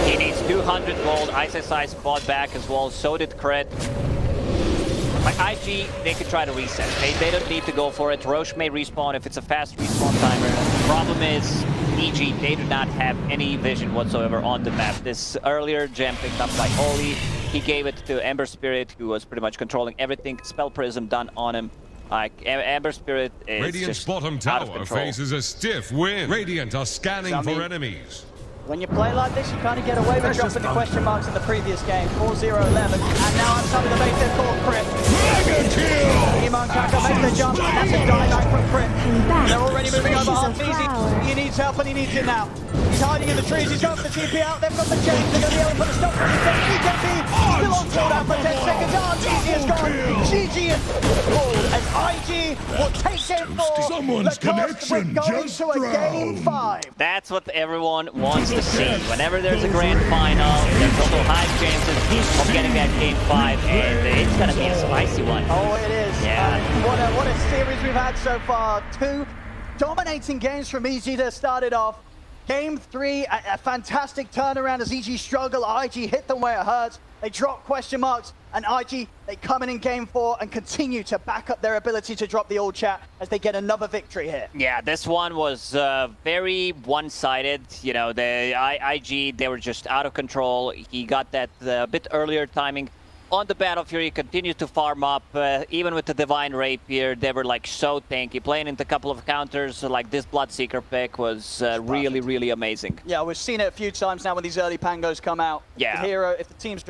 He needs 200 gold. ISSI bought back as well. So did Crit. Like IG, they could try to reset. They don't need to go for it. Roche may respawn if it's a fast respawn timer. The problem is, EG, they do not have any vision whatsoever on the map. This earlier gem picked up by Oli. He gave it to Ember Spirit, who was pretty much controlling everything. Spell Prism done on him. Like, Ember Spirit is Radiant's just bottom out of tower control. faces a stiff wind. Radiant are scanning for enemies. When you play like this, you kind of get away with dropping the question marks in the previous game. 4-0-11, and now I'm starting to make their call Crit. Emo and Kaka make the jump, and that's a dieback from Crit. They're already moving over Arteezy. He needs help, and he needs it now. He's hiding in the trees, he's going for the TP out, they've got the chains, they're going to be able to put a stop to the defense. BKB still on cooldown for 10 seconds. Arteezy is gone. GG is pulled as IG will take game 4. Someone's connection just to a game 5. That's what everyone wants to see. Whenever there's a grand final, there's also high chances of getting that game 5, and it's gonna be a spicy one. Oh, it is. Yeah. What a series we've had so far. 2 dominating games from EG to start it off. Game 3, a fantastic turnaround as EG struggle. IG hit them where it hurts. They drop question marks, and IG, they come in game 4 and continue to back up their ability to drop the old chat as they get another victory here. Yeah, this one was very one-sided. You know, the IG, they were just out of control. He got that bit earlier timing on the battlefield. He continued to farm up. Even with the Divine Rapier, they were like so tanky. Playing into a couple of counters, like this Bloodseeker pick was really, really amazing. Yeah, we've seen it a few times now when these early Pangos come out. Yeah. The hero, if the team's